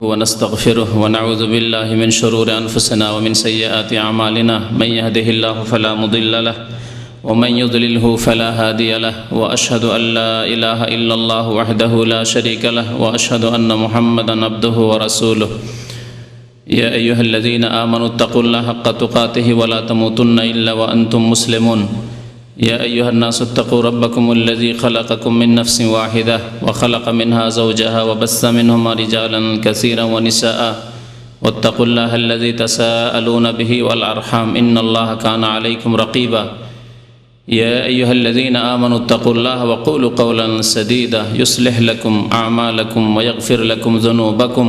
ونستغفره ونعوذ بالله من شرور أنفسنا ومن سيئات أعمالنا من يهده الله فلا مضل له ومن يضلله فلا هادي له وأشهد أن لا إله إلا الله وحده لا شريك له وأشهد أن محمدا عبده ورسوله يا أيها الذين آمنوا اتقوا الله حق تقاته ولا تموتن إلا وأنتم مسلمون يا أيها الناس اتقوا ربكم الذي خلقكم من نفس واحدة وخلق منها زوجها وبث منهما رجالا كثيرا ونساء واتقوا الله الذي تساءلون به والأرحام إن الله كان عليكم رقيبا يا أيها الذين آمنوا اتقوا الله وقولوا قولا سديدا يصلح لكم أعمالكم ويغفر لكم ذنوبكم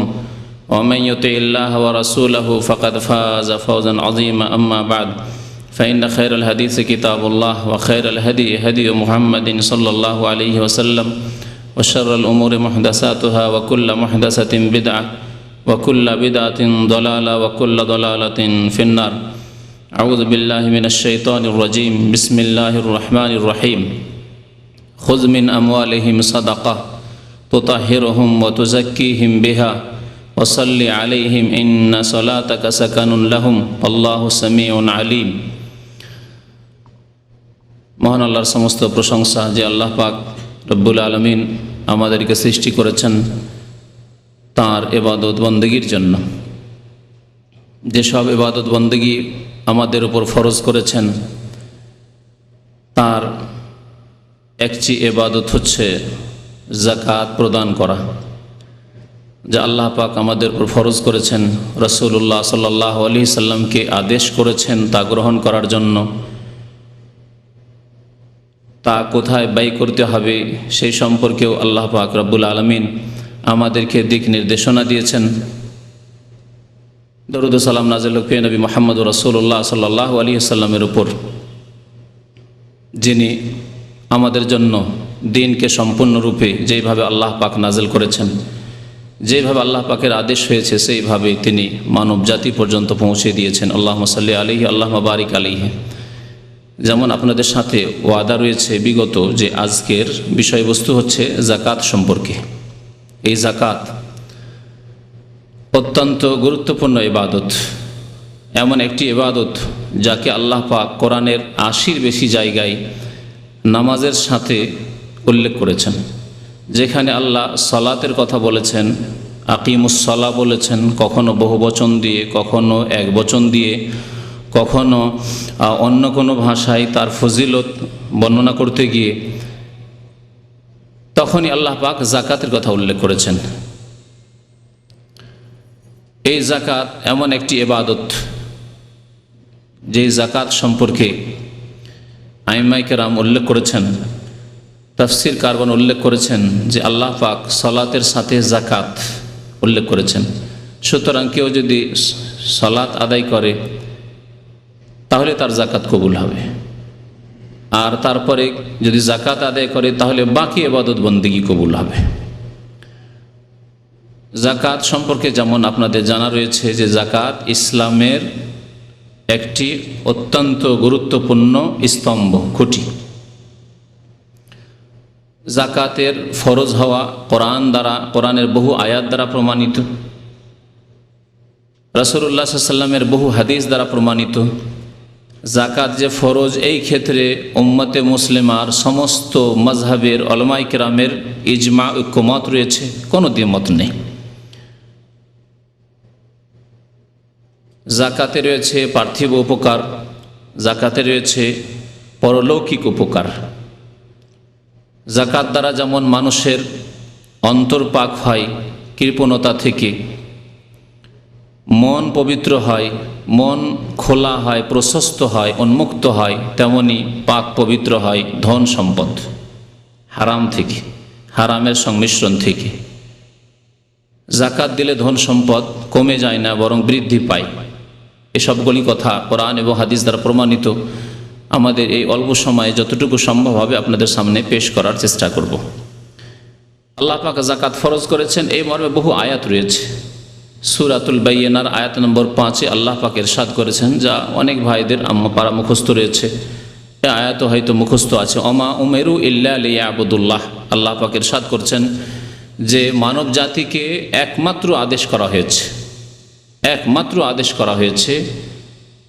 ومن يطع الله ورسوله فقد فاز فوزا عظيما أما بعد فإن خير الحديث كتاب الله وخير الهدي هدي محمد صلى الله عليه وسلم وشر الأمور محدثاتها وكل محدثة بدعة وكل بدعة ضلالة وكل ضلالة في النار أعوذ بالله من الشيطان الرجيم بسم الله الرحمن الرحيم خذ من أموالهم صدقة تطهرهم وتزكيهم بها وصل عليهم إن صلاتك سكن لهم والله سميع عليم মহান আল্লাহর সমস্ত প্রশংসা যে আল্লাহ পাক রব্বুল আলামিন আমাদেরকে সৃষ্টি করেছেন তাঁর ইবাদত বন্দেগীর জন্য। যেসব ইবাদত বন্দেগী আমাদের উপর ফরজ করেছেন তার একটি ইবাদত হচ্ছে যাকাত প্রদান করা, যা আল্লাহ পাক আমাদের উপর ফরজ করেছেন, রাসূলুল্লাহ সাল্লাল্লাহু আলাইহি সাল্লামকে আদেশ করেছেন তা গ্রহণ করার জন্য। তা কোথায় ব্যয় করতে হবে সেই সম্পর্কেও আল্লাহ পাক রব্বুল আলামিন আমাদেরকে দিক নির্দেশনা দিয়েছেন। দরুদ ও সালাম নাযিল হোক নবী মুহাম্মদ রাসূলুল্লাহ সাল্লাল্লাহু আলাইহি সাল্লামের উপর, যিনি আমাদের জন্য দ্বীনকে সম্পূর্ণরূপে যেইভাবে আল্লাহ পাক নাযিল করেছেন, যেভাবে আল্লাহ পাকের আদেশ হয়েছে সেইভাবে তিনি মানব জাতি পর্যন্ত পৌঁছে দিয়েছেন। আল্লাহুম্মা সাল্লি আলাইহি আল্লাহুম্মা বারিক আলাইহি। যেমন আপনাদের সাথে ওয়াদা রয়েছে বিগত যে আজকের বিষয়বস্তু হচ্ছে যাকাত সম্পর্কে। এই যাকাত অত্যন্ত গুরুত্বপূর্ণ ইবাদত, এমন একটি ইবাদত যাকে আল্লাহ পাক কোরআনের ৮০-র বেশি জায়গায় নামাজের সাথে উল্লেখ করেছেন। যেখানে আল্লাহ সালাতের কথা বলেছেন, আকিমুস সালা বলেছেন, কখনো বহুবচন দিয়ে, কখনো এক বচন দিয়ে, কখনো অন্য কোনো ভাষায় তার ফজিলত বর্ণনা করতে গিয়ে তখনই আল্লাহ পাক যাকাতের কথা উল্লেখ করেছেন। এই যাকাত এমন একটি ইবাদত যে যাকাত সম্পর্কে আইম্মায়ে কেরাম উল্লেখ করেছেন, তাফসীর কারগণ উল্লেখ করেছেন যে আল্লাহ পাক সালাতের সাথে যাকাত উল্লেখ করেছেন। সুতরাং কেউ যদি সালাত আদায় করে তাহলে তার যাকাত কবুল হবে, আর তারপরে যদি যাকাত আদায় করে তাহলে বাকি ইবাদত বন্দেগী কবুল হবে। যাকাত সম্পর্কে যেমন আপনাদের জানা রয়েছে যে যাকাত ইসলামের একটি অত্যন্ত গুরুত্বপূর্ণ স্তম্ভ, খুঁটি। যাকাতের ফরজ হওয়া কোরআনের বহু আয়াত দ্বারা প্রমাণিত, রাসূলুল্লাহ সাল্লাল্লাহু আলাইহি ওয়াসাল্লামের বহু হাদিস দ্বারা প্রমাণিত। যাকাত যে ফরজ এই ক্ষেত্রে উম্মতে মুসলিমার সমস্ত মাযহাবের উলামায়ে কেরামের ইজমা ঐক্যমত রয়েছে, কোনো দ্বিমত নেই। যাকাতে রয়েছে পার্থিব উপকার, যাকাতে রয়েছে পরলৌকিক উপকার। যাকাত দ্বারা যেমন মানুষের অন্তর পাক হয় কৃপণতা থেকে, মন পবিত্র হয়, মন খোলা হয়, প্রশস্ত হয়, উন্মুক্ত হয়, তেমনি পাক পবিত্র হয় ধন সম্পদ হারাম থেকে, হারামের সংমিশ্রণ থেকে। যাকাত দিলে ধন সম্পদ কমে যায় না, বরং বৃদ্ধি পায়। এসবগুলি কথা কোরআন এবং হাদিস দ্বারা প্রমাণিত। আমাদের এই অল্প সময়ে যতটুকু সম্ভব হবে আপনাদের সামনে পেশ করার চেষ্টা করব। আল্লাহ পাক যাকাত ফরজ করেছেন এই মর্মে বহু আয়াত রয়েছে। সূরাতুল বাইয়িনার আয়াত নম্বর 5-এ আল্লাহ পাক ইরশাদ করেছেন, যা অনেক ভাইদের পারা মুখস্থ রয়েছে, এই আয়াতও হয়তো মুখস্থ আছে। ওমা উমিরু ইল্লা লিয়াবুদুল্লাহ। আল্লাহ পাক ইরশাদ করছেন যে মানব জাতিকে একমাত্র আদেশ করা হয়েছে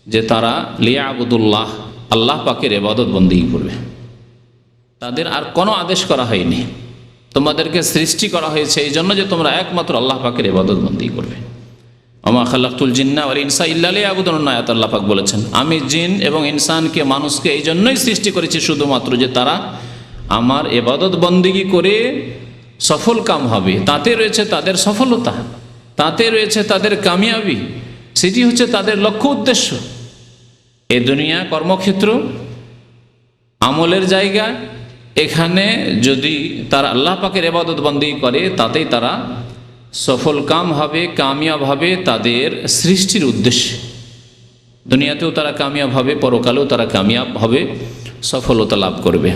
যে তারা লিয়াবুদুল্লাহ, আল্লাহ পাকের ইবাদত বন্দেগী করবে। তাদের আর কোনো আদেশ করা হয়নি। তোমাদেরকে সৃষ্টি করা হয়েছে এই জন্য যে তোমরা একমাত্র আল্লাহ পাকের ইবাদত বন্দেগী করবে। ওমা খালাকতুল জিন্না ওয়াল ইনসা ইল্লা লিয়াবুদুন, আয়াত আল্লাহ পাক বলেছেন, আমি জিন এবং ইনসানকে, মানুষকে এই জন্যই সৃষ্টি করেছি শুধুমাত্র যে তারা আমার ইবাদত বন্দেগী করে সফল কাম হবে। তাতে রয়েছে তাদের সফলতা, তাতে রয়েছে তাদের কামিয়াবি, সেটি হচ্ছে তাদের লক্ষ্য উদ্দেশ্য। এ দুনিয়া কর্মক্ষেত্র, আমলের জায়গা, এখানে যদি তারা আল্লাহ পাকের ইবাদত বন্দেগী করে তাতেই তারা সফল কাম হবে, কামিয়াব হবে তাদের সৃষ্টির উদ্দেশ্যে। দুনিয়াতেও তারা কামিয়াব হবে, পরকালেও তারা কামিয়াব হবে, সফলতা লাভ করবে।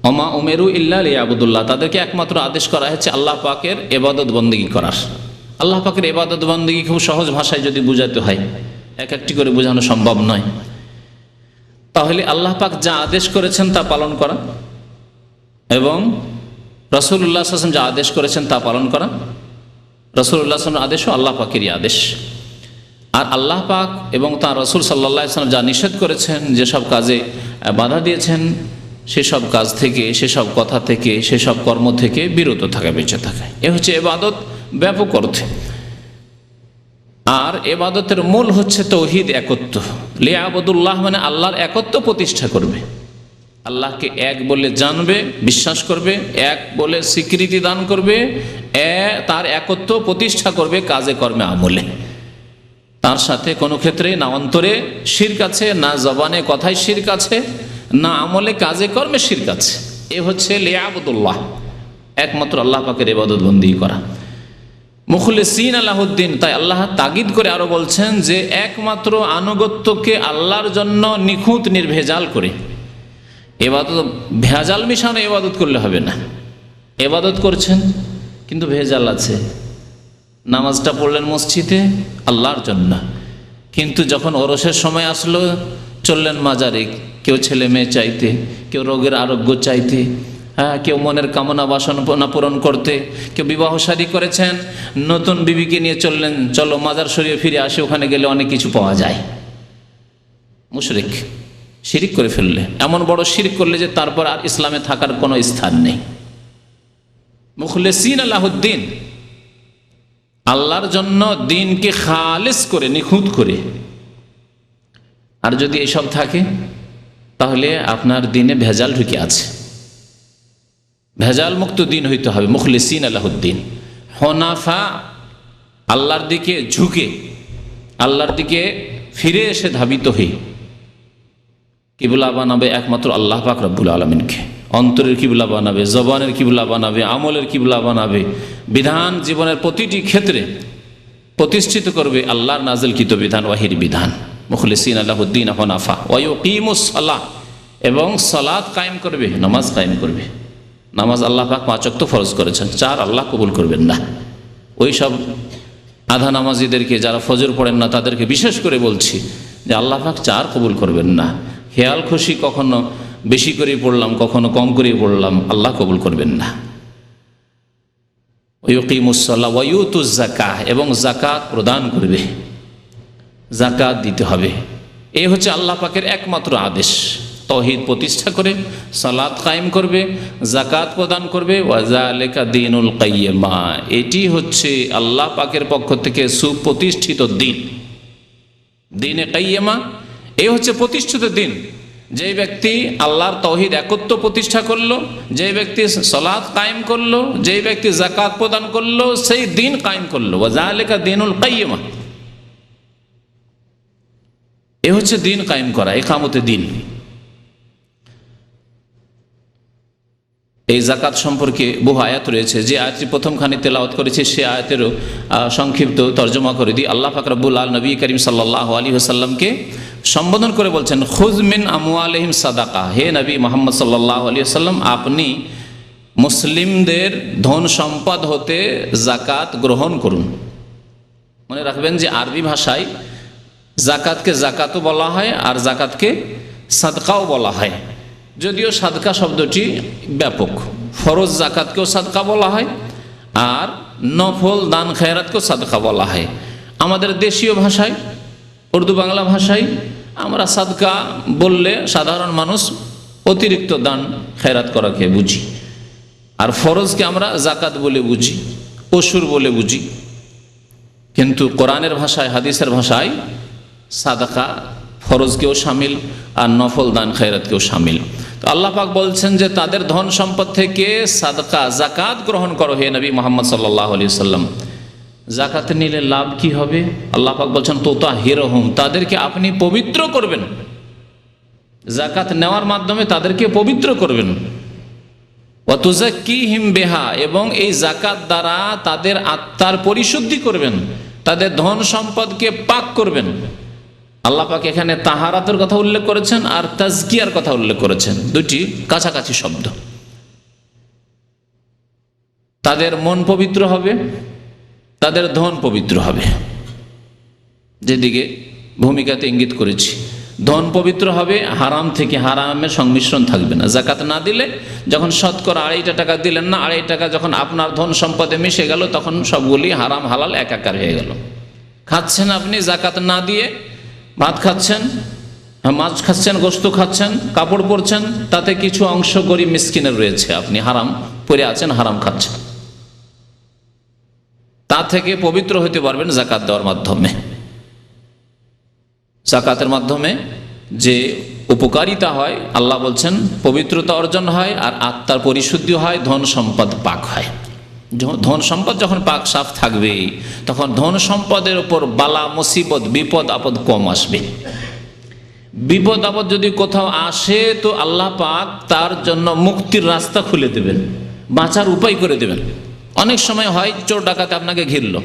ওমা উমেরু ইল্লা লিয়াবুদুল্লাহ, তাদেরকে একমাত্র আদেশ করা হয়েছে আল্লাহ পাকের ইবাদত বন্দেগী করার। আল্লাহ পাকের ইবাদত বন্দেগী খুব সহজ ভাষায় যদি বোঝাতে হয়, এক একটি করে বোঝানো সম্ভব নয়। তাহলে আল্লাহ পাক যা আদেশ করেছেন তা পালন করা, এবং রাসূলুল্লাহ সাল্লাল্লাহু আলাইহি ওয়াসাল্লাম যা আদেশ করেছেন তা পালন করা। রাসূলুল্লাহ সাল্লাল্লাহু আলাইহি ওয়াসাল্লামের আদেশও আল্লাহ পাকেরই আদেশ। আর আল্লাহ পাক এবং তাঁর রাসূল সাল্লাল্লাহু আলাইহি ওয়াসাল্লাম যা নিষেধ করেছেন, যেসব কাজে বাধা দিয়েছেন, সেসব কাজ থেকে, সেসব কথা থেকে, সেসব কর্ম থেকে বিরত থাকা, বেঁচে থাকা, এ হচ্ছে ইবাদত ব্যাপক অর্থে। আর ইবাদতের মূল হচ্ছে তৌহিদ, একত্ব। লিয়াবুদুল্লাহ মানে আল্লাহর একত্ব প্রতিষ্ঠা করবে, আল্লাহকে এক বলে জানবে, বিশ্বাস করবে, এক বলে স্বীকৃতি দান করবে, তার একত্ব প্রতিষ্ঠা করবে কাজে কর্মে আমলে। তার সাথে কোনো ক্ষেত্রে না অন্তরে শিরক আছে, না জবানে কথায় শিরক আছে, না আমলে কাজে কর্মে শিরক আছে। এ হচ্ছে লিয়াবুদুল্লাহ, একমাত্র আল্লাহ পাকের ইবাদত বন্দেগী করা। মুখলিসিন লাহুদ্দিন, তাই আল্লাহ তাগিদ করে আরো বলছেন যে একমাত্র আনুগত্যকে আল্লাহর জন্য নিখুঁত নির্ভেজাল করে, ইবাদত ভেজাল মিশানো ইবাদত করলে হবে না। ইবাদত করছেন কিন্তু ভেজাল আছে। নামাজটা পড়লেন মসজিদে আল্লাহর জন্য, কিন্তু যখন ওরসের সময় আসলো চললেন মাজারে, কেউ ছেলে মেয়ে চাইতে, কেউ রোগের আরোগ্য চাইতে, কেউ মনের কামনা বাসনা পূরণ করতে, কেউ বিবাহ শাদী করেছেন, নতুন বিবিকে নিয়ে চললেন, চলো মাজার শরীফে ফিরে আসে, ওখানে গেলে অনেক কিছু পাওয়া যায়। মুশরিক, শিরিক করে ফেললে, এমন বড় শিরিক করলে যে তারপর আর ইসলামে থাকার কোনো স্থান নেই। মুখলিসিন লাহুদ্দিন, আল্লাহর জন্য দিনকে খালিস করে, নিখুঁত করে। আর যদি এসব থাকে তাহলে আপনার দিনে ভেজাল ঢুকে আছে। ভেজাল মুক্ত দিন হইতে হবে, মুখলিসিন লাহুদ্দিন। হনাফা, আল্লাহর দিকে ঝুঁকে, আল্লাহর দিকে ফিরে এসে ধাবিত হয়ে কিবলা বানাবে একমাত্র আল্লাহ পাক রব্বুল আলামিনকে। অন্তরের কিবলা বানাবে, জবানের কিবলা বানাবে, আমলের কিবলা বানাবে, বিধান জীবনের প্রতিটি ক্ষেত্রে প্রতিষ্ঠিত করবে আল্লাহর নাজিলকৃত বিধান, ওয়াহির বিধান। মুখলিসিন লাহুদ্দিন হুনাফা ওয়া ইউকিমুস সালাহ, এবং সালাত কায়েম করবে, নামাজ কায়েম করবে। নামাজ আল্লাহ পাক 5 ওয়াক্ত ফরজ করেছেন, 4 আল্লাহ কবুল করবেন না। ওই সব আধা নামাজিদেরকে, যারা ফজর পড়েন না, তাদেরকে বিশেষ করে বলছি যে আল্লাহ পাক 4 কবুল করবেন না। খেয়াল খুশি কখনো বেশি করে পড়লাম, কখনো কম করে পড়লাম, আল্লাহ কবুল করবেন না। ইউকিমুস সালাহ ওয়া ইউতুজ যাকাহ, এবং যাকাত প্রদান করবে, যাকাত দিতে হবে। এই হচ্ছে আল্লাহ পাকের একমাত্র আদেশ। তৌহিদ প্রতিষ্ঠা করে সালাত কায়েম করবে, যাকাত প্রদান করবে। ওয়া যালিকা দীনুল কাইয়্যিমা, এটি হচ্ছে আল্লাহ পাকের পক্ষ থেকে সুপ্রতিষ্ঠিত দিন। দ্বীনে কাইয়্যিমা, এই হচ্ছে প্রতিষ্ঠিত দিন। যেই ব্যক্তি আল্লাহর তৌহিদ একত্ব প্রতিষ্ঠা করলো, যেই ব্যক্তি সালাত কায়েম করলো, যেই ব্যক্তি যাকাত প্রদান করলো, সেই দিন কায়েম করলো। ওয়া যালিকা দীনুল কাইয়্যিমা, এ হচ্ছে দিন কায়েম করা, ইকামতে দিন। এই যাকাত সম্পর্কে বহু আয়াত রয়েছে। যে আয়াতটি প্রথমখানে তেলাওয়াত করেছে সে আয়াতেরও সংক্ষিপ্ত তর্জমা করে দিই। আল্লাহ পাক রব্বুল আলামিন নবী করিম সাল্লাল্লাহু আলাইহি ওয়াসাল্লামকে সম্বোধন করে বলছেন, খুয মিন আমওয়ালিহিম সাদাকা, হে নবী মুহাম্মদ সাল্লাল্লাহু আলাইহি ওয়াসাল্লাম, আপনি মুসলিমদের ধন সম্পদ হতে যাকাত গ্রহণ করুন। মনে রাখবেন যে আরবি ভাষায় যাকাতকে যাকাতও বলা হয় আর যাকাতকে সাদকাও বলা হয়, যদিও সাদকা শব্দটি ব্যাপক, ফরজ জাকাতকেও সাদকা বলা হয়, আর নফল দান খেরাতকেও সাদকা বলা হয়। আমাদের দেশীয় ভাষায়, উর্দু বাংলা ভাষায় আমরা সাদকা বললে সাধারণ মানুষ অতিরিক্ত দান খেরাত করাকে বুঝি, আর ফরজকে আমরা জাকাত বলে বুঝি, অসুর বলে বুঝি। কিন্তু কোরআনের ভাষায়, হাদিসের ভাষায় সাদাকা ফরজকেও শামিল আর নফল দান খেরাতকেও শামিল। তো আল্লাহ পাক বলছেন যে তাদের ধন সম্পদ থেকে সাদকা জাকাত গ্রহণ করো হে নবী মুহাম্মদ সাল্লাল্লাহু আলাইহি সাল্লাম। জাকাত নিলে লাভ কি হবে? আল্লাহ পাক বলছেন তুতাহিরুহুম, তাদেরকে আপনি পবিত্র করবেন। জাকাত নেওয়ার মাধ্যমে তাদেরকে পবিত্র করবেন। ওয়া তুযাক্কিহিম বিহা, এবং এই জাকাত দ্বারা তাদের আত্মার পরিশুদ্ধি করবেন, তাদের ধন সম্পদকে পাক করবেন। আল্লাহ পাক এখানে তাহারাতের কথা উল্লেখ করেছেন আর তাজকিয়ার কথা উল্লেখ করেছেন, দুটি কাছাকাছি শব্দ। তাদের মন পবিত্র হবে, তাদের ধন পবিত্র হবে, যেদিকে ভূমিকাতে ইঙ্গিত করেছি। ধন পবিত্র হবে, হারাম থেকে, হারামের সংমিশ্রণ থাকবে না। জাকাত না দিলে, যখন শতকরা 2.5 টাকা দিলেন না, 2.5 টাকা যখন আপনার ধন সম্পদে মিশে গেল, তখন সবগুলি হারাম হালাল একাকার হয়ে গেল। খাচ্ছেন আপনি জাকাত না দিয়ে, ভাত খাচ্ছেন, মাছ খাচ্ছেন, গোস্ত খাচ্ছেন, কাপড় পরছেন, তাতে কিছু অংশ গরিব মিসকিনের রয়েছে, আপনি হারাম পরে আছেন, হারাম খাচ্ছেন। তা থেকে পবিত্র হতে পারবেন জাকাত দেওয়ার মাধ্যমে। জাকাতের মাধ্যমে যে উপকারিতা হয়, আল্লাহ বলছেন পবিত্রতা অর্জন হয় আর আত্মার পরিশুদ্ধি হয়, ধন সম্পদ পাক হয়। ধন সম্পদ যখন পাক সাফ থাকবে, তখন ধন সম্পদের উপর বালা মুসিবত, বিপদ আপদ কম আসবে। বিপদ আপদ যদি কোথাও আসে, তো আল্লাহ পাক তার জন্য মুক্তির রাস্তা খুলে দেবেন, বাঁচার উপায় করে দেবেন। অনেক সময় হয় চোর ডাকাত আপনাকে ঘিরল,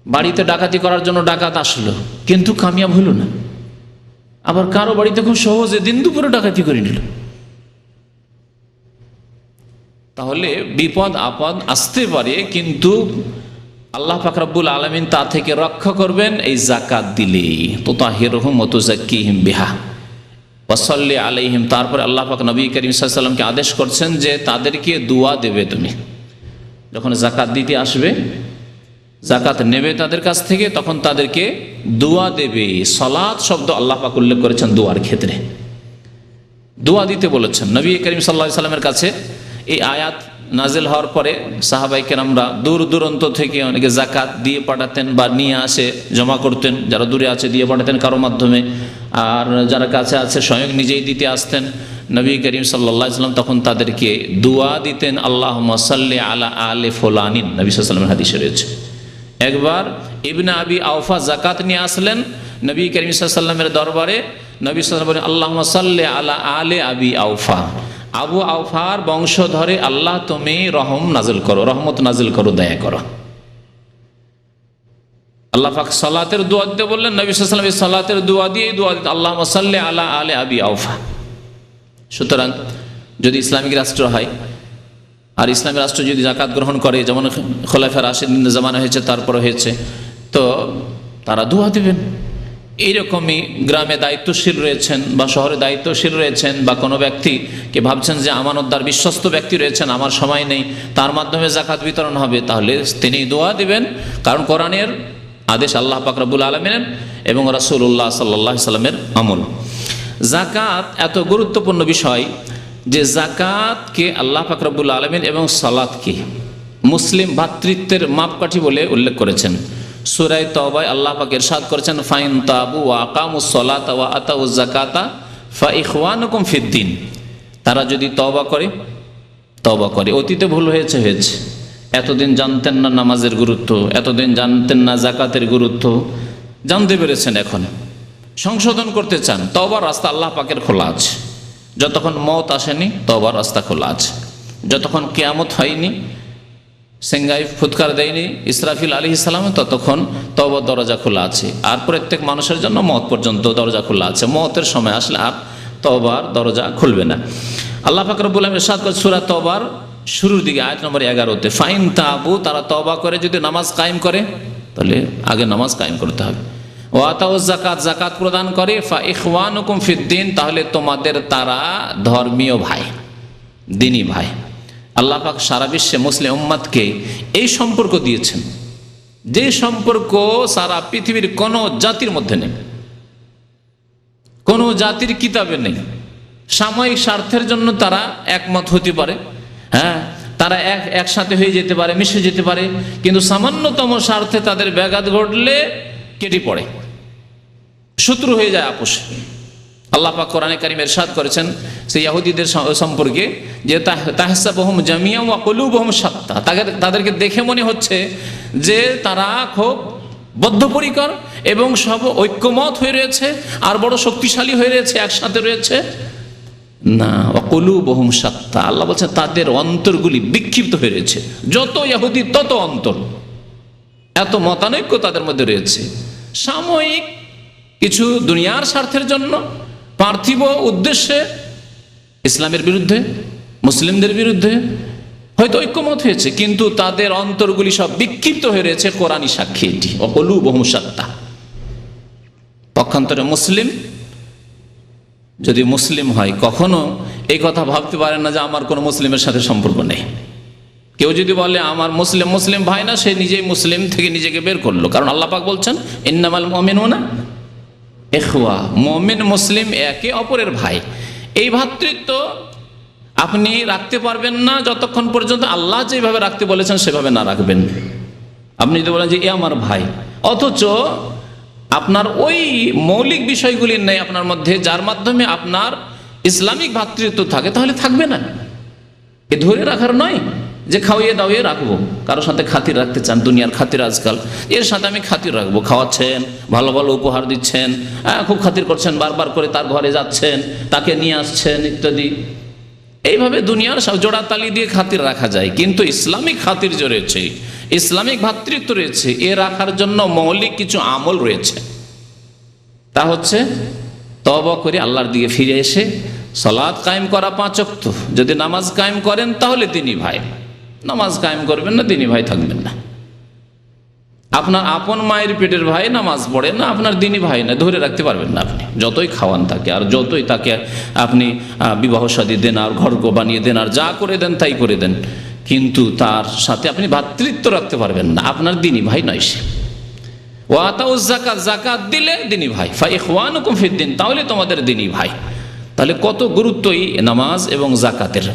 বাড়িতে ডাকাতি করার জন্য ডাকাত আসলো, কিন্তু কামিয়াব হইল না। আবার কারো বাড়িতে খুব সহজে দিন দুপুরে ডাকাতি করে নিল। তাহলে বিপদ আপদ আসতে পারে, কিন্তু আল্লাহ পাক রব্বুল আলামিন তা থেকে রক্ষা করবেন এই জাকাত দিলে। তুতাহিরুহুম ওয়া তুযাক্কিহিম বিহা ওয়া সাল্লি আলাইহিম। তারপরে আল্লাহ পাক নবী করিম সাল্লাল্লাহু আলাইহি ওয়াসাল্লামকে আদেশ করছেন যে তাদেরকে দোয়া দেবে। তুমি যখন জাকাত দিতে আসবে, জাকাত নেবে তাদের কাছ থেকে, তখন তাদেরকে দোয়া দেবে। সালাত শব্দ আল্লাহ পাক উল্লেখ করেছেন দোয়ার ক্ষেত্রে, দোয়া দিতে বলেছেন। নবী করিম সাল্লাল্লাহু আলাইহি ওয়াসাল্লামের কাছে এই আয়াত নাজিল হওয়ার পরে সাহাবায়ে কেরামরা দূর দূরান্ত থেকে অনেকে জাকাত দিয়ে পাঠাতেন বা নিয়ে আসে জমা করতেন, যারা দূরে আছে দিয়ে পাঠাতেন কারো মাধ্যমে, আর যারা কাছে আছে স্বয়ং নিজেই দিতে আসতেন। নবী করিম সাল্লাল্লাহু আলাইহি ওয়াসাল্লাম তখন তাদেরকে দোয়া দিতেন, আল্লাহুম্মা সাল্লি আলা আলি ফুলানিন। নবী সাল্লাল্লাহু আলাইহি ওয়াসাল্লামের হাদিসে রয়েছে। একবার ইবনে আবি আওফা জাকাত নিয়ে আসলেন নবী করিম সাল্লাল্লাহু আলাইহি ওয়াসাল্লামের দরবারে। নবী সাল্লাল্লাহু আলাইহি ওয়াসাল্লাম বলেন, আল্লাহুম্মা সাল্লি আলা আলি আবি আওফা, আবু আওফার বংশধরে আল্লাহ তুমি রহম নাজিল করো, রহমত নাজিল করো, দয়া করো। আল্লাহ পাক সালাতের দোয়া দিতে বললেন, নবী সাল্লাল্লাহু আলাইহি ওয়াসাল্লাম সালাতের দোয়া দিয়ে দোয়া দিতে, আল্লাহুম্মা সাল্লি আলা আলি আবি আওফা। সুতরাং যদি ইসলামিক রাষ্ট্র হয়, আর ইসলামী রাষ্ট্র যদি জাকাত গ্রহণ করে, যেমন খোলাফায়ে রাশিদিনের জামানা হয়েছে, তারপরে হয়েছে, তো তারা দোয়া দেবেন। এইরকমই গ্রামে দায়িত্বশীল রয়েছেন বা শহরে দায়িত্বশীল রয়েছেন, বা কোনো ব্যক্তিকে ভাবছেন যে আমানতদার বিশ্বস্ত ব্যক্তি রয়েছেন, আমার সময় নেই, তার মাধ্যমে জাকাত বিতরণ হবে, তাহলে তিনি দোয়া দিবেন। কারণ কোরআনের আদেশ আল্লাহ পাক রব্বুল আলামিনের এবং রাসূলুল্লাহ সাল্লাল্লাহু আলাইহি সাল্লামের আমল। জাকাত এত গুরুত্বপূর্ণ বিষয় যে জাকাতকে আল্লাহ পাক রব্বুল আলামিন এবং সালাতকে মুসলিম ভ্রাতৃত্বের মাপকাঠি বলে উল্লেখ করেছেন। সূরা তাওবায় আল্লাহ পাক ইরশাদ করেছেন, ফাইন তাবু ওয়া আকামুস সালাতা ওয়া আতাউজ যাকাতা ফা ইখওয়ানুকুম ফিদ্দিন। তারা যদি তওবা করে, অতীতে ভুল হয়েছে, এতদিন জানতেন না নামাজের গুরুত্ব, এতদিন জানতেন না জাকাতের গুরুত্ব, জানতে পেরেছেন, এখন সংশোধন করতে চান, তওবার রাস্তা আল্লাহ পাকের খোলা আছে। যতক্ষণ মওত আসেনি তওবার রাস্তা খোলা আছে, যতক্ষণ কিয়ামত হয়নি, সেঙ্গাই ফুৎকার দেয়নি ইসরাফিল আলাইহিস সালাম, ততক্ষণ তওবার দরজা খোলা আছে। আর প্রত্যেক মানুষের জন্য মওত পর্যন্ত দরজা খোলা আছে। মওতের সময় আসলে আর তওবার দরজা খুলবে না। আল্লাহ পাক রব্বুল আলামিন ইরশাদ করেছেন সূরা তওবার শুরুর দিকে আয়াত নম্বর 11-তে, ফাইন তাবু, তারা তওবা করে যদি নামাজ কায়েম করে, তাহলে আগে নামাজ কায়েম করতে হবে। ওয়া আতাউজ যাকাত, যাকাত প্রদান করে, ফা ইখওয়ানুকুম ফিদ্দিন, তাহলে তোমাদের তারা ধর্মীয় ভাই। দিনী ভাই। আল্লাহ পাক সারা বিশ্বে মুসলিম উম্মাদকে এই সম্পর্ক দিয়েছেন, যে সম্পর্ক সারা পৃথিবীর কোনো জাতির মধ্যে নেই, কোনো জাতির কিতাবে নেই। সাময়িক স্বার্থের জন্য তারা একমত হতে পারে, হ্যাঁ, তারা একসাথে হয়ে যেতে পারে, মিশে যেতে পারে, কিন্তু সামান্যতম স্বার্থে তাদের ব্যাঘাত ঘটলে কেটে পড়ে, শত্রু হয়ে যায় আপোষে। আল্লাহ পাক কোরআনে কারীমে ইরশাদ করেছেন সেই ইহুদিদের সম্পর্কে যে তাহসাবুহুম জামিআ ওয়া কুলুবুহুম শাত্তা, তাদেরকে দেখে মনে হচ্ছে যে তারা খুব বদ্ধপরিকর এবং সব ঐক্যমত হয়ে রয়েছে আর বড় শক্তিশালী হয়ে রয়েছে, একসাথে রয়েছে। না, ওয়া কুলুবুহুম শাত্তা, আল্লাহ বলছেন তাদের অন্তরগুলি বিক্ষিপ্ত হয়ে রয়েছে। যত ইহুদি তত অন্তর, এত মতানৈক্য তাদের মধ্যে রয়েছে। সাময়িক কিছু দুনিয়ার স্বার্থের জন্য, পার্থিব উদ্দেশ্যে ইসলামের বিরুদ্ধে, মুসলিমদের বিরুদ্ধে হয়তো ঐক্যমত হয়েছে, কিন্তু তাদের অন্তরগুলি সব বিক্ষিপ্ত হয়ে রয়েছে। কোরআনী সাক্ষী এটি, কুলুবুহুম শাত্তা। পক্ষান্তরে মুসলিম যদি মুসলিম হয়, কখনো এই কথা ভাবতে পারে না যে আমার কোনো মুসলিমের সাথে সম্পর্ক নেই। কেউ যদি বলে আমার মুসলিম ভাই না, সে নিজেই মুসলিম থেকে নিজেকে বের করলো। কারণ আল্লাহ পাক বলছেন ইন্নামাল মুমিনুনা ইখওয়া, মুমিন মুসলিম একে অপরের ভাই। এই ভ্রাতৃত্ব আপনি রাখতে পারবেন না যতক্ষণ পর্যন্ত আল্লাহ যেভাবে রাখতে বলেছেন সেভাবে না রাখবেন। আপনি যদি বলেন যে এ আমার ভাই, অথচ আপনার ওই মৌলিক বিষয়গুলি নেই আপনার মধ্যে যার মাধ্যমে আপনার ইসলামিক ভ্রাতৃত্ব থাকে, তাহলে থাকবে না। এ ধরে রাখার নয় যে খাওয়িয়ে দাওয়িয়ে রাখবো, কারোর সাথে খাতির রাখতে চান, দুনিয়ার খাতির আজকাল, এর সাথে আমি খাতির রাখবো, খাওয়াচ্ছেন, ভালো ভালো উপহার দিচ্ছেন, খুব খাতির করছেন, বারবার করে তার ঘরে যাচ্ছেন, তাকে নিয়ে আসছেন ইত্যাদি। এইভাবে দুনিয়ার সব জোড়াতালি দিয়ে খাতির রাখা যায়, কিন্তু ইসলামিক খাতির যে রয়েছে, ইসলামিক ভ্রাতৃত্ব রয়েছে, এ রাখার জন্য মৌলিক কিছু আমল রয়েছে। তা হচ্ছে তওবা করে আল্লাহর দিকে ফিরে এসে সালাত কায়েম করা 5 ওয়াক্ত। যদি নামাজ কায়েম করেন তাহলে দিনী ভাই, নামাজ কায়েম করবেন না দিনী ভাই থাকবেন না। আপনার আপন মায়ের পেটের ভাই নামাজ পড়ে না, আপনার দিনী ভাই না, ধরে রাখতে পারবেন না আপনি, যতই খাওয়ান তাকে আর যতই তাকে আপনি বিবাহ শাদী দেন আর ঘর বানিয়ে দেন আর যা করে দেন তাই করে দেন, কিন্তু তার সাথে আপনি ভ্রাতৃত্ব রাখতে পারবেন না, আপনার দিনী ভাই নয় সে। ওয়াতাউজ যাকাত, যাকাত দিলে দিনী ভাই, ফা ইখওয়ানুকুম ফিদ্দিন, তাহলে তোমাদের দিনী ভাই। তাহলে কত গুরুত্বই নামাজ এবং যাকাতের।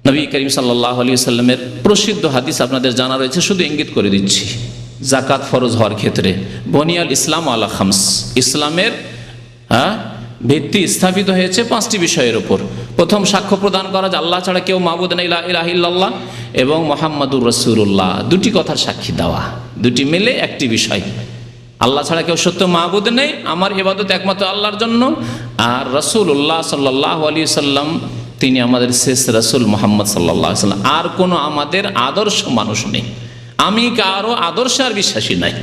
নবী করিম সাল্লাল্লাহু আলাইহি ওয়াসাল্লামের প্রসিদ্ধ হাদিস আপনাদের জানা রয়েছে, শুধু ইঙ্গিত করে দিচ্ছি। যাকাত ফরজ হওয়ার ক্ষেত্রে বনিয়াল ইসলাম আলা খামস, ইসলামের ভিত্তি স্থাপিত হয়েছে 5টি বিষয়ের উপর। প্রথম, সাক্ষ্য প্রদান করা যে আল্লাহ ছাড়া কেউ মাবুদ নেই, লা ইলাহা ইল্লাল্লাহ, এবং মুহাম্মাদুর রাসূলুল্লাহ, দুটি কথার সাক্ষী দেওয়া, দুটি মিলে একটি বিষয়। আল্লাহ ছাড়া কেউ সত্য মাবুদ নেই, আমার ইবাদত একমাত্র আল্লাহর জন্য, আর রাসূলুল্লাহ সাল্লাল্লাহু আলাইহি সাল্লাম তিনি আমাদের শেষ রাসূল মুহাম্মদ সাল্লাল্লাহু আলাইহি সাল্লাম, আর কোনো আমাদের আদর্শ মানুষ নেই। আমি কারো আদর্শে আর বিশ্বাসী নাই,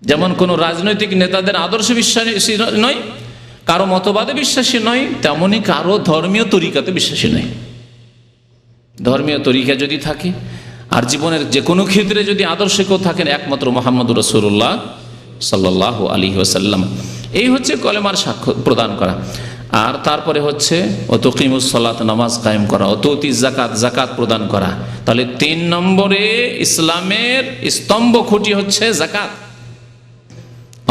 যেমন কোনো রাজনৈতিক নেতাদের আদর্শে বিশ্বাসী নয়, কারো মতবাদে বিশ্বাসী নয়, তেমনি কারো ধর্মীয় তরিকাতে বিশ্বাসী নয়। ধর্মীয় তরিকা যদি থাকে আর জীবনের যে কোনো ক্ষেত্রে যদি আদর্শে কেউ থাকেন, একমাত্র মুহাম্মদুর রাসূলুল্লাহ সাল্লাল্লাহু আলাইহি ওয়াসাল্লাম। এই হচ্ছে কলেমার সাক্ষ্য প্রদান করা। আর তারপরে হচ্ছে ওয়াতুকিমুস সালাত, নামাজ কায়েম করা, ওয়াতুতি যাকাত, যাকাত প্রদান করা। তাহলে 3 নম্বরে ইসলামের স্তম্ভ খুঁটি হচ্ছে যাকাত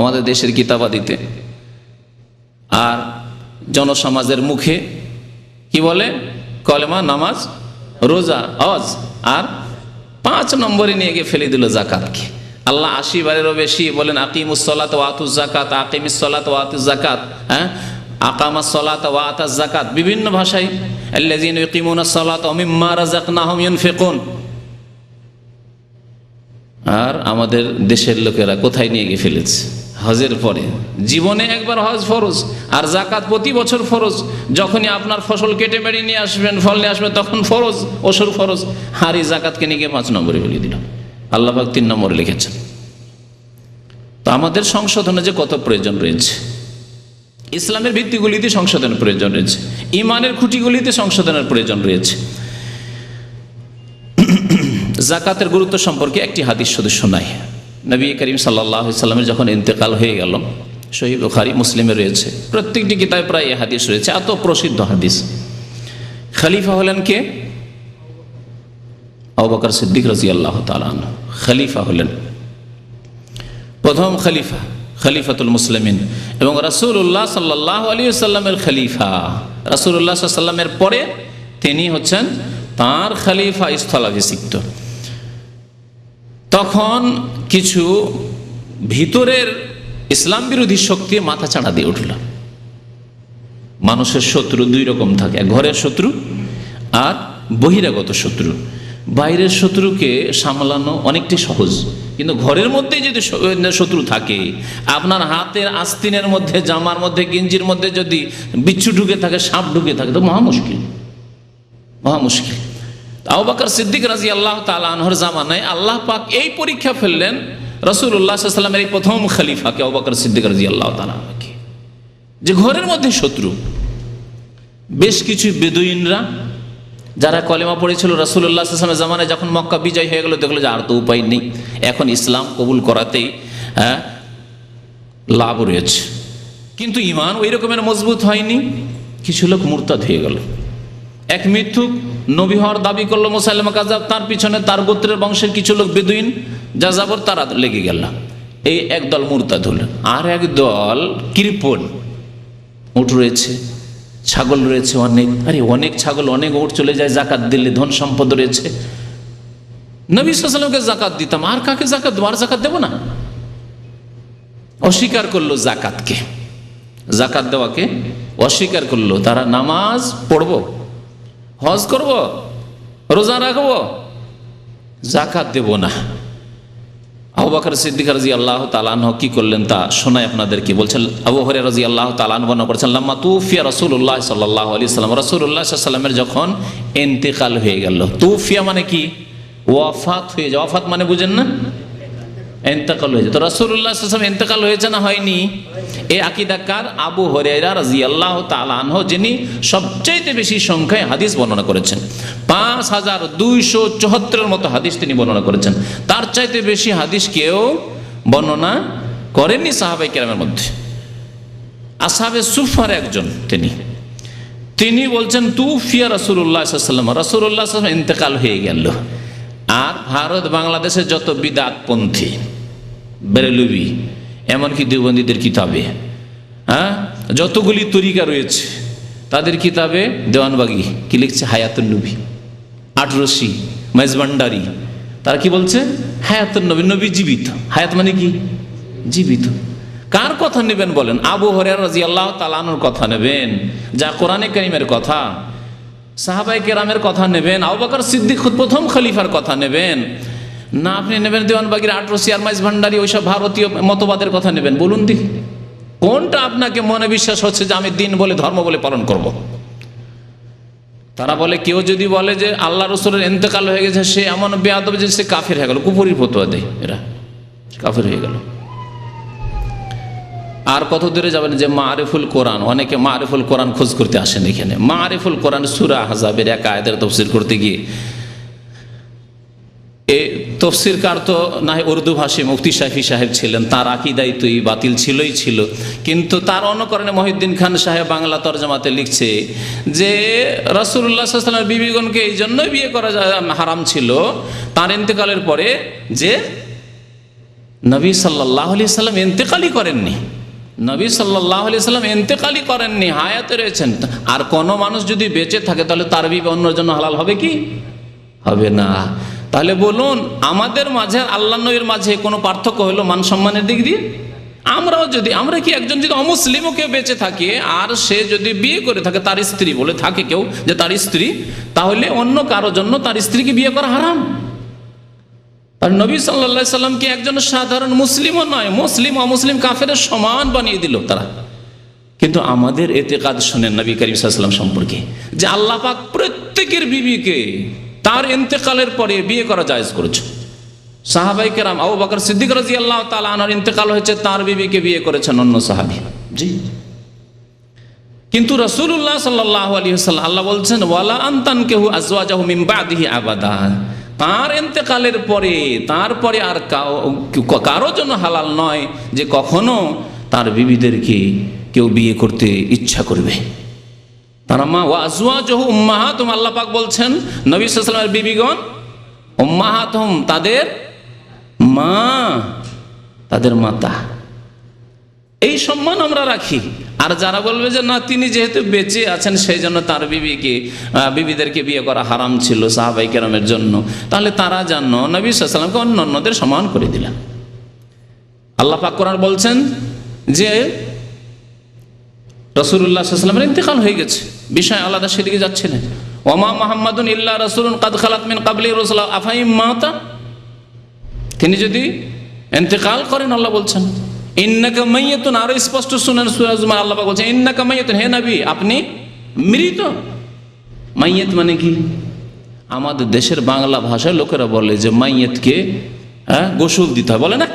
আমাদের দেশের কিতাবাদিতে। আর জনসমাজের মুখে কি বলে? কলেমা, নামাজ, রোজা, হজ, আর 5 নম্বরে নিয়ে গিয়ে ফেলে দিল যাকাতকে। আল্লাহ 80 বারেরও বেশি বলেন আকিমুস সালাত ওয়া আতুজ যাকাত, আকিমিস সালাত ওয়া আতুজ যাকাত, আকামাস সালাত ওয়া আতাজ যাকাত, বিভিন্ন ভাষায় আল্লাযীনা ইউকিমুনাস সালাত ওয়া মিম্মা রাযাকনাহুম ইউনফিকুন। আর আমাদের দেশের লোকেরা কোথায় নিয়ে গিয়ে ফেলেছে? হজের পরে জীবনে একবার হজ ফরজ, আর যাকাত প্রতি বছর ফরজ। যখনই আপনার ফসল কেটে বেড়ে নিয়ে আসবেন, ফল নিয়ে আসবেন, তখন ফরজ, ওসর ফরজ। আর এই যাকাতকে নিয়ে গিয়ে 5 নম্বরে বলে দিল। আল্লাহ পাক 3 নম্বরে লিখেছেন। তো আমাদের সংশোধনে যে কত প্রয়োজন রয়েছে, ইসলামের ভিত্তিগুলিতে সংশোধনের প্রয়োজন রয়েছে, ইমানের খুঁটিগুলিতে সংশোধনের প্রয়োজন রয়েছে। যাকাতের গুরুত্ব সম্পর্কে একটি হাদিস শুধু শোনাই। নবী করিম সাল্লাল্লাহু আলাইহি সাল্লামের যখন ইন্তেকাল হয়ে গেল, সহিহ বুখারী, মুসলিমে রয়েছে, প্রত্যেকটি কিতাবে প্রায় এই হাদিস রয়েছে, এত প্রসিদ্ধ হাদিস। খলিফা হলেন কে? আবু বকর সিদ্দিক রাদিয়াল্লাহু তাআলা আনহু খলিফা হলেন, প্রথম খলিফা, খলিফাতুল মুসলিমিন, এবং রাসূলুল্লাহ সাল্লাল্লাহু আলাইহি ওয়াসাল্লামের খলিফা। রাসূলুল্লাহ সাল্লাল্লাহু আলাইহি ওয়াসাল্লামের পরে তিনি হচ্ছেন তাঁর খলিফা স্থলাভিষিক্ত। তখন কিছু ভিতরের ইসলাম বিরোধী শক্তি মাথা চাড়া দিয়ে উঠল। মানুষের শত্রু দুই রকম থাকে, ঘরের শত্রু আর বহিরাগত শত্রু। বাইরের শত্রুকে সামলানো অনেকটাই সহজ, কিন্তু ঘরের মধ্যেই যদি শত্রু থাকে, আপনার হাতের আস্তিনের মধ্যে, জামার মধ্যে, গেঞ্জির মধ্যে যদি বিচ্ছু ঢুকে থাকে, সাপ ঢুকে থাকে, তো মহা মুশকিল, মহা মুশকিল। আবু বকর সিদ্দিক রাদিয়াল্লাহু তাআলা আনহুর জামানায় আল্লাহ পাক এই পরীক্ষা ফেললেন রাসূলুল্লাহ সাল্লাল্লাহু আলাইহি ওয়াসাল্লামের এই প্রথম খলিফাকে, আবু বকর সিদ্দিক রাদিয়াল্লাহু তাআলা আনহুকে, যে ঘরের মধ্যে শত্রু। বেশ কিছু বেদুইনরা যারা কলেমা পড়েছিল রাসূলুল্লাহ সাল্লাল্লাহু আলাইহি ওয়াসাল্লামের জামানায়, যখন মক্কা বিজয় হয়ে গেল, দেখলো যে আর তো উপায় নেই, এখন ইসলাম কবুল করাতেই লাভ রয়েছে, কিন্তু ঈমান ওই রকমের মজবুত হয়নি। কিছু লোক মুরতাদ হয়ে গেল। এক মিথ্যুক নবী হওয়ার দাবি করলো মুসাইলামা কাযাব, তার পিছনে তার গোত্রের বংশের কিছু লোক বেদুইন যাযাবর, তারা লেগে গেল। এই একদল মুরতাদ হল। আর একদল কৃপণ, উট রয়েছে, ছাগল রয়েছে অনেক, আরে অনেক ছাগল অনেক উট চলে যায়, জাকাত দিলে ধন সম্পদ রয়েছে, নবী সাল্লাল্লাহু আলাইহি ওয়াসাল্লামকে জাকাত দিতাম, আর কাকে জাকাত দেবো, আর জাকাত দেবো না। অস্বীকার করলো জাকাতকে, জাকাত দেওয়াকে অস্বীকার করলো। তারা নামাজ পড়বো, হজ করব, রোজা রাখবো, জাকাত দেব না। আবু বকর সিদ্দিক রাদিয়াল্লাহু তাআলা আনহু কি করলেন তা শোনাই আপনাদেরকে। বলছেন আবু হুরায়রা রাদিয়াল্লাহু তাআলা আনহু বর্ণনা করেছেন, লাম্মা তুফিয়া রাসূলুল্লাহ সাল্লাল্লাহু আলাইহি ওয়াসাল্লাম, রাসূলুল্লাহ সাল্লাল্লাহু আলাইহি ওয়াসাল্লামের যখন ইন্তেকাল হয়ে গেল। তুফিয়া মানে কি? ওয়াফাত হয়ে যায়। ওয়াফাত মানে বুঝেন না? ইন্তেকাল হয়েছে। তো রাসূলুল্লাহ সাল্লাল্লাহু আলাইহি ওয়াসাল্লাম ইন্তেকাল হয়েছে না হয়নি? এই আকীদাকার আবু হুরায়রা রাদিয়াল্লাহু তাআলা আনহু, যিনি সবচেয়ে বেশি সংখ্যায় হাদিস বর্ণনা করেছেন, 5274 মতো হাদিস তিনি বর্ণনা করেছেন। তার চাইতে বেশি হাদিস কেউ বর্ণনা করেননি সাহাবায়ে কেরামের মধ্যে। আসহাবে সুফার একজন তিনি বলছেন, তুফিয়া রাসূলুল্লাহ সাল্লাল্লাহু আলাইহি ওয়াসাল্লাম, রাসূলুল্লাহ সাল্লাল্লাহু আলাইহি ওয়াসাল্লাম ইন্তেকাল হয়ে গেল। আর ভারত বাংলাদেশের যত বিদআতপন্থী, বেরেলভি, এমনকি দেওবন্দীদের কিতাবে, যতগুলি তরিকা রয়েছে তাদের কিতাবে দেওয়ানবাগি কি লিখছে? হায়াতুন নবী, আটরশি, মেজভান্ডারি, তারা কি বলছে? হায়াতুন নবী, নবী জীবিত। হায়াত মানে কি? জীবিত। কার কথা নেবেন বলেন? আবু হুরায়রা রাদিয়াল্লাহু তাআলা আনহুর কথা নেবেন, যা কোরআনে কারীমের কথা, সাহাবায়ে কেরামের কথা নেবেন, আবু বকর সিদ্দিক প্রথম খলিফার কথা নেবেন, না আপনি নেবেন দেওয়ানবাগির আটরশি আর মেজভান্ডারি, ওইসব ভারতীয় মতবাদের কথা নেবেন? বলুন দেখি, কোনটা আপনাকে মনে বিশ্বাস হচ্ছে যে আমি দিন বলে, ধর্ম বলে পালন করব? তারা বলে, কেউ যদি বলে যে আল্লাহ রাসূলের ইন্তেকাল হয়ে গেছে, সে এমন বেয়াদব যে সে কাফের হয়ে গেল, কুফরির ফতোয়া দেয়, এরা কাফের হয়ে গেল। আর কত দূরে যাবেন যে মারিফুল কোরআন, অনেকে মারিফুল কোরআন খোঁজ করতে আসেন এখানে। মারিফুল কোরআন সূরা আহজাবের এক আয়াতের তাফসীর করতে গিয়ে, এ তফসিরকার তো না হয় উর্দু ভাষী মুফতি শাফি সাহেব ছিলেন, তার আকীদাই তো বাতিল ছিল, কিন্তু তার অনুকরণে মহিউদ্দিন খান সাহেব বাংলা তরজমাতে লিখছে যে রাসূলুল্লাহ সাল্লাল্লাহু আলাইহি ওয়াসাল্লামের বিবিগণকে এই জন্যই বিয়ে করা হারাম ছিল তার ইন্তেকালের পরে, যে নবী সাল্লাল্লাহু আলাইহি ওয়াসাল্লাম ইন্তেকালই করেননি, নবী সাল্লাল্লাহু আলাইহি ওয়াসাল্লাম ইন্তেকালই করেননি, হায়াতে রয়েছেন। আর কোনো মানুষ যদি বেঁচে থাকে তাহলে তার বিবি অন্যের জন্য হালাল হবে কি? হবে না। তাহলে বলুন, আমাদের মাঝে আর আল্লাহ নবীর মাঝে কোনো পার্থক্য হলো মান সম্মানের দিক দিয়ে? আমরা কি একজন যদি অমুসলিমও কেউ বেঁচে থাকে আর সে যদি বিয়ে করে থাকে, তার স্ত্রী বলে থাকে কেউ যে তার স্ত্রী, তাহলে অন্য কারোর জন্য তার স্ত্রীকে বিয়ে করা হারাম? আর নবী সাল্লাল্লাহু আলাইহি সাল্লাম কি একজন সাধারণ মুসলিমও নয়, মুসলিম অমুসলিম কাফেরের সমান বানিয়ে দিল তারা। কিন্তু আমাদের ইতিকাদ শুনেন নবী করিম সাল্লাল্লাহু আলাইহি ওয়াসাল্লাম সম্পর্কে, যে আল্লাহ পাক প্রত্যেকের বিবিকে তার ইন্তেকালের পরে বিয়ে করা জায়েজ করেছে। সাহাবায়ে কেরাম, আবু বকর সিদ্দিক রাদিয়াল্লাহু তাআলা আনহুর ইন্তেকাল হয়েছে, তার বিবিকে বিয়ে করেছেন অন্য সাহাবী। জি, কিন্তু রাসূলুল্লাহ সাল্লাল্লাহু আলাইহি ওয়াসাল্লাম, আল্লাহ বলছেন ওয়ালা আনতানকিহু আজওয়াজাহু মিন বাদিহি আবাদা, তার ইন্তেকালের পরে তারপরে আর কারো জন্য হালাল নয় যে কখনো তার বিবিদেরকে কেউ বিয়ে করতে ইচ্ছা করবে। তারা মা ওয়া আজওয়াজুহু উম্মাহাতুহুম, আল্লাহ পাক বলছেন নবী সাল্লাল্লাহু আলাইহি ওয়াসাল্লামের বিবিগণ উম্মাহাতুহুম, তাদের মা, তাদের মাতা। এই সম্মান আমরা রাখি। আর যারা বলবে যে না, তিনি যেহেতু বেঁচে আছেন সেই জন্য তার বিবিদেরকে বিয়ে করা হারাম ছিল সাহাবায়ে কেরামের জন্য, তাহলে তারা যেন নবী সাল্লাল্লাহু আলাইহি ওয়াসাল্লামকে অন্যদের সমান করে দিলেন। আল্লাহ পাক কোরআন বলছেন যে রাসূলুল্লাহ সাল্লাল্লাহু আলাইহি ওয়াসাল্লামের ইন্তেকাল হয়ে গেছে, বিষয় আলাদা, সেদিকে যাচ্ছে না। ওমা মুহাম্মাদুন ইল্লা রাসূলুন কাদ খালাত মিন ক্বাবলিহি রুসুল আফাইম মাতা, তিনি যদি ইন্তেকাল করেন আল্লাহ বলছেন ইন্নাকা মাইয়াতুন। আরো স্পষ্ট শুনেন সূরা জুমার আল্লাহ পাক বলছেন ইন্নাকা মাইয়াতুন, হে নবী আপনি মৃত। মাইয়াত মানে কি? আমাদের দেশের বাংলা ভাষায় লোকেরা বলে যে মাইয়াতকে গোসল দিতে হয়, বলে না?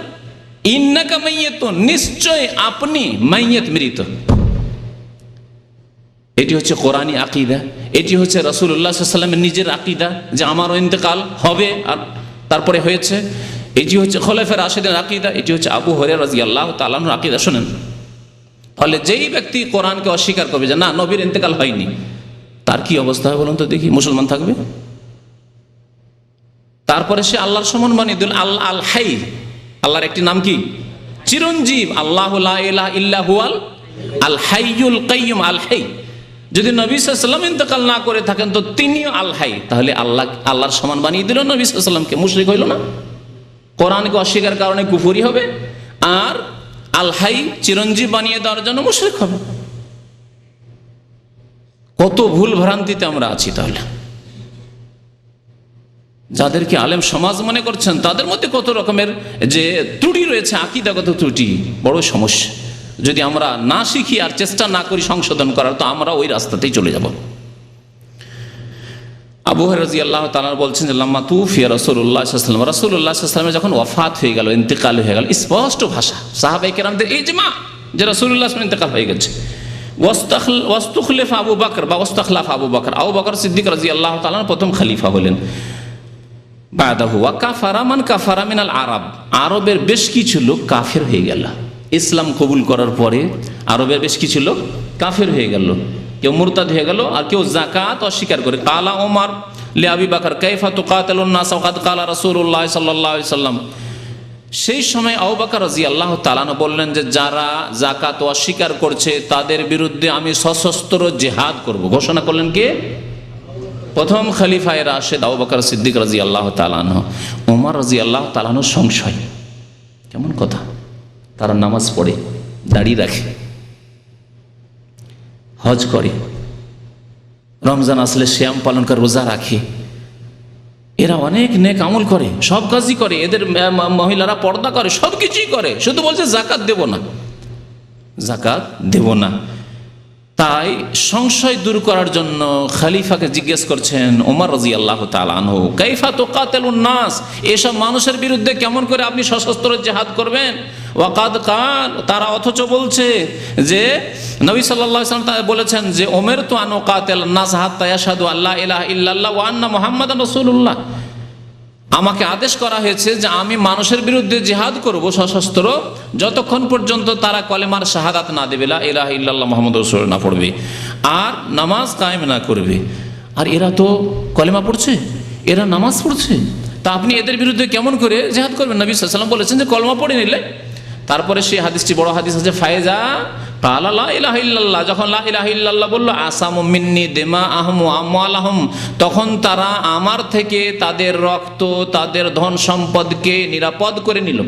ইন্নাকা মাইয়াতুন, নিশ্চয় আপনি মাইয়াত, মৃত। এটি হচ্ছে কোরআনী আকীদা, এটি হচ্ছে রাসূলুল্লাহ সাল্লাল্লাহু আলাইহি ওয়াসাল্লামের নিজের আকীদা যে আমারও ইন্তেকাল হবে আর তারপরে হয়েছে। এটি হচ্ছে খোলাফায়ে রাশিদিনের আকীদা, এটি হচ্ছে আবু হুরায়রা রাদিয়াল্লাহু তাআলা আনহুর আকীদা। শুনেন, ফলে যেই ব্যক্তি কোরআনকে অস্বীকার করবে যে না নবীর ইন্তেকাল হয়নি, তার কি অবস্থা হবে বলুন তো দেখি? মুসলমান থাকবে? তারপরে সে আল্লাহর সমান বানিয়ে দিল আল্লাহ আল হাই, আল্লাহর একটি নাম কি? চিরঞ্জীব। আল্লাহু লা ইলাহা ইল্লা হুয়াল আল হাইয়ুল কাইয়্যুম, আল হাই। যদি নবী সাল্লাল্লাহু আলাইহি ওয়াসাল্লাম ইন্তেকাল না করে থাকেন তো তিনিও আল হাই, তাহলে আল্লাহর সমান বানিয়ে দিল নবী সাল্লাল্লাহু আলাইহি ওয়াসাল্লামকে। মুশরিক হইল না? কোরআনকে অস্বীকার কারণে কুফরি হবে, আর আল হাই চিরঞ্জীব বানিয়ে দেওয়ার জন্য মুশরিক হবে। কত ভুল ভ্রান্তিতে আমরা আছি। তাহলে যাদেরকে আলেম সমাজ মনে করছেন তাদের মধ্যে কত রকমের যে ত্রুটি রয়েছে, আকীদাগত ত্রুটি, বড় সমস্যা। যদি আমরা না শিখি আর চেষ্টা না করি সংশোধন করার, তো আমরা ওই রাস্তাতেই চলে যাব। আবু হুরায়রা রাদিয়াল্লাহু তাআলা বলছেন যে লাম্মা তুফিয়া রাসূলুল্লাহ সাল্লাল্লাহু আলাইহি ওয়াসাল্লাম, রাসূলুল্লাহ সাল্লাল্লাহু আলাইহি ওয়াসাল্লাম যখন ওয়াফাত হয়ে গেল, ইন্তেকাল হয়ে গেল, স্পষ্ট ভাষা, সাহাবায়ে কেরামদের ইজমা যে রাসূলুল্লাহ সাল্লাল্লাহু আলাইহি ওয়াসাল্লাম ইন্তেকাল হয়ে গেছে। ওয়াস্তাখলাফা আবু বকর বা ওয়াস্তাখলাফা আবু বকর, আবু বকর সিদ্দিক রাদিয়াল্লাহু তাআলা প্রথম খলিফা হলেন। বাদাহু ওয়া কাফারা মান কাফারা মিনাল আরব, আরবের বেশ কিছু লোক কাফের হয়ে গেল। ইসলাম কবুল করার পরে আরবের বেশ কিছু লোক কাফের হয়ে গেল, কেউ মুরতাদ হয়ে গেল, আর কেউ যাকাত অস্বীকার করে। কালা ওমর লি আবি বকর কাইফা তুকাতিলুন নাস ওয়া কাদ কালা রাসূলুল্লাহ সাল্লাল্লাহু আলাইহি ওয়াসাল্লাম। সেই সময় আবু বকর রাদিয়াল্লাহু তাআলা বললেন যে যারা যাকাত অস্বীকার করছে তাদের বিরুদ্ধে আমি সশস্ত্র জিহাদ করব। ঘোষণা করলেন কে? প্রথম খলিফায়ে রাশিদ আবু বকর সিদ্দিক রাদিয়াল্লাহু তাআলা আনহু। ওমর রাদিয়াল্লাহু তাআলা আনহু সংশয়, কেমন কথা, তারা নামাজ পড়ে, দাড়ি রাখে, হজ করে, রমজান আসলে সিয়াম পালন করে, রোজা রাখে, এরা অনেক নেক আমল করে, সব কাজই করে, এদের মহিলারা পর্দা করে, সব কিছুই করে, শুধু বলছে যাকাত দেব না, যাকাত দেব না। তাই সংশয় দূর করার জন্য খলিফাকে জিজ্ঞেস করছেন ওমর রাদিয়াল্লাহু তাআলা আনহু, কাইফা তুকাতিলুন নাস, এসব মানুষের বিরুদ্ধে কেমন করে আপনি সশস্ত্র জিহাদ করবেন? ওয়াকাদ কাল, তারা অথচ বলছে যে নবী সাল্লাল্লাহু আলাইহি ওয়াসাল্লাম বলেছেন যে উমিরতু আন উকাতিল নাস হাত্তা ইয়াশহাদু আল্লা ইলাহা ইল্লাল্লাহ ওয়া আন্না মুহাম্মাদান রাসূলুল্লাহ, আমাকে আদেশ করা হয়েছে যে আমি মানুষের বিরুদ্ধে জিহাদ করব সশস্ত্র যতক্ষণ পর্যন্ত তারা কলেমার শাহাদাত না দেবে, লা ইলাহা ইল্লাল্লাহ মুহাম্মাদুর রাসূলুল্লাহ না পড়বে আর নামাজ কায়েম না করবে। আর এরা তো কলেমা পড়ছে, এরা নামাজ পড়ছে, তা আপনি এদের বিরুদ্ধে কেমন করে জিহাদ করবেন? নবী সাল্লাল্লাহু আলাইহি ওয়াসাল্লাম বলেছেন যে কলেমা পড়ে নিলে। তারপরে সেই হাদিসটি বড় হাদিস আছে, ফায়েজা কালা লা ইলাহা ইল্লাল্লাহ, যখন লা ইলাহা ইল্লাল্লাহ বলল, আসামু মিন্নি দিমাআহুম ওয়া আমওয়ালাহুম, তখন তারা আমার থেকে তাদের রক্ত, তাদের ধন সম্পদকে নিরাপদ করে নিল।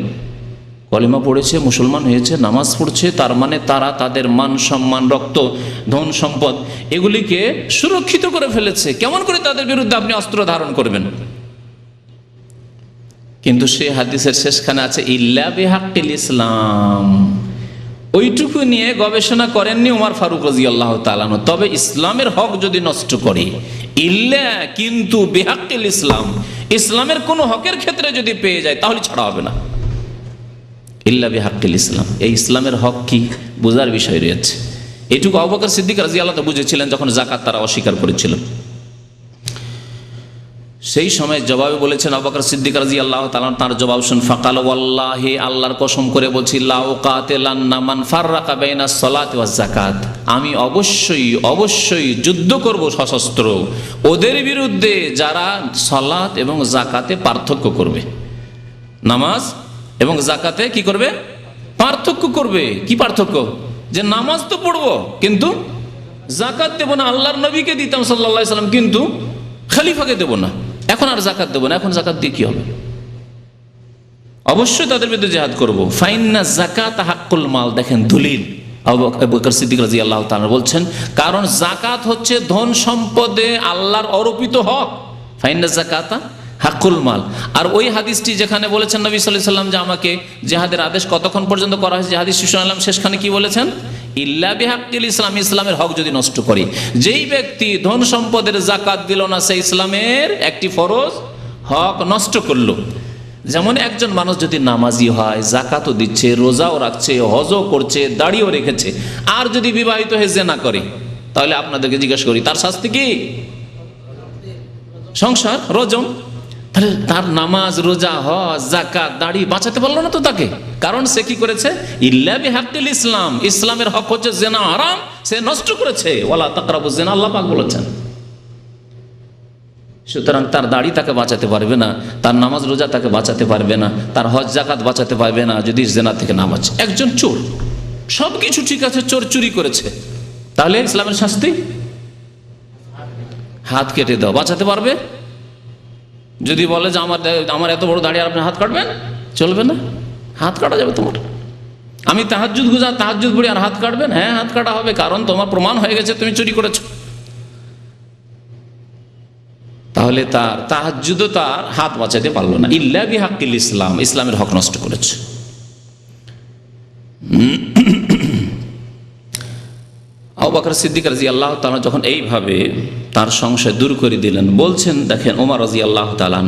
কলেমা পড়েছে, মুসলমান হয়েছে, নামাজ পড়ছে, তার মানে তারা তাদের মান সম্মান, রক্ত, ধন সম্পদ এগুলিকে সুরক্ষিত করে ফেলেছে। কেমন করে তাদের বিরুদ্ধে আপনি অস্ত্র ধারণ করবেন? কিন্তু সেই হাদিসের শেষখানে আছে ইল্লা বিহাক্কিল ইসলাম, ওইটুকু নিয়ে গবেষণা করেননি ওমর ফারুক রাদিয়াল্লাহু তাআলা আনহু। তবে ইসলামের হক যদি নষ্ট করে, ইল্লা কিন্তু বিহাক্কিল ইসলাম, ইসলামের কোন হকের ক্ষেত্রে যদি পেয়ে যায় তাহলে ছাড়া হবে না। ইল্লা বিহাক্কিল ইসলাম, এই ইসলামের হক কি বোঝার বিষয় রয়েছে। এটুকু আবু বকর সিদ্দিক রাদিয়াল্লাহু তাআলা বুঝেছিলেন যখন যাকাত তারা অস্বীকার করেছিল। সেই সময় জবাবে বলেছেন আবু বকর সিদ্দিক রাদিয়াল্লাহু তাআলা, তার জবাব শুন, ফাকাল ওয়াল্লাহি, আল্লাহর কসম করে বলছি, লা উকাতিলান্না মান ফাররাকা বাইনাস সালাতি ওয়াজ যাকাত, আমি অবশ্যই যুদ্ধ করব সশস্ত্র ওদের বিরুদ্ধে যারা সালাত এবং যাকাতে পার্থক্য করবে। নামাজ এবং যাকাতে কি করবে? পার্থক্য করবে। কি পার্থক্য? যে নামাজ তো পড়বো কিন্তু যাকাত দেব না। আল্লাহর নবীকে দিতাম সাল্লাল্লাহু আলাইহি সাল্লাম, কিন্তু খলিফাকে দেব না। এখন আর যাকাত দেব না। এখন যাকাত দিয়ে কি হবে? অবশ্যই তাদের বিরুদ্ধে জিহাদ করব। ফাইন্না যাকাত হাক্কুল মাল। দেখেন দলিল, আবু বকর সিদ্দিক রাদিয়াল্লাহু তাআলা বলছেন, কারণ যাকাত হচ্ছে ধন সম্পদে আল্লাহর অর্পিত হক। ফাইন্না যাকাতা হাক্কুল মাল। আর ওই হাদিসটি যেখানে বলেছেন নবী সাল্লাল্লাহু আলাইহি সাল্লাম যে আমাকে জিহাদের আদেশ কতক্ষণ পর্যন্ত করা হয়েছে, যে হাদিস শুনলাম শেষখানে কি বলেছেন? ইল্লা বিহাক্কিল ইসলাম, ইসলামের হক যদি নষ্ট করে। যেই ব্যক্তি ধন সম্পদের যাকাত দিল না, সে ইসলামের একটি ফরজ হক নষ্ট করলো। যেমন একজন মানুষ যদি নামাজি হয়, যাকাতও দিচ্ছে, রোজাও রাখছে, হজও করছে, দাড়িও রেখেছে, আর যদি বিবাহিত হয়ে জিনা করে, তাহলে আপনাদেরকে জিজ্ঞেস করি তার শাস্তি কি? সংসার, রজম। তাহলে তার নামাজ, রোজা, হজ, যাকাত, দাড়ি বাঁচাতে পারলো না তো তাকে, কারণ সে কি করেছে? ইল্লা বিহাক্কিল ইসলাম, ইসলামের হক হচ্ছে জিনা হারাম, সে নষ্ট করেছে। ওয়ালা তাকরাবুজ জিনা, আল্লাহ পাক বলেছেন। সুতরাং তার দাড়ি তাকে বাঁচাতে পারবে না, তার নামাজ রোজা তাকে বাঁচাতে পারবে না, তার হজ যাকাত বাঁচাতে পারবে না যদি জিনা থেকে না বাঁচে। একজন চোর, সব কিছু ঠিক আছে, চোর চুরি করেছে, তাহলে ইসলামের শাস্তি হাত কেটে দাও। বাঁচাতে পারবে? যদি বলে যে আমার এত বড় দাড়ি, আর আপনি হাত কাটবেন, চলবে না। হাত কাটা যাবে তোমার। আমি তাহাজ্জুদ গুজার, তাহাজ্জুদ পড়ি, আর হাত কাটবেন? হ্যাঁ, হাত কাটা হবে, কারণ তোমার প্রমাণ হয়ে গেছে তুমি চুরি করেছো। তাহলে তার তাহাজ্জুদও তার হাত বাঁচাতে পারলো না। ইল্লা বিহাক্কিল ইসলাম, ইসলামের হক নষ্ট করেছে। আবু বকর সিদ্দিক রাদিয়াল্লাহু তাআলা যখন এইভাবে তার সংশয় দূর করে দিলেন, বলছেন, দেখেন ওমর রাদিয়াল্লাহু তাআলা,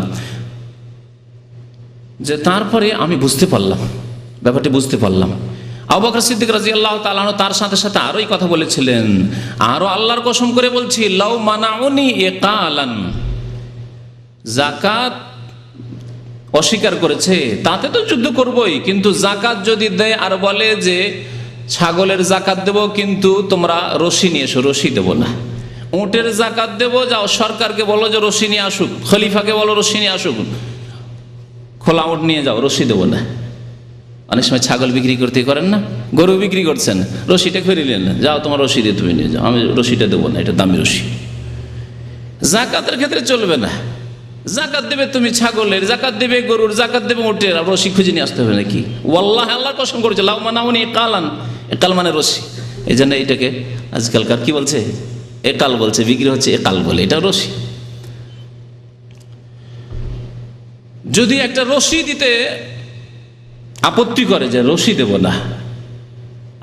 যে তারপরে আমি বুঝতে পারলাম, ব্যাপারটি বুঝতে পারলাম। আবু বকর সিদ্দিক রাদিয়াল্লাহু তাআলা তার সাথে সাথে আরো এই কথা বলেছিলেন, আরো আল্লাহর কসম করে বলছি, লাউ মানাউনি ইকালান, যাকাত অস্বীকার করেছে, তাতে তো যুদ্ধ করবই, কিন্তু যাকাত যদি দেয় আর বলে যে ছাগলের যাকাত দেব, কিন্তু তোমরা রশি নিয়ে এসো, রশি দেব না। উটের যাকাত দেব, যাও সরকারকে বলো যে রশি নিয়ে আসুক, খলিফাকে বলো রশি নিয়ে আসুক, খোলা উট নিয়ে যাও, রশি দেব না। অনেক সময় ছাগল বিক্রি করতে করেন না, গরু বিক্রি করছেন, রশিটা খরিলেন, যাও তোমার রশি দিয়ে তুমি নিয়ে যাও, আমি রশিটা দেবো না, এটা দামি রশি। যাকাতের ক্ষেত্রে চলবে না। যাকাত দেবে তুমি ছাগলের, যাকাত দেবে গরুর, যাকাত দেবে উটের, আর রশি খুঁজে নিয়ে আসতে হবে নাকি? ওয়াল্লাহি, আল্লাহর কসম করেছে, লাউ মানাউনি ইকালান, একাল মানে রশি। এই জন্য এটাকে আজকালকার কি বলছে? একাল বলছে, বিক্রি হচ্ছে একাল বলে, এটা রশি। যদি একটা রশি দিতে আপত্তি করে যে রশি দেব না,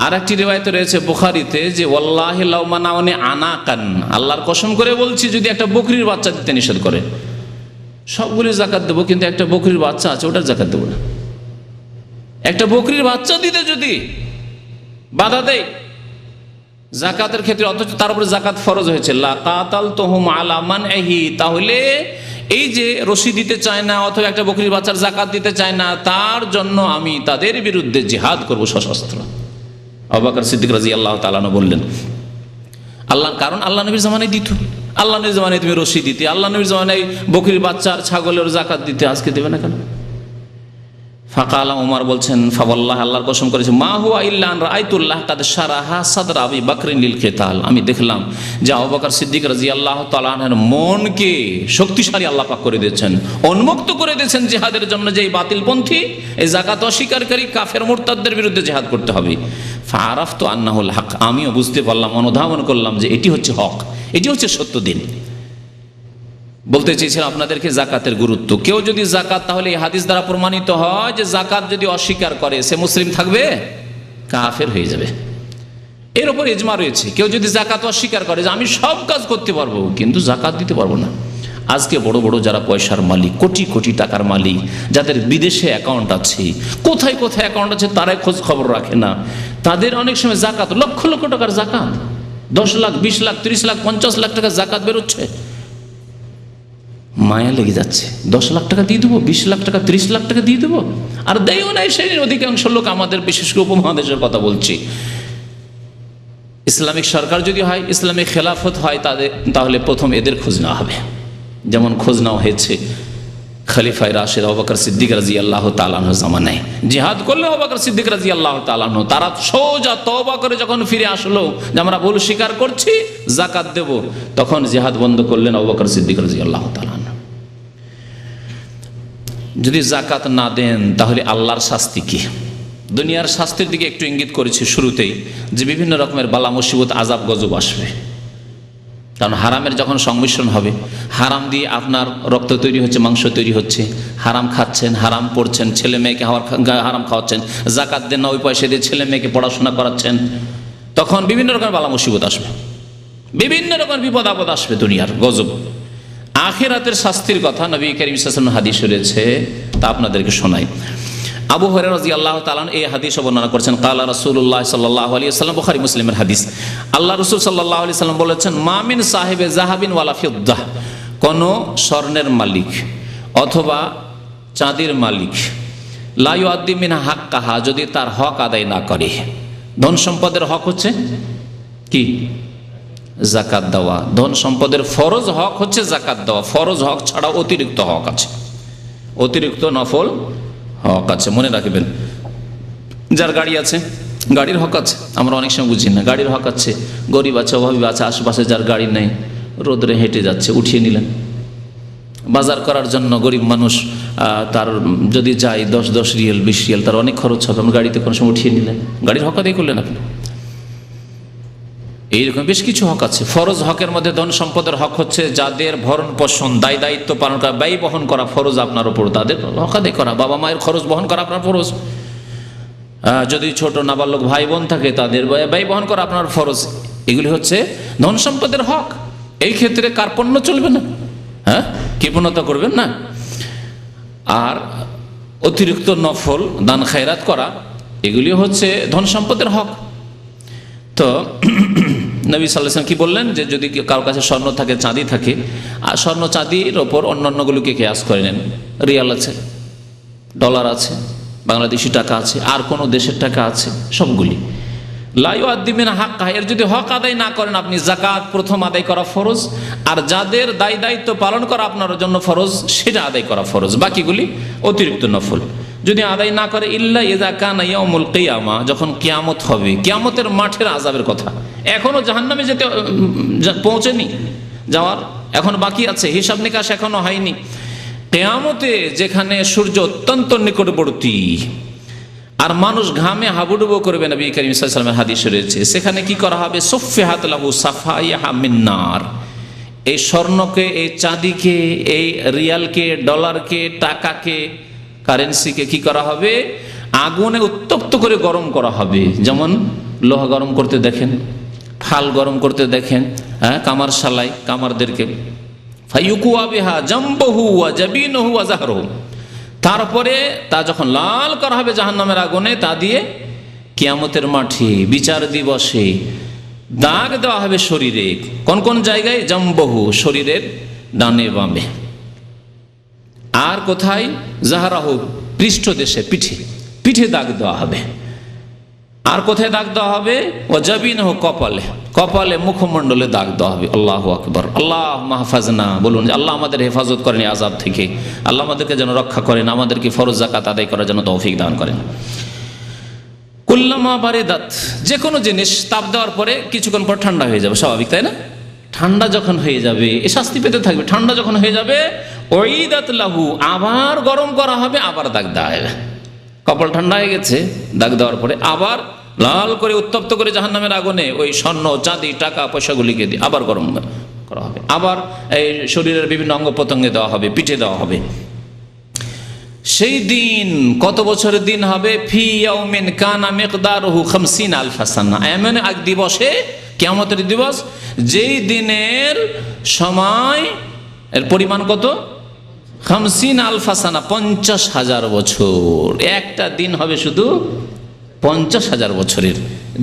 আর একটি রিওয়ায়াতে রয়েছে বুখারীতে যে ওয়াল্লাহি লাউ মানাউনি আনাকান, আল্লাহর কসম করে বলছি, যদি একটা বকরির বাচ্চা দিতে নিষেধ করে, সবগুলি যাকাত দেবো, কিন্তু একটা বকরির বাচ্চা আছে, ওটার যাকাত দেবো না। একটা বকরির বাচ্চা দিতে যদি বাধা দেয় যাকাতের ক্ষেত্রে, অথচ তার উপরে যাকাত ফরজ হয়েছে, লা কাতালতুহুম আলা মানহি, তাহলে এই যে রশি দিতে চায় না অথবা একটা বকরির বাচ্চার যাকাত দিতে চায় না, তার জন্য আমি তাদের বিরুদ্ধে জিহাদ করব সশস্ত্র। আবু বকর সিদ্দিক রাদিয়াল্লাহু তাআলা বললেন, আল্লাহ, কারণ আল্লাহ নবীর জামানায় দিত, আল্লাহ নবীর জামানায় তুমি রশি দিতে, আল্লাহ নবীর জামানায় বকরির বাচ্চার ছাগলের যাকাত দিতে, আজকে দেবে না কেন? ফাকালা, ওমর বলছেন, ফাওয়াল্লাহি, আল্লাহর কসম করেছে, মা হুয়া ইল্লা আন রাআইতুল্লাহ কাদ শারাহা সাদর আবি বকরিন লিল কিতাল, আমি দেখলাম যে আবু বকর সিদ্দিক রাদিয়াল্লাহু তাআলা আনহুর মনকে শক্তিশালী আল্লাহ পাক করে দিয়েছেন, উন্মুক্ত করে দিয়েছেন জিহাদের জন্য। যে এই বাতিলপন্থী, এই যাকাত অস্বীকারী কাফের মুরতাদদের বিরুদ্ধে জিহাদ করতে হবে। ফাআরাফতু আন্নাহুল হক, আমিও বুঝতে পারলাম, অনুধাবন করলাম যে এটি হচ্ছে হক, এটি হচ্ছে সত্য দিন। বলতে চেয়েছিলাম আপনাদেরকে যাকাতের গুরুত্ব। কেউ যদি যাকাত, তাহলে এই হাদিস দ্বারা প্রমাণিত হয় যে যাকাত যদি অস্বীকার করে, সে মুসলিম থাকবে, কাফের হয়ে যাবে। এর উপর ইজমা রয়েছে। কেউ যদি যাকাত অস্বীকার করে যে আমি সব কাজ করতে পারবো কিন্তু যাকাত দিতে পারবো না, আজকে বড় বড় যারা পয়সার মালিক, কোটি কোটি টাকার মালিক, যাদের বিদেশে অ্যাকাউন্ট আছে, কোথায় কোথায় অ্যাকাউন্ট আছে তারাই খোঁজ খবর রাখে না, তাদের অনেক সময় যাকাত লক্ষ লক্ষ টাকার যাকাত, 10 লাখ 20 লাখ 30 লাখ 50 লাখ টাকা যাকাত বেরোচ্ছে। মায়া লেগে যাচ্ছে, 10 লাখ টাকা দিয়ে দেবো, 20 লাখ টাকা, 30 লাখ টাকা দিয়ে দেবো, আর দেয়ও নাই। সেই অধিকাংশ লোক, আমাদের বিশেষ করে উপমহাদেশের কথা বলছি, ইসলামিক সরকার যদি হয়, ইসলামিক খেলাফত হয়, তাহলে প্রথম এদের খোঁজ নেওয়া হবে। যেমন খোঁজ নেওয়া হয়েছে খলিফায়ে রাশিদ আবু বকর সিদ্দিক রাদিয়াল্লাহু তাআলা আনহু জামানায়। জিহাদ করলে আবু বকর সিদ্দিক রাদিয়াল্লাহু তাআলা আনহু, তারা সোজা তওবা করে যখন ফিরে আসলো যে আমরা ভুল স্বীকার করছি, যাকাত দেব, তখন জিহাদ বন্ধ করলেন আবু বকর সিদ্দিক রাদিয়াল্লাহু তাআলা আনহু। যদি যাকাত না দেন তাহলে আল্লাহর শাস্তি কি? দুনিয়ার শাস্তির দিকে একটু ইঙ্গিত করেছি শুরুতেই, যে বিভিন্ন রকমের বালা মুসিবত, আযাব গজব আসবে। কারণ হারামের যখন সংমিশ্রণ হবে, হারাম দিয়ে আপনার রক্ত তৈরি হচ্ছে, মাংস তৈরি হচ্ছে, হারাম খাচ্ছেন, হারাম পড়ছেন, ছেলে মেয়েকে হারাম খাওয়াচ্ছেন, যাকাত দেন না, ওই পয়সা দিয়ে ছেলে মেয়েকে পড়াশোনা করাচ্ছেন, তখন বিভিন্ন রকমের বালা মুসিবত আসবে, বিভিন্ন রকমের বিপদ আপদ আসবে, দুনিয়ার গজব। আখিরাতের শাস্তির কথা নবী করিম সাল্লাল্লাহু আলাইহি ওয়াসাল্লাম হাদিস রয়েছে, তা আপনাদেরকে শোনাই। আবু হুরায়রা রাদিয়াল্লাহু তাআলা এই হাদিস বর্ণনা করেছেন, ক্বালা রাসূলুল্লাহ সাল্লাল্লাহু আলাইহি ওয়াসাল্লাম, বুখারী মুসলিমের হাদিস। আল্লাহ রাসূল সাল্লাল্লাহু আলাইহি ওয়াসাল্লাম বলেছেন, মা মিন সাহিবে যাহাবিন ওয়ালা ফিদ্দাহ, কোন স্বর্ণের মালিক অথবা চাঁদির মালিক, লা ইউআদ্দি মিনহা হাক্কাহা, যদি তার হক আদায় না করে। ধন সম্পদের হক হচ্ছে কি? যাকাত দেওয়া। ধন সম্পদের ফরজ হক হচ্ছে যাকাত দেওয়া। ফরজ হক ছাড়া অতিরিক্ত হক আছে, অতিরিক্ত নফল হক আছে, মনে রাখবেন। যার গাড়ি আছে, গাড়ির হক আছে, আমরা অনেক সময় বুঝি না। গাড়ির হক আছে, গরিব আছে, অভাবী আছে, আশেপাশে যার গাড়ি নেই, রোদরে হেঁটে যাচ্ছে, উঠিয়ে নিলেন। বাজার করার জন্য গরিব মানুষ, তার যদি যায় 10 রিয়াল 20 রিয়াল, তার অনেক খরচ হবে, আমরা গাড়িতে কোনো সময় উঠিয়ে নিলেন, গাড়ির হক আদায় করলেন আপনি। এইরকম বেশ কিছু হক আছে। ফরজ হকের মধ্যে ধন সম্পদের হক হচ্ছে যাদের ভরণ পোষণ, দায় দায়িত্ব পালন করা, ব্যয় বহন করা ফরজ আপনার উপর, তাদের হক আদায় করা। বাবা মায়ের খরচ বহন করা আপনার ফরজ। যদি ছোট নাবালক ভাই বোন থাকে, তাদের ব্যয় বহন করা আপনার ফরজ। এগুলি হচ্ছে ধন সম্পদের হক। এই ক্ষেত্রে কার্পণ্য চলবে না, হ্যাঁ, কৃপণতা করবেন না। আর অতিরিক্ত নফল দান খায়রাত করা, এগুলি হচ্ছে ধন সম্পদের হক। তো নবী সাল্লাল্লাহু আলাইহি ওয়াসাল্লাম কি বললেন, যে যদি কারোর কাছে স্বর্ণ থাকে, চাঁদি থাকে, আর স্বর্ণ চাঁদির ওপর অন্যান্যগুলোকে কেয়াস করে নেন, রিয়াল আছে, ডলার আছে, বাংলাদেশি টাকা আছে, আর কোনো দেশের টাকা আছে, সবগুলি লা ইউআদ্দি মিনহা হাক্কাহা, এর যদি হক আদায় না করেন আপনি, যাকাত প্রথম আদায় করা ফরজ, আর যাদের দায় দায়িত্ব পালন করা আপনার জন্য ফরজ, সেটা আদায় করা ফরজ, বাকিগুলি অতিরিক্ত নফল। যদি আদায় না করে, ইল্লা ইযা কানা ইয়াউমুল কিয়ামা, যখন কিয়ামত হবে, কিয়ামতের মাঠের আযাবের কথা, এখনো জাহান্নামে যেতে পৌঁছেনি, যাওয়ার এখন বাকি আছে, হিসাব নিকাশ এখনো হয়নি। কিয়ামতে যেখানে সূর্য অত্যন্ত নিকটবর্তী আর মানুষ ঘামে হাবুডুবু করবে, নবী করিম সাল্লাল্লাহু আলাইহি ওয়াসাল্লামের হাদিস রয়েছে, সেখানে কি করা হবে? সুফিহাত লাহু সাফাইহা মিন নার, এই স্বর্ণকে, এই চাঁদিকে, এই রিয়ালকে, ডলারকে, টাকাকে, কারেন্সিকে কি করা হবে? আগুনে উত্তপ্ত করে গরম করা হবে। যেমন লোহা গরম করতে দেখেন, ফাল গরম করতে দেখেন, হ্যাঁ, কামার শালাই কামারদেরকে, ফায়ুকুয়া বিহা জামবহু ওয়া জাবিনহু ওয়া যাহরহু, তারপরে তা যখন লাল করা হবে জাহান্নামের আগুনে, তা দিয়ে কিয়ামতের মাঠে বিচার দিবসে দাগ দেওয়া হবে শরীরে। কোন কোন জায়গায়? জামবহু, শরীরের ডানে বামে। আর কোথায়? জাহরাহু, পৃষ্ঠদেশে, পিঠে, পিঠে দাগ দেওয়া হবে। আর কোথায় দাগ দেওয়া হবে? ও জাবিনহু, কপালে, কপালে, মুখমণ্ডলে দাগ দেওয়া হবে। আল্লাহু আকবার। আল্লাহ মাহফাজনা, বলুন আল্লাহ আমাদের হেফাজত করেন এই আযাব থেকে, আল্লাহ আমাদেরকে যেন রক্ষা করেন, আমাদেরকে ফরজ যাকাত আদায় করার জন্য তৌফিক দান করেন। কুল্লামা বারিদাত, যে কোনো জিনিস তাপ দেওয়ার পরে কিছুক্ষণ পর ঠান্ডা হয়ে যাবে, স্বাভাবিক তাই না? ঠান্ডা যখন হয়ে যাবে, এ শাস্তি পেতে থাকবে। ঠান্ডা যখন হয়ে যাবে, উইদাত লাহু, আবার গরম করা হবে, আবার দাগ দেওয়া হবে। কপাল ঠান্ডা হয়ে গেছে, দাগ দেওয়ার পরে আবার লাল করে উত্তপ্ত করে জাহান্নামের আগুনে ওই স্বর্ণ, চাঁদি, টাকা পয়সাগুলিকে দিয়ে আবার গরম করা হবে। আবার এই শরীরের বিভিন্ন অঙ্গ প্রত্যঙ্গে দেওয়া হবে, পিঠে দেওয়া হবে। সেই দিন কত বছরের দিন হবে? ফি ইয়াউমিন কানা মিকদারুহু 50 আলফা সানা, এমন এক দিবসে, কিয়ামতের দিবস, যেই দিনের সময় এর পরিমাণ কত? 50 আলফা সানা, 50,000 বছর। একটা দিন হবে শুধু 50,000 বছরের,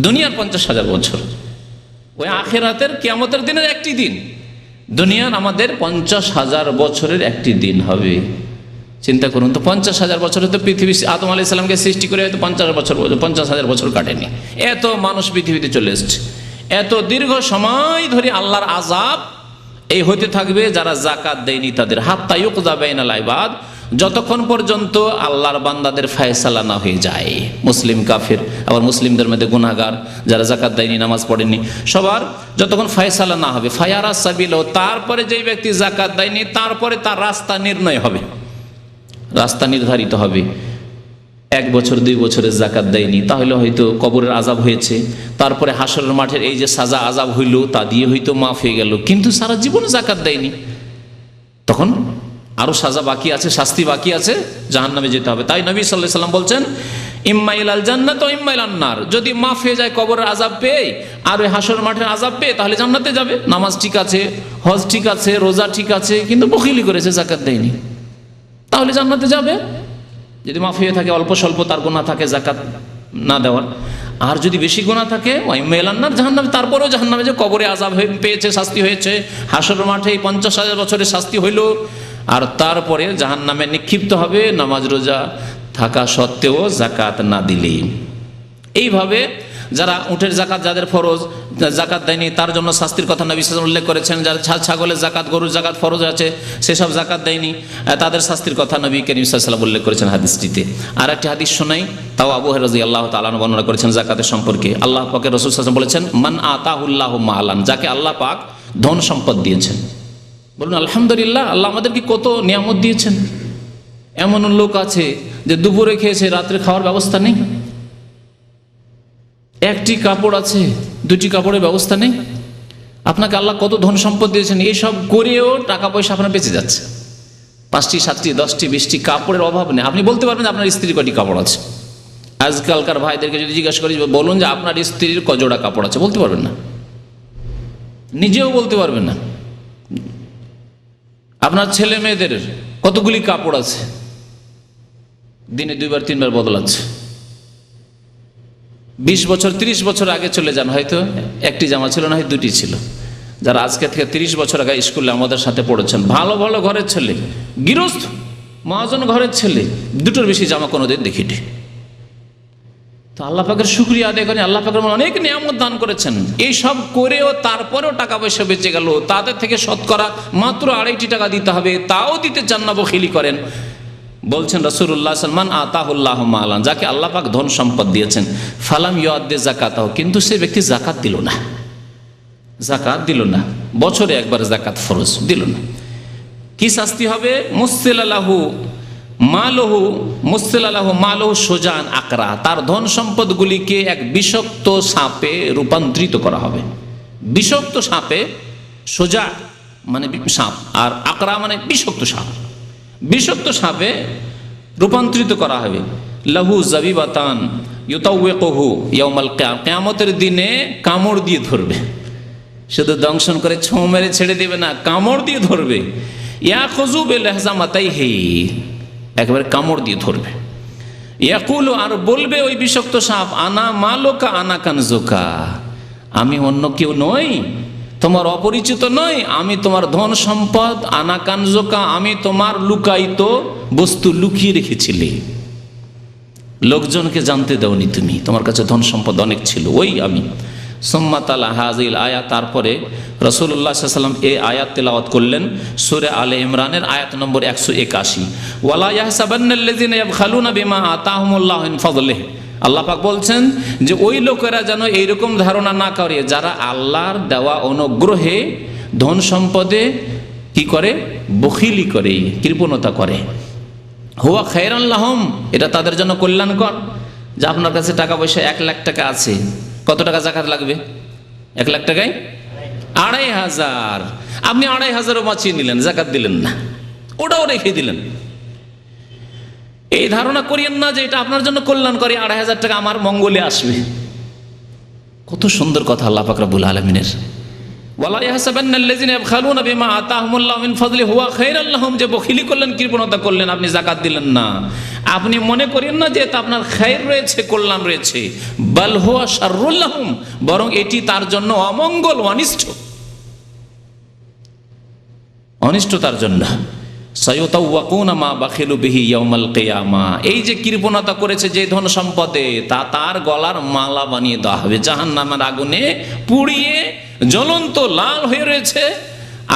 দুনিয়ার 50,000 বছর। ওই আখিরাতের কিয়ামতের দিনের একটি দিন, দুনিয়ার আমাদের 50,000 বছরের একটি দিন হবে। চিন্তা করুন তো, 50,000 বছরে তো পৃথিবী আদম আলাইহিস সালামকে সৃষ্টি করে হয়তো 50,000 বছর কাটেনি। এত মানুষ পৃথিবীতে চলে এসছে, এত দীর্ঘ সময় ধরে আল্লাহর আযাব এই হতে থাকবে যারা যাকাত দেয়নি তাদের, হাত্তা ইউকযা বাইনাল ইবাদ, যতক্ষণ পর্যন্ত আল্লাহর বান্দাদের ফয়সালা না হয়ে যায়। মুসলিম কাফির, আবার মুসলিমদের মধ্যে গুনাহগার যারা যাকাত দেয়নি, নামাজ পড়েনি, সবার যতক্ষণ ফয়সালা না হবে, ফায়ারা সাবিল, তারপরে যেই ব্যক্তি যাকাত দেয়নি তারপরে তার রাস্তা নির্ণয় হবে, রাস্তা নির্ধারিত হবে। 1 বছর 2 বছরের যাকাত দেয়নি, তাহলে হয়তো কবরের আযাব হয়েছে, তারপরে হাসরের মাঠের এই যে সাজা আযাব হইল তা দিয়ে হয়তো মাফ হয়ে গেল, কিন্তু সারা জীবন যাকাত দেয়নি, তখন আরো সাজা বাকি আছে, শাস্তি বাকি আছে, জাহান্নামে যেতে হবে। তাই নবী সাল্লাল্লাহু আলাইহি ওয়াসাল্লাম বলছেন, ইম্মা ইলাল জান্নাত ওয়া ইম্মা ইলান নার, যদি মাফ হয়ে যায় কবরের আযাব পেয়ে আর ওই হাসরের মাঠের আযাব পেয়ে, তাহলে জান্নাতে যাবে। নামাজ ঠিক আছে, হজ ঠিক আছে, রোজা ঠিক আছে, কিন্তু বখিলি করেছে, যাকাত দেয়নি, তাহলে জান্নাতে যাবে। যদি মাফ হয়ে থাকে, অল্প স্বল্প তার গুনাহ থাকে যাকাত না দেওয়ার, আর যদি বেশি গুনাহ থাকে ওয়া ইম্মা ইলান নার, জাহান্নামে, তারপরেও জাহান্নামে যে কবরে আযাব পেয়েছে, শাস্তি হয়েছে, হাসরের মাঠে 50,000 বছরের শাস্তি হইল, আর তারপরে জাহান্নামে নিক্ষিপ্ত হবে নামাজ রোজা থাকা সত্ত্বেও যাকাত না দিলেই। এইভাবে যারা উটের যাকাত, যাদের ফরজ, যাকাত দেয়নি তার জন্য শাস্তির কথা নবী সাল্লাল্লাহু আলাইহি ওয়াসাল্লাম উল্লেখ করেছেন। যারা ছাগলের যাকাত, গরুর যাকাত ফরজ আছে, সেসব যাকাত দেয়নি, তাদের শাস্তির কথা নবী করিম সাল্লাল্লাহু আলাইহি ওয়াসাল্লাম উল্লেখ করেছেন হাদিসটিতে। আর একটি হাদিস শোনাই, তাও আবু হুরায়রা রাদিয়াল্লাহু তাআলা আনহু বর্ণনা করেছেন যাকাতের সম্পর্কে। আল্লাহ পাকের রাসূল সাল্লাল্লাহু আলাইহি ওয়াসাল্লাম বলেছেন, মান আতাহুল্লাহু মালান, যাকে আল্লাহ পাক ধন সম্পদ দিয়েছেন। বলুন আলহামদুলিল্লাহ, আল্লাহ আমাদেরকে কত নিয়ামত দিয়েছেন। এমন লোক আছে যে দুপুরে খেয়েছে, রাত্রে খাওয়ার ব্যবস্থা নেই, একটি কাপড় আছে, 2টি কাপড়ের ব্যবস্থা নেই। আপনাকে আল্লাহ কত ধন সম্পদ দিয়েছেন, এইসব করেও টাকা পয়সা আপনার বেঁচে যাচ্ছে। 5টি 7টি 10টি 20টি কাপড়ের অভাব নেই। আপনি বলতে পারবেন যে আপনার স্ত্রীর কটি কাপড় আছে। আজকালকার ভাইদেরকে যদি জিজ্ঞাসা করি, বলুন যে আপনার স্ত্রীর কজোড়া কাপড় আছে, বলতে পারবেন না, নিজেও বলতে পারবেন না। আপনার ছেলে মেয়েদের কতগুলি কাপড় আছে, দিনে 2বার 3বার বদলাচ্ছে। 20 বছর 30 বছর আগে চলে যান, হয়তো একটি জামা ছিল না, হয় 2টি ছিল। যারা আজকে থেকে 30 বছর আগে স্কুলে আমাদের সাথে পড়েছেন, ভালো ভালো ঘরের ছেলে, গৃহস্থ মহাজন ঘরের ছেলে, 2টোর বেশি জামা কোনোদিন দেখিনি। তো আল্লাহ পাকের শুকরিয়া আদায় করেন, আল্লাহ পাকের অনেক নিয়ামত দান করেছেন। এই সব করেও তারপরেও টাকা পয়সা বেঁচে গেল, তাদের থেকে শতকরা মাত্র 2.5 টাকা দিতে হবে, তাও দিতে চান না, বখিলি করেন। বলছেন রাসূলুল্লাহ সাল্লাল্লাহু আলাইহি ওয়াসাল্লাম, মান আতাহুল্লাহু মালান, যাকে আল্লাহ পাক ধন সম্পদ দিয়েছেন, ফালাম ইউআদ্দি যাকাতাহু, কিন্তু সে ব্যক্তি যাকাত দিল না, যাকাত দিল না, বছরে একবার যাকাত ফরজ দিল না, কি শাস্তি হবে? মুসসিলালাহু মালহু, মুসসিলালাহু মালহু সুজান আকরা, তার ধন সম্পদগুলিকে এক বিষাক্ত সাপে রূপান্তরিত করা হবে। বিষাক্ত সাপে, সোজা মানে সাপ, আর আকরা মানে বিষাক্ত সাপ, বিষাক্ত সাপে রূপান্তরিত করা হবে। লাহু জাবিবাতান ইউতাওয়িকুহু ইয়াউমাল কিয়ামতের দিনে কামড় দিয়ে ধরবে, শুধু দংশন করে ছোঁ মেরে ছেড়ে দেবে না, কামড় দিয়ে ধরবে। ইয়াখুযু বিলহজামাতাইহি, একেবারে কামড় দিয়ে ধরবে। ইয়াকুলু, আর বলবে ওই বিষাক্ত সাপ, আনা মালুকা আনা কানজুকা, আমি অন্য কেউ নই, তোমার অপরিচিত নই, আমি তোমার ধন সম্পদ, আনা কানজুকা, আমি তোমার লুকায়িত বস্তু লুকিয়ে রেখেছিলে, লোকজনকে জানতে দাওনি তুমি, তোমার কাছে ধন সম্পদ অনেক ছিল, ওই আমি। সুম্মা তালা হাযিল আয়াত, তারপরে রাসূলুল্লাহ সাল্লাল্লাহু আলাইহি ওয়াসাল্লাম এই আয়াত তেলাওয়াত করলেন, সূরা আলে ইমরানের আয়াত নম্বর 181, ওয়ালা ইয়াহসাবান্নাল্লাযিনা ইয়াবখালুনা বিমা আতাহুমুল্লাহু মিন ফাদলিহি। আল্লাহ পাক বলছেন যে ওই লোকেরা যেন এইরকম ধারণা না করে, যারা আল্লাহর দেওয়া অনুগ্রহে ধন সম্পদে কি করে, বখিলি করে, কৃপণতা করে। হুয়া খায়রান লাহুম, এটা তাদের জন্য কল্যাণকর। যে আপনার কাছে টাকা পয়সা 1 লাখ টাকা আছে, কত টাকা যাকাত লাগবে? 1 লাখ টাকায় 2,500, আপনি 2,500ও বাঁচিয়ে নিলেন, যাকাত দিলেন না, ওটাও রেখে দিলেন। এই ধারণা করিয়েন না যে এটা আপনার জন্য কল্যাণকরী, 2,500 টাকা আমার মঙ্গলে আসবে। কত সুন্দর কথা আল্লাহ পাক রব্বুল আলামিনের। ওয়ালা ইয়াহসাবান্নাল্লাযিনা ইয়াবখালুনা বিমা আতাহুমুল্লাহু মিন ফাদলিহি হুয়া খায়রাল লাহুম, যে বখিলি করলেন, কৃপণতা করলেন, আপনি যাকাত দিলেন না, আপনি মনে করেন না যে এটা আপনার খায়র রয়েছে, কল্যাণ রয়েছে। বাল হুয়া শাররুল লাহুম, বরং এটি তার জন্য অমঙ্গল, অনিষ্ট। অনিষ্টতার জন্য। সায়ুতাওয়াকুনা মা বাখিলু বিহি ইয়াউমাল কিয়ামা, এই যে কৃপণতা করেছে যে ধন সম্পদে, তা তার গলার মালা বানিয়ে দেওয়া হবে, জাহান্নামের আগুনে পুড়িয়ে জ্বলন্ত লাল হয়ে রয়েছে,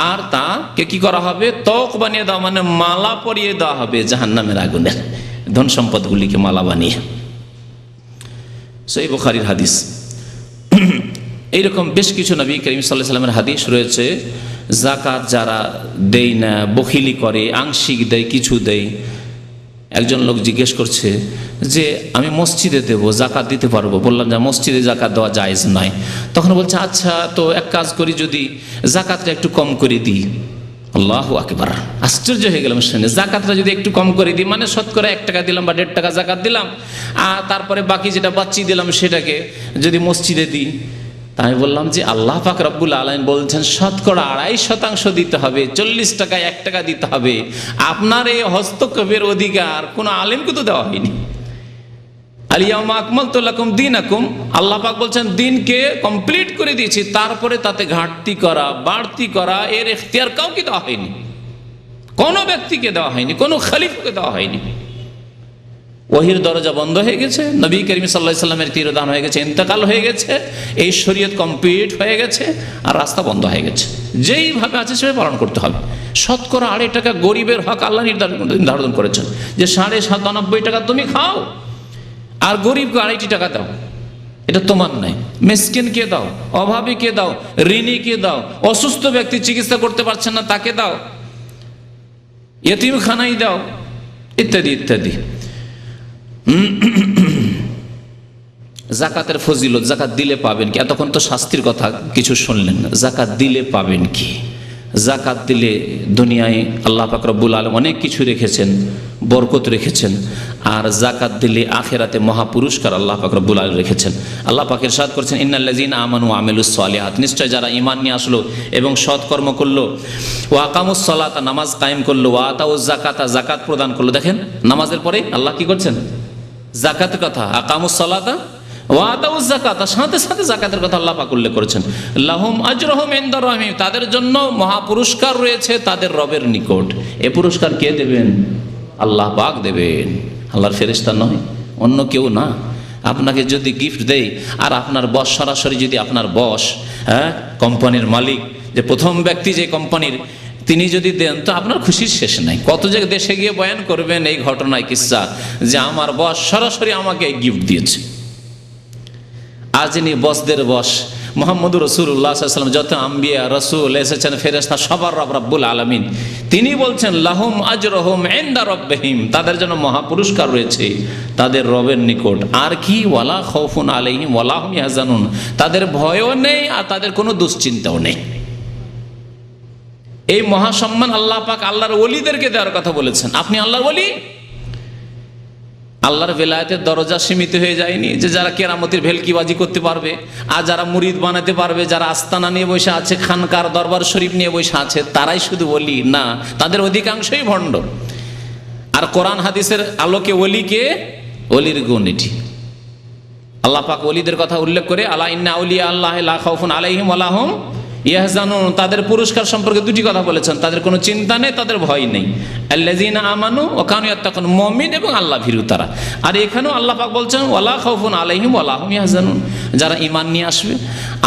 আর তাকে কি করা হবে, ত্বক বানিয়ে দেওয়া, মানে মালা পরিয়ে দেওয়া হবে জাহান্নামের আগুনে ধন সম্পদগুলিকে মালা বানিয়ে। সহিহ বুখারীর হাদিস। এইরকম বেশ কিছু নবী করিম সাল্লাল্লাহু আলাইহি ওয়াসাল্লামের হাদিস রয়েছে। যাকাত যারা দেয় না, বখিলি করে, আংশিক দেয়, কিছু দেয়। একজন লোক জিজ্ঞেস করছে যে আমি মসজিদে দেব, যাকাত দিতে পারবো? বললাম যে মসজিদে যাকাত দেওয়া জায়েজ নয়। তখন বলছে আচ্ছা, তো এক কাজ করি, যদি যাকাতটা একটু কম করে দিই। আল্লাহু আকবার, আশ্চর্য হয়ে গেলাম শুনে। যাকাতটা যদি একটু কম করে দিই, মানে শতকরা 1 টাকা দিলাম বা 1.5 টাকা যাকাত দিলাম, আর তারপরে বাকি যেটা বাঁচি দিলাম সেটাকে যদি মসজিদে দিই। তাই আমি বললাম যে আল্লাহ পাক রব্বুল আলামিন বলছেন শতকরা 2.5% দিতে হবে, 40 টাকায় 1 টাকা দিতে হবে। আপনার এই হস্তক্ষেপের অধিকার কোনো আলেমকে তো দেওয়া হয়নি। আল-ইয়াওমা আকমালতু লাকুম দীনাকুম, আল্লাহ পাক বলছেন দিনকে কমপ্লিট করে দিয়েছি, তারপরে তাতে ঘাটতি করা, বাড়তি করা, এর এখতিয়ার কাউকে দেওয়া হয়নি, কোনো ব্যক্তিকে দেওয়া হয়নি, কোনো খলিফাকে দেওয়া হয়নি। ওহির দরজা বন্ধ হয়ে গেছে, নবী করিম সাল্লাল্লাহু আলাইহি ওয়াসাল্লামের তিরোধান হয়ে গেছে, ইন্তেকাল হয়ে গেছে, এই শরীয়ত কমপ্লিট হয়ে গেছে, আর রাস্তা বন্ধ হয়ে গেছে। যেইভাবে আছে সেভাবে পালন করতে হবে। শতকরা 2.5 টাকা গরিবের হক আল্লাহ নির্ধারণ করেছেন যে 97.5 টাকা তুমি খাও, আর গরিবকে 2.5 টাকা দাও। এটা তোমার নাই, মিসকিনকে দাও, অভাবীকে দাও, ঋণীকে দাও, অসুস্থ ব্যক্তি চিকিৎসা করতে পারছেন না তাকে দাও, ইয়েতিমখানায় দাও, ইত্যাদি ইত্যাদি। জাকাতের ফজিলত, জাকাত দিলে পাবেন কি? এতক্ষণ তো শাস্তির কথা কিছু শুনলেন, জাকাত দিলে পাবেন কি? জাকাত দিলে দুনিয়ায় আল্লাহ পাক রব্বুল আলামিন অনেক কিছু রেখেছেন, বরকত রেখেছেন, আর জাকাত দিলে আখিরাতে মহাপুরস্কার আল্লাহ পাক রব্বুল আলামিন রেখেছেন। আল্লাহ পাক ইরশাদ করেছেন ইন্নাল্লাযীনা আমানু ওয়া আমিলুস সালিহাত, নিশ্চয় যারা ঈমান নিয়ে আসলো এবং সৎকর্ম করলো, ওয়া আকামুস সালাতা, নামাজ কায়েম করলো, ওয়া আতাউজ যাকাতা, যাকাত প্রদান করলো। দেখেন নামাজের পরে আল্লাহ কি করছেন? যাকাতের কথা, আকামুস সালাতা ওয়া আতাউজ যাকাতা, সাথে সাথে যাকাতের কথা আল্লাহ পাক উল্লেখ করেছেন। লাহুম আজরুহুম ইনদা রাব্বিহিম, তাদের জন্য মহাপুরস্কার রয়েছে তাদের রবের নিকট। এ পুরস্কার কে দেবেন? আল্লাহ পাক দেবেন, আল্লাহর ফেরেশতা নয়, অন্য কেউ না। আপনাকে যদি গিফট দেয়, আর আপনার বস সরাসরি যদি আপনার বস, কোম্পানির মালিক, যে প্রথম ব্যক্তি যে কোম্পানির, তিনি যদি দেন তো আপনার খুশির শেষ নাই। কত যে দেশে গিয়ে বয়ান করবেন এই ঘটনায় কিসসা, যে আমার বস সরাসরি আমাকে গিফট দিয়েছে। আর যিনি বসদের বস মুহাম্মদুর রাসূলুল্লাহ সাল্লাল্লাহু আলাইহি ওয়াসাল্লাম, যত আম্বিয়া রাসূল এসেছেন, ফেরেশতা, সবার রব রব্বুল আলামিন, তিনি বলছেন লাহুম আজরুহুম ইনদা রাব্বিহিম, তাদের জন্য মহাপুরস্কার রয়েছে তাদের রবের নিকট। আর কি? ওয়ালা খাউফুন আলাইহিম ওয়ালা হুম ইয়াহজানুন, তাদের ভয়ও নেই আর তাদের কোনো দুশ্চিন্তাও নেই। এই মহাসম্মান আল্লাহ পাক আল্লাহর ওলিদেরকে দেওয়ার কথা বলেছেন। আপনি আল্লাহর ওলি, আল্লাহর বেলায়েতের দরজা সীমিত হয়ে যায়নি যে যারা কেরামতির ভেলকিবাজি করতে পারবে, আর যারা মুরিদ বানাতে পারবে, যারা আস্তানা নিয়ে বসে আছে, খানকার দরবার শরীফ নিয়ে বসে আছে, তারাই শুধু ওলি না, তাদের অধিকাংশই ভণ্ড। আর কোরআন হাদিসের আলোকে ওলিকে, ওলির গুণ এটি। আল্লাহ পাক ওলিদের কথা উল্লেখ করে আলা ইন্না আউলিয়া আল্লাহি লা খাউফুন আলাইহিম ওয়া লা হুম ইয়াহজানুন, তাদের পুরস্কার সম্পর্কে 2টি কথা বলেছেন, তাদের কোনো চিন্তা নেই, তাদের ভয় নেই। আল্লাযীনা আমানু ওয়া কানু ইয়াত্তাকুন, মুমিন এবং আল্লাহ ভীরু তারা। আর এখানেও আল্লাহ পাক বলছেন ওয়ালা খাউফুন আলাইহিম ওয়ালা হুম ইয়াহজানুন, যারা ঈমান নিয়ে আসবে,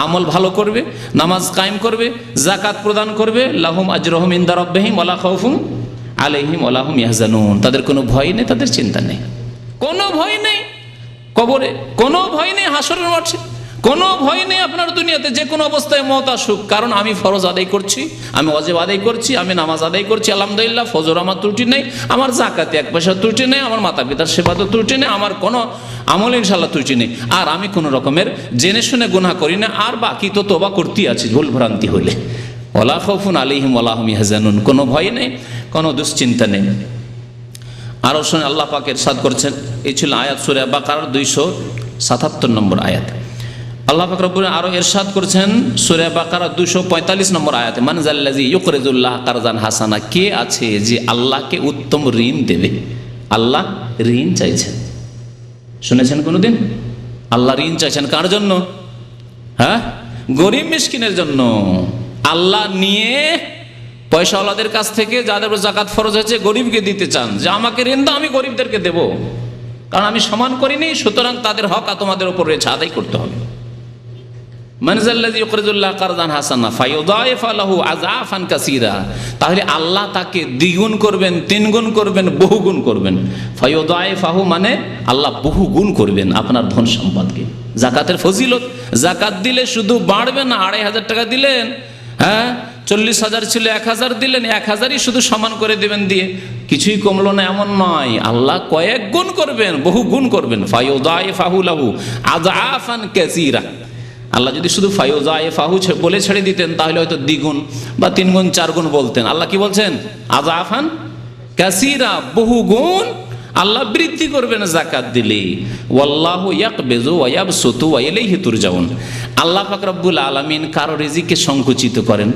আমল ভালো করবে, নামাজ কায়েম করবে, যাকাত প্রদান করবে, লাহুম আজরুহুম ইনদা রাব্বিহিম ওয়ালা খাউফুন আলাইহিম ওয়ালা হুম ইয়াহজানুন, তাদের কোনো ভয় নেই, তাদের চিন্তা নেই, কোনো ভয় নেই কবরে, কোনো ভয় নেই হাসরের মাঠে, কোনো ভয় নেই আপনার দুনিয়াতে যে কোনো অবস্থায় মওত আসুক। কারণ আমি ফরজ আদায় করছি, আমি ওয়াজিব আদায় করছি, আমি নামাজ আদায় করছি, আলহামদুলিল্লাহ, ফজর আমার ত্রুটি নেই, আমার যাকাতে 1 পয়সা ত্রুটি নেই, আমার মাতা পিতার সেবাতে ত্রুটি নেই, আমার কোনো আমল ইনশাআল্লাহ ত্রুটি নেই, আর আমি কোনো রকমের জেনে শুনে গুনাহ করি না, আর বাকি তো তওবা করতেই আছি ভুল ভ্রান্তি হলে। ওয়ালা খাউফুন আলাইহিম ওয়ালা হুম ইয়াহজানুন, কোনো ভয় নেই, কোনো দুশ্চিন্তা নেই। আরও শুনে আল্লাহ পাক ইরশাদ করছেন, এই ছিল আয়াত সূরা বাকারার 277 নম্বর আয়াত। আল্লাহ পাক রব্বুল আরো ইরশাদ করেছেন সূরা বাকারা 245 নম্বর আয়াতে, মান যাল্লাযী ইউকরিজুল্লাহ কারজান হাসানা, কে আছে যে আল্লাহকে উত্তম ঋণ দেবে? আল্লাহ ঋণ চাইছেন, শুনেছেন কোনোদিন? আল্লাহ ঋণ চাইছেন কার জন্য? গরিব মিসকিনের জন্য। আল্লাহ নিয়ে পয়সাওয়ালাদের কাছ থেকে যাদের উপর জাকাত ফরজ হয়েছে গরিবকে দিতে চান, যে আমাকে ঋণ দাও, আমি গরিবদেরকে দেব, কারণ আমি সমান করিনি, সুতরাং তাদের হক তোমাদের উপর রয়েছে, আদায় করতে হবে। মানজাল্লাযী ইউকরিদুল্লাহ কারদান হাসানা ফায়ুদাইফা লাহু আযআফান কাসীরা, তাহলে আল্লাহ তাকে দ্বিগুণ করবেন, তিনগুণ করবেন, বহুগুণ করবেন। ফায়ুদাইফাহু মানে আল্লাহ বহুগুণ করবেন আপনার ধন সম্পদকে। যাকাতের ফজিলত, যাকাত দিলে শুধু বাড়বে না, ২৫০০ টাকা দিলেন, হ্যাঁ ৪০,০০০ ছিল ১,০০০ দিলেন, ১,০০০ই শুধু সমান করে দেবেন দিয়ে কিছুই কমলো না, এমন নয়। আল্লাহ কয়েক গুণ করবেন, বহু গুণ করবেন। ফায়ুদাইফাহু লাহু আযআফান কাসীরা। আল্লাহ যদি শুধু ফায়ুদাইফাহু বলে ছেড়ে দিতেন তাহলে হয়তো দ্বিগুণ বা ৩ গুণ ৪ গুণ বলতেন। আল্লাহ কি বলছেন? আযআফান কাসীরা, বহু গুণ আল্লাহ বৃদ্ধি করবেন যাকাত দিলে। ওয়াল্লাহু ইয়াকবিজু ওয়া ইয়াবসুতু ওয়া ইলাইহি তুরজাউন। আল্লাহ পাক রব্বুল আলামিন কারো রিজিককে সংকুচিত করেন।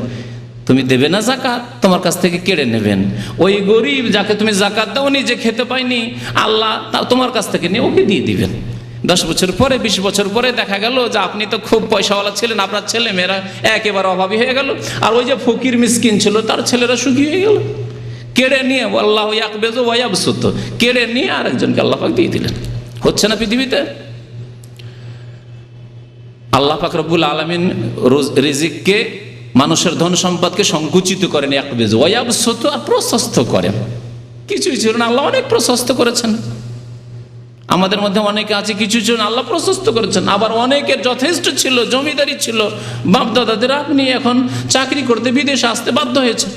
তুমি দেবে না জাকাত, তোমার কাছ থেকে কেড়ে নেবেন। ওই গরিব যাকে তুমি জাকাত দাও, নিজে খেতে পায়নি, আল্লাহ তোমার কাছ থেকে নিয়ে ওকে দিয়ে দিবেন। 10 বছর পরে, 20 বছর পরে দেখা গেল যে আপনি তো খুব পয়সাওয়ালা ছিলেন, আপনার ছেলে মেয়েরা একেবারে অভাবী হয়ে গেল, আর ওই যে ফকির মিসকিন ছিল তার ছেলেরা সুখী হয়ে গেল। কেড়ে নিয়ে আল্লাহু ইয়াকবিজু ওয়া ইয়াবসুতু, কেড়ে নিয়ে আরেকজনকে আল্লাহ পাক দিয়ে দিলেন। হচ্ছে না পৃথিবীতে? আল্লাহ পাক রব্বুল আলামিন রিজিককে, মানুষের ধন সম্পদকে সংকুচিত করেন, ইয়াকবিজু ওয়া ইয়াবসুতু, আর প্রশস্ত করেন। কিছুই ছিল না, আল্লাহ অনেক প্রশস্ত করেছেন। আমাদের মধ্যে অনেকে আছে কিছু ছিল না, আল্লাহ প্রশস্ত করেছেন। আবার অনেকের যথেষ্ট ছিল, জমিদারি ছিল বাপদাদাদের, আপনি এখন চাকরি করতে বিদেশে আসতে বাধ্য হয়েছে।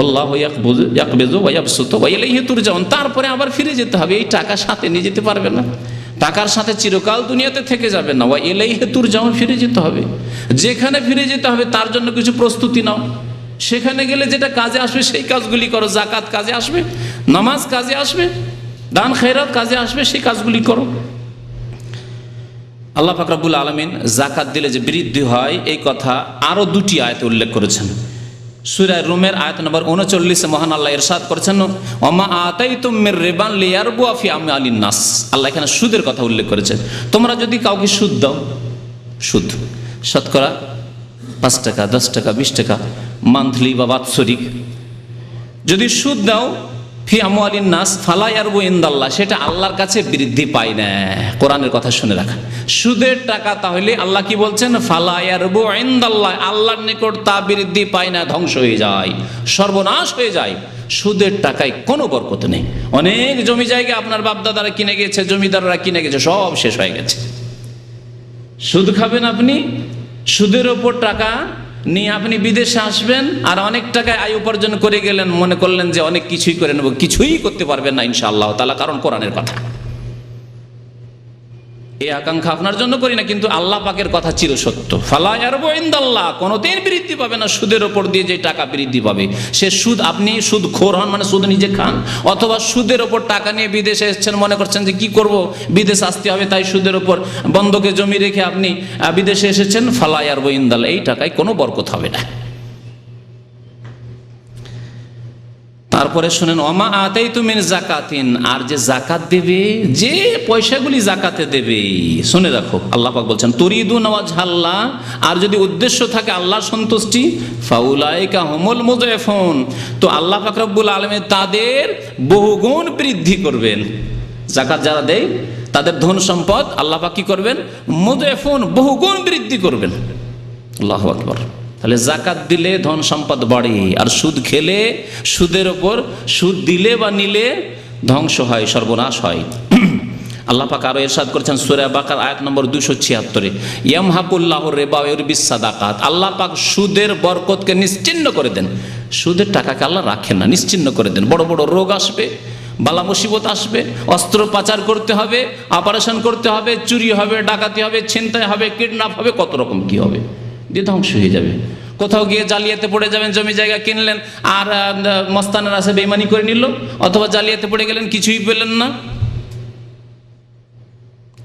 আল্লাহু ইয়াকবিজু ওয়া ইয়াবসুতু ওয়া ইলাইহি তুরজাউন। তারপরে আবার ফিরে যেতে হবে, এই টাকা সাথে নিয়ে যেতে পারবে না, টাকার সাথে চিরকাল দুনিয়াতে থেকে যাবে না। ওয়া ইলাইহি তুরজাউন, ফিরে যেতে হবে। যেখানে ফিরে যেতে হবে তার জন্য কিছু প্রস্তুতি নাও। সেখানে গেলে যেটা কাজে আসবে সেই কাজগুলি করো। জাকাত কাজে আসবে, নামাজ কাজে আসবে, দান খয়রাত কাজে আসবে, সেই কাজগুলি করো। আল্লাহ পাক রব্বুল আলামিন জাকাত দিলে যে বৃদ্ধি হয় এই কথা আরো 2টি আয়াতে উল্লেখ করেছেন। সূরা রুমের আয়াত নম্বর 39 মহান আল্লাহ ইরশাদ করেছেন, ওমা আতাইতুম মির রিবান লিয়ারবুয়া ফি আমওয়ালিন নাস। আল্লাহ এখানে সুদের কথা উল্লেখ করেছেন। তোমরা যদি কাউকে সুদ দাও, সুদ শতকরা 5 টাকা, 10 টাকা, 20 টাকা মান্থলি বা বাৎসরিক যদি সুদ দাও, ফি আমওয়ালিন নাস ফালা ইয়ারবু ইনদাল্লাহ, সেটা আল্লাহর কাছে বৃদ্ধি পায় না। কোরআনের কথা শুনে রাখা, সুদের টাকা তাহলে আল্লাহ কি বলছেন? ফালা ইয়ারবু ইনদাল্লাহ, আল্লাহর নিকট তা বৃদ্ধি পায় না, ধ্বংস হয়ে যায়, সর্বনাশ হয়ে যায়। সুদের টাকায় কোনো বরকত নেই। অনেক জমি জায়গা আপনার বাপদাদারা কিনে গেছে, জমিদাররা কিনে গেছে, সব শেষ হয়ে গেছে। সুদ খাবেন আপনি, সুদের ওপর টাকা নিয়ে আপনি বিদেশে আসবেন, আর অনেক টাকায় আয় উপার্জন করে গেলেন, মনে করলেন যে অনেক কিছুই করে নেব, কিছুই করতে পারবেন না ইনশাআল্লাহ তাআলা, কারণ কোরআনের কথা। এই আকাঙ্ক্ষা আপনার জন্য করি না, কিন্তু আল্লাহ পাকের কথা চিরসত্য। ফালা ইয়ারবু ইনদাল্লাহ, কোনোদিন বৃদ্ধি পাবে না সুদের ওপর দিয়ে যে টাকা বৃদ্ধি পাবে। সে সুদ, আপনি সুদখোর হন মানে সুদ নিজে খান, অথবা সুদের ওপর টাকা নিয়ে বিদেশে এসেছেন, মনে করছেন যে কি করব, বিদেশ আসতে হবে, তাই সুদের ওপর বন্ধকে জমি রেখে আপনি বিদেশে এসেছেন। ফালা ইয়ারবু ইনদাল্লাহ, এই টাকায় কোনো বরকত হবে না। তারপরে শুনেন, ওমা আতাইতু মিন যাকাতিন, আর যে জাকাত দেবে, যে পয়সাগুলি জাকাতে দেবে, শুনে রাখো আল্লাহ পাক বলছেন তুরিদুনা ওয়াজহাল্লাহ, আর যদি উদ্দেশ্য থাকে আল্লাহর সন্তুষ্টি, ফাউলাইকা হুমুল মুযআফুন, তো আল্লাহ পাক রব্বুল আলামিন তাদের বহুগুণ বৃদ্ধি করবেন। জাকাত যারা দেয় তাদের ধন সম্পদ আল্লাহ পাক কি করবেন? মুযআফুন, বহুগুণ বৃদ্ধি করবেন। আল্লাহু আকবার। তাহলে জাকাত দিলে ধন সম্পদ বাড়ে, আর সুদ খেলে, সুদের ওপর সুদ দিলে বা নিলে ধ্বংস হয়, সর্বনাশ হয়। আল্লাহ পাক আরো ইরশাদ করেছেন সূরা বাকার আয়াত নম্বর 276, ইয়ামহাকুল্লাহুর রিবা ওয়া ইউরবিস সাদাকাত, আল্লাহ পাক সুদের বরকতকে নিশ্চিহ্ন করে দেন। সুদের টাকাকে আল্লাহ রাখেন না, নিশ্চিহ্ন করে দেন। বড় বড় রোগ আসবে, বালা মুসিবত আসবে, অস্ত্র পাচার করতে হবে, অপারেশন করতে হবে, চুরি হবে, ডাকাতি হবে, ছিনতাই হবে, কিডন্যাপ হবে, কত রকম কি হবে, দিয়ে ধ্বংস হয়ে যাবে। কোথাও গিয়ে জালিয়াতে পড়ে যাবেন, জমি জায়গা কিনলেন আর মস্তানের আছে বেইমানি করে নিল, অথবা জালিয়াতে পড়ে গেলেন, কিছুই পেলেন না।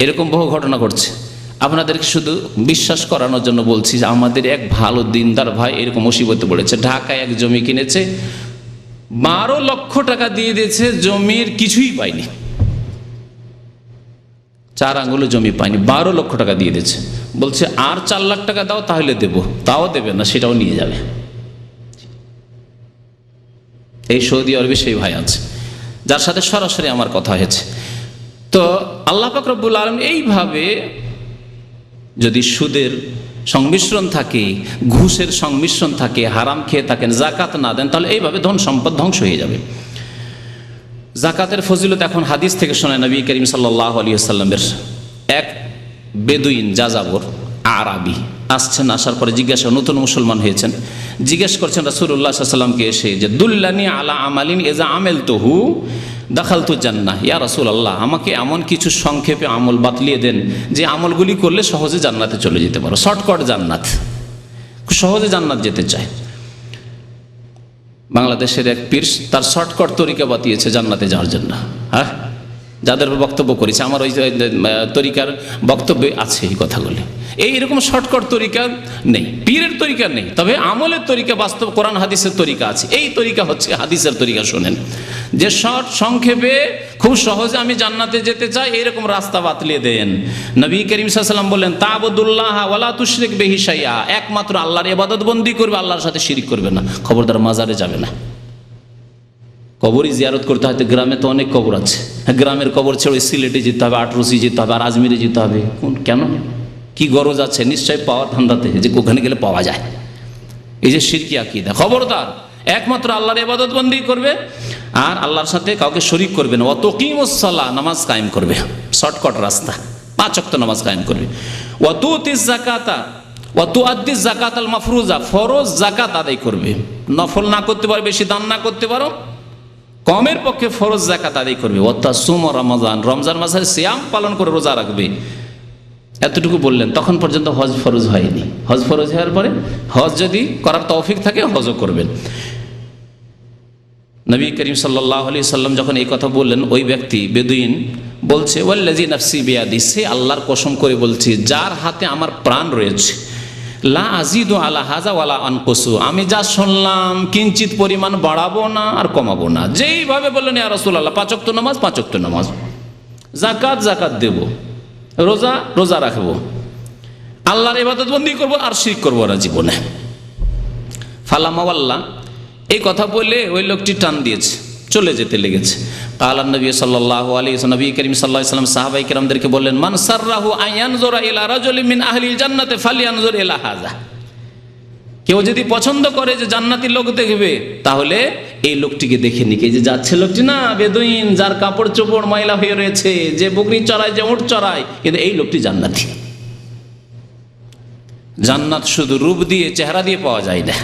এরকম বহু ঘটনা ঘটছে। আপনাদেরকে শুধু বিশ্বাস করানোর জন্য বলছি যে আমাদের এক ভালো দিনদার ভাই এরকম মুসিবতে পড়েছে। ঢাকায় এক জমি কিনেছে, 12 লক্ষ টাকা দিয়ে দিয়েছে, জমির কিছুই পায়নি, 4 আঙ্গুলে জমি পায়নি, 12 লক্ষ টাকা দিয়ে দিয়েছে। বলছে আর 4 লাখ টাকা দাও তাহলে দেবো, তাও দেবে না, সেটাও নিয়ে যাবে। এই সৌদি আরবে সেই ভাই আছে যার সাথে সরাসরি আমার কথা হয়েছে। তো আল্লাহ পাক রব্বুল আলামিন এইভাবে যদি সুদের সংমিশ্রণ থাকে, ঘুষের সংমিশ্রণ থাকে, হারাম খেয়ে থাকেন, জাকাত না দেন, তাহলে এইভাবে ধন সম্পদ ধ্বংস হয়ে যাবে। জাকাতের ফজিলত এখন হাদিস থেকে শোনায় নবী করিম সাল্লাল্লাহু আলাইহি ওয়াসাল্লামের এক বেদুইন যাযাবর আরাবি আসছেন, আসার পরে জিজ্ঞাসা, নতুন মুসলমান হয়েছেন, জিজ্ঞেস করছেন রাসূলুল্লাহ সাল্লাল্লাহু আলাইহি ওয়াসাল্লামকে এসে যে দুল্লানি আলা আমালিন ইজা আমেলতুহু দাখালতু জান্নাহ, ইয়া রাসূলুল্লাহ আমাকে এমন কিছু সংক্ষেপে আমল বাতলিয়ে দেন যে আমলগুলি করলে সহজে জান্নাতে চলে যেতে পারো, শর্টকাট জান্নাত, খুব সহজে জান্নাত যেতে চায়। বাংলাদেশের এক পীর তার শর্টকাট তরিকা বাতিয়েছে জান্নাতে যাওয়ার জন্য। হ্যাঁ, যাদের বক্তব্য করেছে আমার ওই তরিকার বক্তব্যে আছে এই কথাগুলি। এইরকম শর্টকাট তরিকা নেই, পীরের তরিকা নেই, তবে আমলের তরিকা, বাস্তব কোরআন হাদিসের তরিকা আছে। এই তরিকা হচ্ছে হাদিসের তরিকা। শোনেন, যে শর্ট সংক্ষেপে খুব সহজে আমি জান্নাতে যেতে চাই, এইরকম রাস্তা বাতলিয়ে দেন। নবী করিম সাল্লাল্লাহু আলাইহি ওয়াসাল্লাম বললেন তা'বুদুল্লাহ ওয়ালা তুশরিক বিহি শাইআ, একমাত্র আল্লাহর ইবাদত বন্দি করবে, আল্লাহর সাথে শিরিক করবে না। খবরদার মাজারে যাবে না। কবরই জিয়ারত করতে হয়, তো গ্রামে তো অনেক কবর আছে, গ্রামের কবর ছেড়ে সিলেটে যেতে হবে, আটরসি যেতে হবে, আর আজমিরে যেতে হবে, কেন? কি গরজ আছে? নিশ্চয় পাওয়ার ধান্দাতে, যে ওখানে গেলে পাওয়া যায়। এই যে শিরকি আকীদা, খবরদার একমাত্র আল্লাহর ইবাদত বন্দি করবে আর আল্লাহর সাথে কাউকে শরীক করবে না। ওয়া তুকিমুস সালাহ, নামাজ কায়েম করবে, শর্টকাট রাস্তা, 5 ওয়াক্ত নামাজ কায়েম করবে। ওয়া তুতিজ যাকাতা ওয়া তুআদ্দিজ যাকাতাল মাফরুজা, ফরজ যাকাত আদায় করবে, নফল না করতে পারো, বেশি দান না করতে পারো, কমের পক্ষে ফরজ যাকাত আদায় করবে। ওয়া তাসুম রমাজান, রমজান মাসের সিয়াম পালন করে রোজা রাখবে। এতটুকু বললেন, তখন পর্যন্ত হজ ফরজ হয়নি। হজ ফরজ হওয়ার পরে হজ যদি করার তৌফিক থাকে হজও করবেন। নবী করিম সাল্লাল্লাহু আলাইহি সাল্লাম যখন এই কথা বললেন, ওই ব্যক্তি বেদুইন বলছে ওয়াল্লাযী নাফসি বিয়াদি, সে আল্লাহর কসম করে বলছি যার হাতে আমার প্রাণ রয়েছে, লা আজিদু আলা হাযা ওয়ালা আনকুসু, আমি যা শুনলাম কিঞ্চিত পরিমাণ বাড়াবো না আর কমাবো না। যেইভাবে বললেন ইয়া রাসূলুল্লাহ, 5 ওয়াক্ত নামাজ 5 ওয়াক্ত নামাজ, যাকাত যাকাত দেব, রোজা রোজা রাখবো, আল্লাহর ইবাদত বন্দি করবো আর শিরক করবো না জীবনে। ফালামা ওয়াল্লাহ, এই কথা বলে ওই লোকটি টান দিয়েছে, চলে যেতে লেগেছে। কালান নবী সাল্লাল্লাহু আলাইহি ওয়াসাল্লাম, নবী করিম সাল্লাল্লাহু আলাইহি ওয়াসাল্লাম সাহাবায়ে কেরামদেরকে বললেন, মান সাররাহু আয়ানজুরা ইলা রাজুলিন মিন আহলিল জান্নাতি ফালইয়ানজুর ইলা হাযা, কেউ যদি পছন্দ করে যে জান্নাতি লোক দেখবে, তাহলে এই লোকটিকে দেখে নিক। এই যে যাচ্ছে লোকটি না বেদুইন, যার কাপড় চোপড় ময়লা হয়ে রয়েছে, যে বকরি চড়ায়, যে উট চড়ায়, কিন্তু এই লোকটি জান্নাতি। জান্নাত শুধু রূপ দিয়ে, চেহারা দিয়ে পাওয়া যায় না।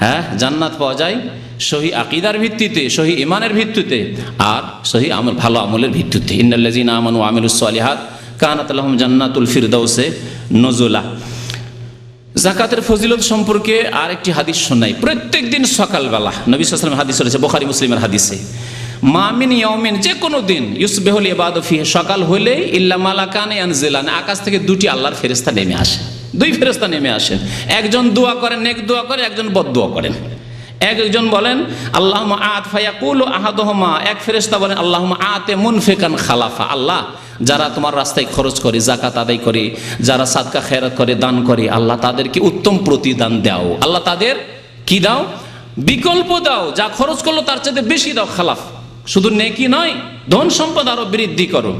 হ্যাঁ, জান্নাত পাওয়া যায় সহি আকীদার ভিত্তিতে, সহি ঈমানের ভিত্তিতে, আর সহি আমল, ভালো আমলের ভিত্তিতে। ইন্নাল্লাযীনা আমানু ওয়া আমিলুস সালিহাত কানাত লাহুম জান্নাতুল ফিরদাউসে নুজুলা। যাকাতের ফজিলত সম্পর্কে আরেকটি হাদিস শোনাই। প্রত্যেক দিন সকালবেলা, নবী সাল্লাল্লাহু আলাইহি ওয়াসাল্লাম হাদিস রয়েছে বুখারী মুসলিমের হাদিসে, মা মিন ইয়াউমিন, যে কোনো দিন, ইউসবিহুল ইবাদু ফিহি, সকাল হলেই ইল্লা মালাকানে ইয়ানজিলান, আকাশ থেকে 2টি আল্লাহর ফেরেশতা নেমে আসে, 2 ফেরেশতা নেমে আসেন। একজন দোয়া করেন, নেক দোয়া করে, একজন বদদোয়া করেন। একজন বলেন আল্লাহুম্মা আত ফায়াকুলু আহাদুহুমা, এক ফেরেশতা বলেন আল্লাহুম্মা আতে মুনফিকান খালাফা, আল্লাহ যারা তোমার রাস্তায় খরচ করে, যাকাত আদায় করে, যারা সাদকা খেরাত করে, দান করে, আল্লাহ তাদেরকে উত্তম প্রতিদান দাও, আল্লাহ তাদের কি দাও? বিকল্প দাও, যা খরচ করলো তার চাইতে বেশি দাও। খালাফ শুধু নেকি নয়, ধন সম্পদ আরো বৃদ্ধি করো।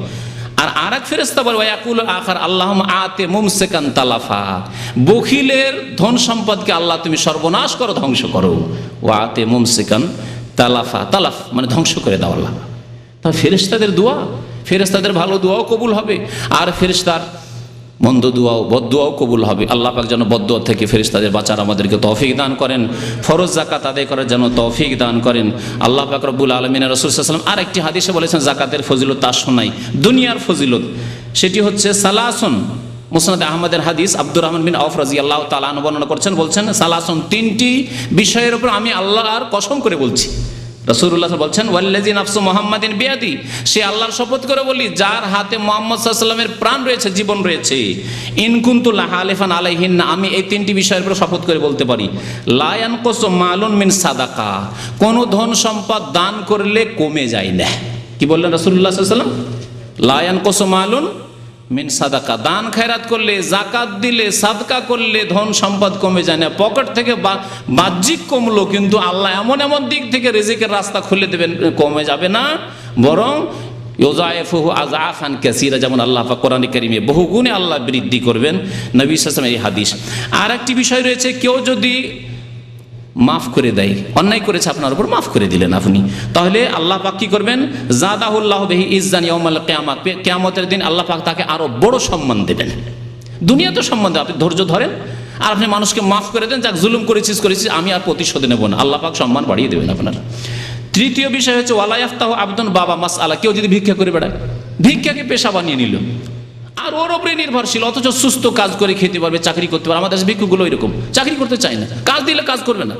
আর আরেক ফেরেশতা বলে ওয়াকুল আখার আল্লাহুম্মা আতে মুমসিকান তালাফা, বখিলের ধন সম্পদকে আল্লাহ তুমি সর্বনাশ করো, ধ্বংস করো। ওয়াতে মুমসিকান তালাফা, তালাফ মানে ধ্বংস করে দাও আল্লাহ। তা ফেরেশতাদের দোয়া, ফেরেশতাদের ভালো দোয়াও কবুল হবে, আর ফেরেশতার মন্দ দোয়াও, বদদোয়াও কবুল হবে। আল্লাহ পাক যেন বদদোয়া থেকে ফেরেশতাদের বাঁচার আমাদেরকে তৌফিক দান করেন, ফরজ যাকাত আদায় করার যেন তৌফিক দান করেন আল্লাহ পাক রব্বুল আলামিন। রাসূল সাল্লাল্লাহু আলাইহি ওয়াসাল্লাম আরেকটি হাদিসে বলেছেন জাকাতের ফজিলত তার শোনাই, দুনিয়ার ফজিলত, সেটি হচ্ছে সালাসুন। মুসনাদ আহমদের হাদিস, আব্দুর রহমান বিন আউফ রাদিয়াল্লাহু তাআলা আনহু বর্ণনা করছেন, বলছেন সালাসুন, 3টি বিষয়ের উপর আমি আল্লাহর কসম করে বলছি। রাসূলুল্লাহ বলছেন ওয়াল্লাযী নাফসু মুহাম্মাদিন বিয়াদি, সে আল্লাহর শপথ করে বলি যার হাতে মুহাম্মদ সাল্লাল্লাহু আলাইহি ওয়াসাল্লামের প্রাণ রয়েছে, জীবন রয়েছে, ইন কুনতু লাহালিফান আলাইহিন্না, আমি এই 3টি বিষয়ের উপর শপথ করে বলতে পারি, লা ইয়ানকুসু মালুন মিন সাদাকা, কোন ধন সম্পদ দান করলে কমে যায় না। কি বললেন রাসূলুল্লাহ সাল্লাল্লাহু আলাইহি ওয়াসাল্লাম? লা ইয়ানকুসু মালুন মিন সাদাকা, দান খয়রাত করলে, জাকাত দিলে, সাদকা করলে ধন সম্পদ কমে যায় না, পকেট থেকে বাহ্যিক কমলো, কিন্তু আল্লাহ এমন এমন দিক থেকে রিজিকের রাস্তা খুলে দেবেন, কমে যাবে না, বরং ইউযায়িফুহু আযআফান কাসীরা, যেমন আল্লাহ পাক কোরআনে কারীমে বহুগুণে আল্লাহ বৃদ্ধি করবেন, নবী সাল্লাল্লাহু আলাইহি ওয়াসাল্লাম এই হাদিস। আর একটি বিষয় রয়েছে, কেউ যদি মাফ করে দেয়, অন্যায় করেছে আপনার উপর, মাফ করে দিলেন আপনি, তাহলে আল্লাহ পাক কি করবেন, জাদাহুল্লাহু বিহি ইজ্জান ইয়াউমাল কিয়ামাহ, কিয়ামতের দিন আল্লাহ পাক তাকে আরো বড় সম্মান দেবেন। দুনিয়াতে সম্মান দেন, আপনি ধৈর্য ধরেন আর আপনি মানুষকে মাফ করে দেন, যাক জুলুম করেছিস আমি আর প্রতিশোধ নেব না, আল্লাহ পাক সম্মান বাড়িয়ে দেবেন আপনার। তৃতীয় বিষয় হচ্ছে ওয়ালা ইয়াফতাহু আবদুন বাবা মাসআলা, কেউ যদি ভিক্ষা করে বেড়ায়, ভিক্ষাকে পেশা বানিয়ে নিল আর ওর উপরে নির্ভরশীল, অথচ সুস্থ কাজ করে খেতে পারবে, চাকরি করতে পারবে। আমাদের ভিক্ষুগুলো এরকম, চাকরি করতে চায় না, কাজ দিলে কাজ করবে না।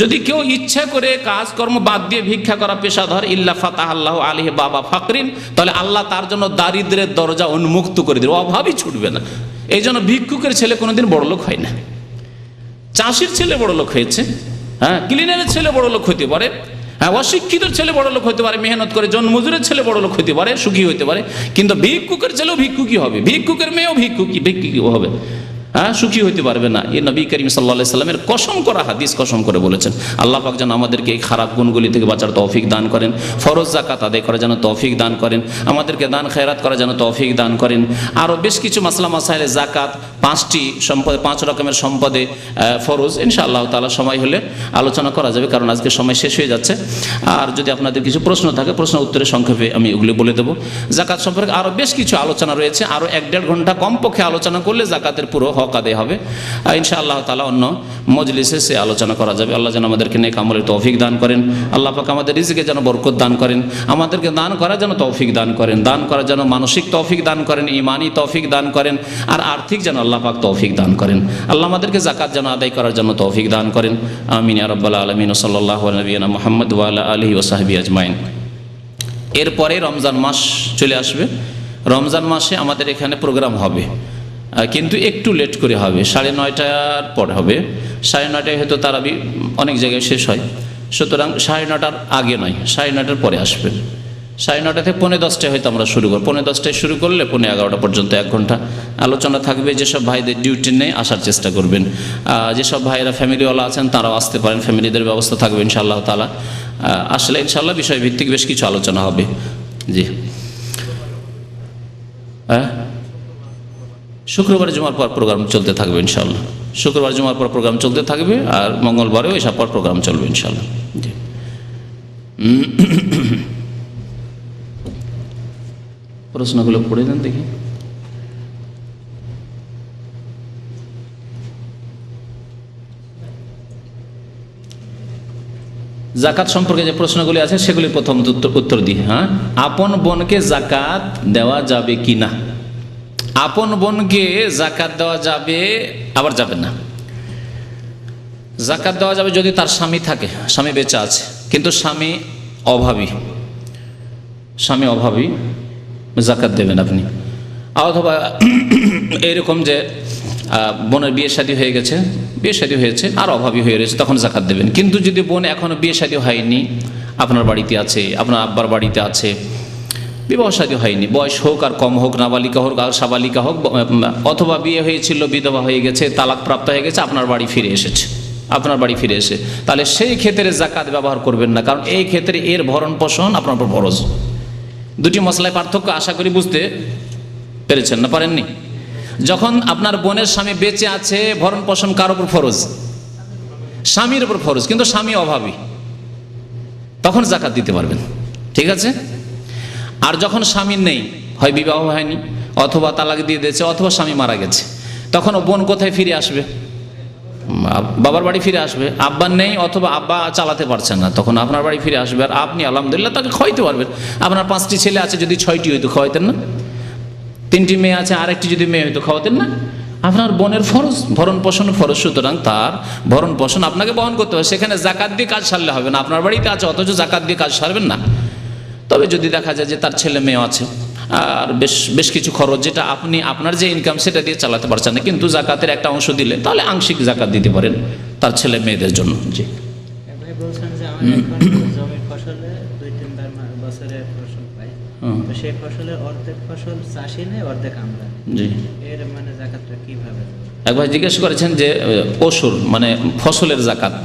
যদি কেউ ইচ্ছা করে কাজকর্ম বাদ দিয়ে ভিক্ষা করা পেশাধর, ইল্লা ফাতাহাল্লাহু আলাইহি বাবা ফাকরিন, তাহলে আল্লাহ তার জন্য দারিদ্রের দরজা উন্মুক্ত করে দেবে, অভাবই ছুটবে না। এই জন্য ভিক্ষুকের ছেলে কোনোদিন বড়লোক হয় না, চাষির ছেলে বড়লোক হয়েছে, হ্যাঁ, ক্লিনারের ছেলে বড়লোক হতে পারে, হ্যাঁ, অশিক্ষিতের ছেলে বড়লোক হতে পারে, মেহনত করে জনমজুরের ছেলে বড়লোক হতে পারে, সুখী হতে পারে, কিন্তু ভিক্ষুকের ছেলেও ভিক্ষুকই হবে, ভিক্ষুকের মেয়েও ভিক্ষুকই হবে, হ্যাঁ, সুখী হইতে পারবে না। এই নবী করিম সাল্লাল্লাহু আলাইহি সাল্লামের কসম করা হাদিস, কসম করে বলেছেন। আল্লাহ পাক যেন আমাদেরকে এই খারাপ গুণগুলি থেকে বাঁচার তৌফিক দান করেন, ফরজ যাকাত আদায় করার যেন তৌফিক দান করেন, আমাদেরকে দান খায়রাত করার যেন তৌফিক দান করেন। আরও বেশ কিছু মাসলা মাসাইলে জাকাত, 5টি সম্পদে, 5 রকমের সম্পদে ফরজ, ইনশাআল্লাহ তাআলা সময় হলে আলোচনা করা যাবে, কারণ আজকে সময় শেষ হয়ে যাচ্ছে। আর যদি আপনাদের কিছু প্রশ্ন থাকে, প্রশ্ন উত্তরে সংক্ষেপে আমি ওগুলি বলে দেবো। জাকাত সম্পর্কে আরও বেশ কিছু আলোচনা রয়েছে, আরও 1-1.5 ঘন্টা কমপক্ষে আলোচনা করলে জাকাতের পুরো হক আদায় হবে। ইনশাআল্লাহ তাআলা অন্য মজলিসে সে আলোচনা করা যাবে। আল্লাহ যেন আমাদেরকে নেক আমলের তৌফিক দান করেন, আল্লাহ পাক আমাদের রিজিকে যেন বরকত দান করেন, আমাদেরকে দান করার যেন তৌফিক দান করেন, দান করার যেন মানসিক তৌফিক দান করেন, ঈমানি তৌফিক দান করেন, আর আর্থিক যেন আল্লাহ পাক তৌফিক দান করেন। আল্লাহ আমাদেরকে যাকাত যেন আদায় করার জন্য তৌফিক দান করেন। আমিন ইয়া রাব্বাল আলামিন। সাল্লাল্লাহু আলা নবিয়িনা মুহাম্মদ ওয়া আলা আলিহি ওয়া সাহবিহি আজমাইন। এরপরে রমজান মাস চলে আসবে, রমজান মাসে আমাদের এখানে প্রোগ্রাম হবে, কিন্তু একটু লেট করে হবে, 9:30টার পর হবে। 9:30টায় হয়তো তারাবি অনেক জায়গায় শেষ হয়, সুতরাং 9:30টার আগে নয়, 9:30টার পরে আসবেন। 9:30 থেকে 10:45টায় হয়তো আমরা শুরু করব। 10:45টায় শুরু করলে 11:30 পর্যন্ত 1 ঘন্টা আলোচনা থাকবে। যেসব ভাইদের ডিউটি নেই আসার চেষ্টা করবেন, যেসব ভাইয়েরা ফ্যামিলিওয়ালা আছেন তারাও আসতে পারেন, ফ্যামিলিদের ব্যবস্থা থাকবে ইনশাআল্লাহ তাআলা। আসলে ইনশাআল্লাহ বিষয়ভিত্তিক বেশ কিছু আলোচনা হবে। জি, শুক্রবার জুমার পর প্রোগ্রাম চলতে থাকবে ইনশাআল্লাহ, শুক্রবার জুমার পর প্রোগ্রাম চলতে থাকবে, আর মঙ্গলবারেও এসব পর প্রোগ্রাম চলবে ইনশাআল্লাহ। জি, প্রশ্নগুলো পড়ে দেন দেখি। জাকাত সম্পর্কে যে প্রশ্নগুলি আছে সেগুলি প্রথম উত্তর দিই। হ্যাঁ, আপন বোনকে জাকাত দেওয়া যাবে কি না? আপন বোনকে জাকাত দেওয়া যাবে, আবার যাবে না। জাকাত দেওয়া যাবে যদি তার স্বামী থাকে, স্বামী বেঁচে আছে, কিন্তু স্বামী অভাবী, জাকাত দেবেন আপনি। অথবা এরকম যে বোনের বিয়ে শাদী হয়ে গেছে, আর অভাবী হয়ে রয়েছে, তখন জাকাত দেবেন। কিন্তু যদি বোন এখনো বিয়ে শাদী হয়নি, আপনার বাড়িতে আছে, আপনার আব্বার বাড়িতে আছে, বিবাহ শাদী হয়নি, বয়স হোক আর কম হোক, নাবালিকা হোক আর সাবালিকা হোক, অথবা বিয়ে হয়েছিল বিধবা হয়ে গেছে, তালাক প্রাপ্ত হয়ে গেছে, আপনার বাড়ি ফিরে এসে, তাহলে সেই ক্ষেত্রে জাকাত ব্যবহার করবেন না, কারণ এই ক্ষেত্রে এর ভরণ পোষণ আপনার উপর ফরজ। দুটি মশলায় পার্থক্য আশা করি বুঝতে পেরেছেন না? পারেননি? যখন আপনার বোনের স্বামী বেঁচে আছে, ভরণ পোষণ কার উপর ফরজ? স্বামীর উপর ফরজ, কিন্তু স্বামী অভাবী, তখন জাকাত দিতে পারবেন, ঠিক আছে? আর যখন স্বামী নেই, হয় বিবাহ হয়নি, অথবা তালাক দিয়ে দিয়েছে, অথবা স্বামী মারা গেছে, তখন বোন কোথায় ফিরে আসবে? বাবার বাড়ি ফিরে আসবে। আব্বা নেই, অথবা আব্বা চালাতে পারছেন না, তখন আপনার বাড়ি ফিরে আসবে, আর আপনি আলহামদুলিল্লাহ তাকে খাওয়াইতে পারবেন। আপনার 5টি ছেলে আছে, যদি 6টি হইতো খাওয়াইতেন না? 3টি মেয়ে আছে, আরেকটি যদি মেয়ে হইতো খাওয়াতেন না? আপনার বোনের ফরজ, ভরণ পোষণ ফরজ, সুতরাং তার ভরণ পোষণ আপনাকে বহন করতে হবে। সেখানে জাকাত দিয়ে কাজ সারলে হবে না। আপনার বাড়িতে আছে অথচ জাকাত দিয়ে কাজ সারবেন না। তবে যদি দেখা যায় যে তার ছেলে মেয়ে আছে আর বেশ কিছু খরচ, যেটা আপনি আপনার যে ইনকাম সেটা দিয়ে চালাতে পারছেন না, কিন্তু জাকাতের একটা অংশ দিলে তাহলে আংশিক জাকাত দিতে পারেন তার ছেলে মেয়েদের জন্য। জি, বলছেন যে জমির ফসলে 2-3 বার বছরে ফসল পাই, হুম। তো সেই ফসলের অর্ধেক ফসল চাষি নেই, অর্ধেক আমরা নিই। জি। এর মানে জাকাতটা কিভাবে দেব? এক ভাই জিজ্ঞেস করেছেন যে পশুর মানে ফসলের জাকাত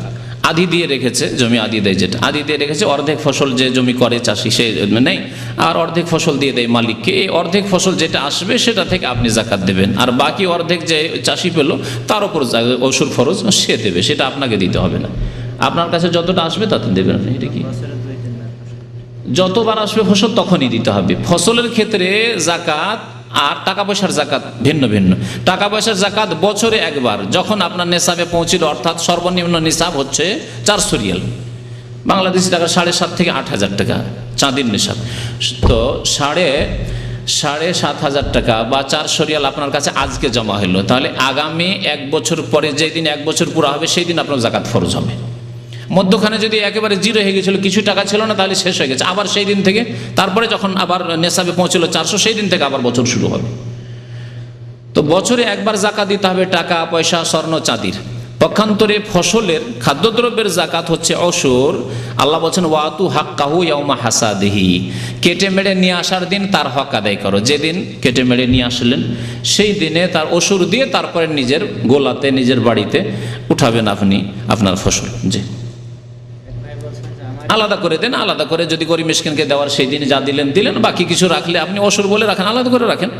আদি দিয়ে রেখেছে, জমি আদি দেয়, যেটা আদি দিয়ে রেখেছে, অর্ধেক ফসল যে জমি করে চাষি সে নেই, আর অর্ধেক ফসল দিয়ে দেয় মালিককে। এই অর্ধেক ফসল যেটা আসবে সেটা থেকে আপনি জাকাত দেবেন, আর বাকি অর্ধেক যে চাষি পেল তার উপর অসুর ফরজ সে দেবে, সেটা আপনাকে দিতে হবে না। আপনার কাছে যতটা আসবে তাতে দেবেন আপনি। এটা কি বছরে 2-3 বার ফসল? যতবার আসবে ফসল তখনই দিতে হবে। ফসলের ক্ষেত্রে জাকাত আর টাকা পয়সার জাকাত ভিন্ন ভিন্ন। টাকা পয়সার জাকাত বছরে একবার, যখন আপনার নেশাবে পৌঁছিল, অর্থাৎ সর্বনিম্ন নিসাব হচ্ছে 400 রিয়াল, বাংলাদেশি টাকা 7,500 থেকে 8,000 টাকা চাঁদির নিসাব। তো সাড়ে 7,500 টাকা বা 400 রিয়াল আপনার কাছে আজকে জমা হলো, তাহলে আগামী 1 বছর পরে যেদিন 1 বছর পুরো হবে সেই দিন আপনার জাকাত ফরজ হবে। মধ্যখানে যদি একেবারে জিরো হয়ে গেছিলো, কিছু টাকা ছিল না, তাহলে শেষ হয়ে গেছে, আবার সেই দিন থেকে, তারপরে যখন আবার নেশাবে পৌঁছলো 400, সেই দিন থেকে আবার বছর শুরু হবে। তো বছরে একবার জাকাত দিতে হবে টাকা পয়সা স্বর্ণ চাঁদির। পক্ষান্তরে ফসলের খাদ্যদ্রব্যের জাকাত হচ্ছে অসুর। আল্লাহ বলছেন ওয়াতু হাক্কাহু ইয়াউমা হাসাদিহি, কেটে মেরে নিয়ে আসার দিন তার হক আদায় করো। যেদিন কেটে মেরে নিয়ে আসলেন সেই দিনে তার অসুর দিয়ে তারপরে নিজের গোলাতে নিজের বাড়িতে উঠাবেন আপনি আপনার ফসল। জি, এক ভাই বলছেন যে আমার আলাদা করে দেন, আলাদা করে যদি গরিব মিসকিনকে দেওয়ার সেই দিন যা দিলেন দিলেন, বাকি কিছু রাখলে আপনি অসুর বলে রাখেন, আলাদা করে রাখেন।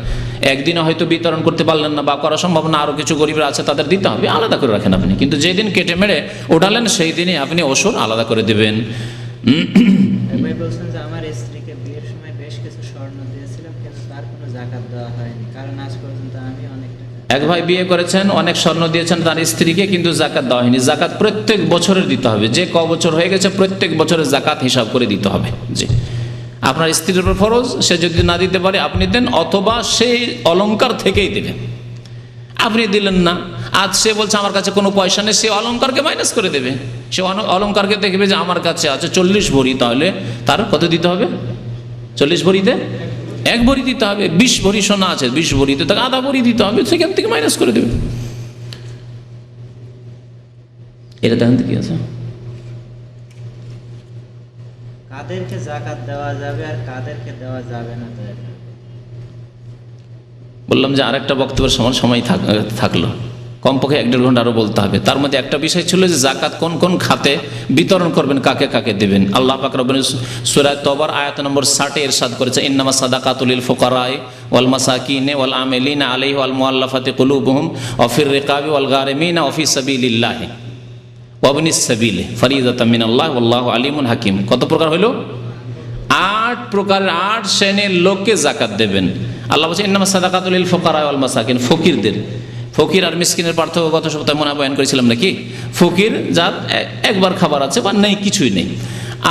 একদিনে হয়তো বিতরণ করতে পারলেন না বা করা সম্ভব না, আরও কিছু গরিবরা আছে তাদের দিতে হবে, আলাদা করে রাখেন আপনি। কিন্তু যেদিন কেটে মেরে ওঠালেন সেই দিনে আপনি অসুর আলাদা করে দেবেন। এক ভাই বলছেন যে আমার স্ত্রীকে বিয়ের সময় বেশ কিছু স্বর্ণ দিয়েছিলাম, কিন্তু তার কোনো জাকাত দেওয়া হয়নি, কারণ আজ পর্যন্ত আমি অনেক টাকা। এক ভাই বিয়ে করেছেন, অনেক স্বর্ণ দিয়েছেন তার স্ত্রীকে, কিন্তু জাকাত দেওয়া হয়নি। জাকাত প্রত্যেক বছরের দিতে হবে, যে ক বছর হয়ে গেছে প্রত্যেক বছরের জাকাত হিসাব করে দিতে হবে। জি, আপনার স্ত্রীর উপর ফরজ, সে যদি না দিতে পারে আপনি দেন, অথবা সেই অলংকার থেকেই দেবেন। আপনি দিলেন না, আজ সে বলছে আমার কাছে কোনো পয়সা নেই, সে অলংকারকে মাইনাস করে দেবে। সে অলংকারকে দেখবে যে আমার কাছে আছে 40 ভরি, তাহলে তার কত দিতে হবে? 40 ভরিতে 1 ভরি দিতে হবে। 20 ভরি সোনা আছে, 20 ভরিতে তাকে আধা ভরি দিতে হবে, সেখান থেকে মাইনাস করে দেবে। এটা দেখেন কি আছে, কাদেরকে জাকাত দেওয়া যাবে আর কাদেরকে দেওয়া যাবে না, তো এটা বললাম যে আরেকটা বক্তব্যের সময় থাকলো, কমপক্ষে 1-1.5 ঘন্টা আরও বলতে হবে। তার মধ্যে একটা বিষয় ছিল যে জাকাত কোন কোন খাতে বিতরণ করবেন, কাকে কাকে দেবেন। আল্লাহ পাক রব্বুল সূরা তওবার আয়াত নম্বর 60 ইরশাদ করেছে ইন্নামা সাদাকাতুল লিল ফুকারায়ে ওয়াল মাসাকিনে ওয়াল আমিলিনা আলাইহি ওয়াল মুআল্লাফাতি কুলুবুহুম ওয়া ফির রিকাবি ওয়াল গারিমিনা ওয়া ফি সাবিলিল্লাহি ওয়া ইবনিস সাবিলি ফরিদাতাম মিনাল্লাহ ওয়াল্লাহু আলিমুন হাকিম। কত প্রকার হলো? 8 প্রকারের 8 শ্রেণীর লোককে জাকাত দেবেন। আল্লাহ বলছেন ইন্নামা সাদাকাতুল লিল ফুকারায়ে ওয়াল মাসাকিন, ফকিরদের। ফকির আর মিসকিনের পার্থক্য গত সপ্তাহে মনে বয়ান করেছিলাম নাকি? ফকির যার একবার খাবার আছে বা নেই, কিছুই নেই,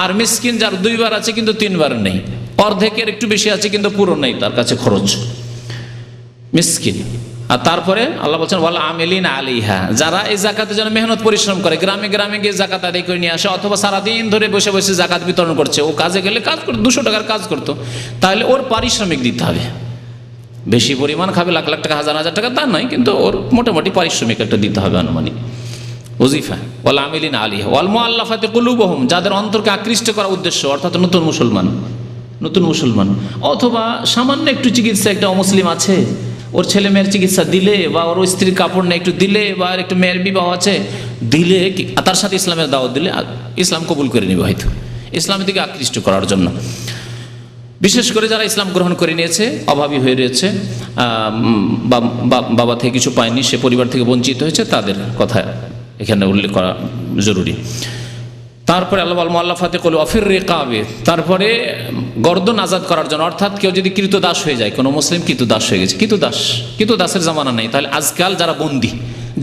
আর মিসকিন যার 2 বার আছে কিন্তু 3 বার নেই, অর্ধেকের একটু বেশি আছে কিন্তু পুরো নেই তার কাছে খরচ, মিসকিন। আর তারপরে আল্লাহ বলছেন ওয়াল আমিলিনা আলাইহা, যারা এই জাকাতের জন্য মেহনত পরিশ্রম করে, গ্রামে গ্রামে গিয়ে জাকাত আদায় করে নিয়ে আসে, অথবা সারাদিন ধরে বসে বসে জাকাত বিতরণ করছে। ও কাজে গেলে কাজ করতো, 200 টাকার কাজ করতো, তাহলে ওর পারিশ্রমিক দিতে হবে। বেশি পরিমাণ খাবে, লাখ লাখ টাকা, হাজার হাজার টাকা তা নয়, কিন্তু ওর মোটামুটি পারিশ্রমিক একটা দিতে হবে, আনুমানিক ওজিফা। ওয়াল আমিলিনা আলাইহা ওয়াল মুআল্লাফাতি কুলুবুহুম, যাদের অন্তরকে আকৃষ্ট করার উদ্দেশ্য, অর্থাৎ নতুন মুসলমান, অথবা সামান্য একটু চিকিৎসা, একটা অমুসলিম আছে, ওর ছেলে মেয়ের চিকিৎসা দিলে, বা ওর স্ত্রীর কাপড় নেই একটু দিলে, বা একটু মেয়ের বিবাহ আছে দিলে, তার সাথে ইসলামের দাওয়াত দিলে ইসলাম কবুল করে নেবে, হয়তো ইসলামের দিকে আকৃষ্ট করার জন্য। বিশেষ করে যারা ইসলাম গ্রহণ করে নিয়েছে, অভাবী হয়ে রয়েছে, বাবা থেকে কিছু পায়নি, সে পরিবার থেকে বঞ্চিত হয়েছে, তাদের কথা এখানে উল্লেখ করা জরুরি। তারপরে আল্লাহ মুআল্লাফাতি কুলুবুহুম ওয়া ফির রিকাবি, তারপরে গর্দন আজাদ করার জন্য, অর্থাৎ কেউ যদি কৃতদাস হয়ে যায়, কোনো মুসলিম কৃতদাস হয়ে গেছে, কৃতদাসের জামানা নেই, তাহলে আজকাল যারা বন্দী,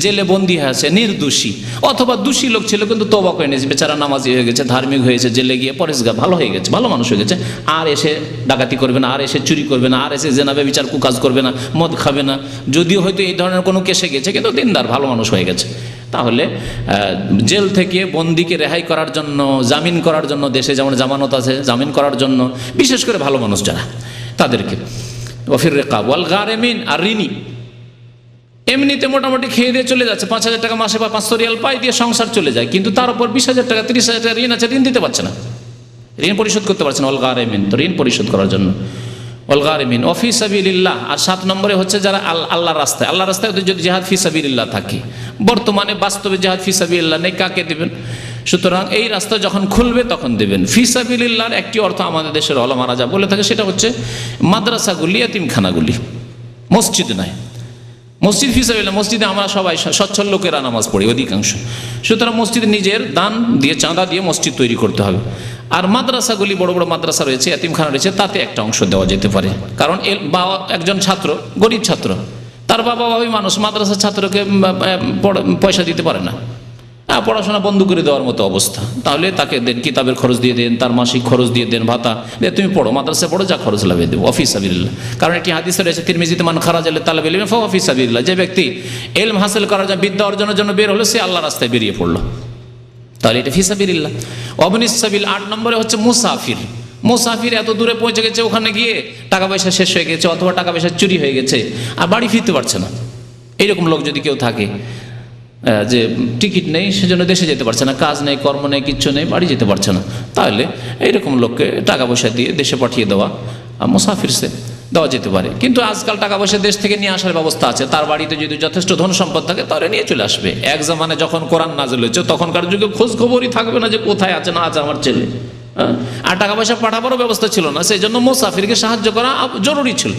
জেলে বন্দী হয়ে আছে, নির্দোষী অথবা দোষী লোক ছিল কিন্তু তওবা করে নিয়েছে, বেচারা নামাজি হয়ে গেছে, ধার্মিক হয়েছে, জেলে গিয়ে পরেশগার ভালো হয়ে গেছে, ভালো মানুষ হয়ে গেছে, আর এসে ডাকাতি করবে না, আর এসে চুরি করবে না, আর এসে জেনা ব্যভিচার কুকাজ করবে না, মদ খাবে না, যদিও হয়তো এই ধরনের কোনো কেসে গেছে, কিন্তু দিনদার ভালো মানুষ হয়ে গেছে। তাহলে জেল থেকে বন্দীকে রেহাই করার জন্য, জামিন করার জন্য, দেশে যেমন জামানত আছে, জামিন করার জন্য বিশেষ করে ভালো মানুষ যারা, তাদেরকে ওয়া ফির রিকাব ওয়াল গারিমিন, আর ঋণী, এমনিতে মোটামুটি খেয়ে দিয়ে চলে যাচ্ছে, 5,000 টাকা মাসে বা 500 রিয়াল পাই দিয়ে সংসার চলে যায়, কিন্তু তার উপর 20,000 টাকা 30,000 টাকা ঋণ আছে, ঋণ দিতে পারছে না, ঋণ পরিশোধ করতে পারছে না, ওয়াল গারিমিন, তো ঋণ পরিশোধ করার জন্য ওয়াল গারিমিন ওয়া ফি সাবিলিল্লাহ। আর 7 নম্বরে হচ্ছে যারা আল্লাহর রাস্তায় ওদের যদি জিহাদ ফি সাবিলিল্লাহ থাকে। বর্তমানে বাস্তবে জিহাদ ফি সাবিলিল্লাহ নেই, কাকে দেবেন? সুতরাং এই রাস্তা যখন খুলবে তখন দেবেন। ফি সাবিলিল্লাহর একটি অর্থ আমাদের দেশের ওলামারা যা বলে থাকে সেটা হচ্ছে মাদ্রাসাগুলি, এতিমখানাগুলি, মসজিদ নয়। মসজিদ ফি সাবিলিল্লাহ, মসজিদে আমরা সবাই সচ্ছল লোকেরা নামাজ পড়ি অধিকাংশ, সুতরাং মসজিদে নিজের দান দিয়ে, চাঁদা দিয়ে মসজিদ তৈরি করতে হবে। আর মাদ্রাসাগুলি, বড় বড় মাদ্রাসা রয়েছে, এতিমখানা রয়েছে, তাতে একটা অংশ দেওয়া যেতে পারে। কারণ বাবা একজন ছাত্র, গরিব ছাত্র, তার বাবা ভাবি মানুষ, মাদ্রাসার ছাত্রকে পয়সা দিতে পারে না, পড়াশোনা বন্ধ করে দেওয়ার মতো অবস্থা, তাহলে তাকে দেন, কিতাবের খরচ দিয়ে দেন, তার মাসিক খরচ দিয়ে দেন, ভাতা দিয়ে তুমি পড়ো, মাদ্রাসায় পড়ো, যা খরচ লাগবে দেবো, ফি সাবিলিল্লাহ। কারণ একটি হাদিসে রয়েছে তিরমিজিতে, মান খারাজা লিতালাবিল ইলমি ফাহুয়া ফি সাবিলিল্লাহ, যে ব্যক্তি ইলম হাসিল করার জন্য, বিদ্যা অর্জনের জন্য বের হলো, সে আল্লাহর রাস্তায় বেরিয়ে পড়লো, তাহলে এটা ফি সাবিলিল্লাহ। ওয়াবনিস সাবিল 8 নম্বরে হচ্ছে মুসাফির। মুসাফির এত দূরে পৌঁছে গেছে, ওখানে গিয়ে টাকা পয়সা শেষ হয়ে গেছে, অথবা টাকা পয়সা চুরি হয়ে গেছে, আর বাড়ি ফিরতে পারছে না, এইরকম লোক যদি কেউ থাকে, যে টিকিট নেই সেজন্য দেশে যেতে পারছে না, কাজ নেই, কর্ম নেই, কিচ্ছু নেই, বাড়ি যেতে পারছে না, তাহলে এইরকম লোককে টাকা পয়সা দিয়ে দেশে পাঠিয়ে দেওয়া মুসাফিরসে দেওয়া যেতে পারে। কিন্তু আজকাল টাকা পয়সা দেশ থেকে নিয়ে আসার ব্যবস্থা আছে, তার বাড়িতে যদি যথেষ্ট ধন সম্পদ থাকে তাহলে নিয়ে চলে আসবে। এক জামানে যখন কোরআন নাযিল হয়েছে তখনকার যুগে খোঁজ খবরই থাকবে না যে কোথায় আছে না আছে আমার ছেলে, আর টাকা পয়সা পাঠাবারও ব্যবস্থা ছিল না, সেই জন্য মুসাফিরকে সাহায্য করা জরুরি ছিল।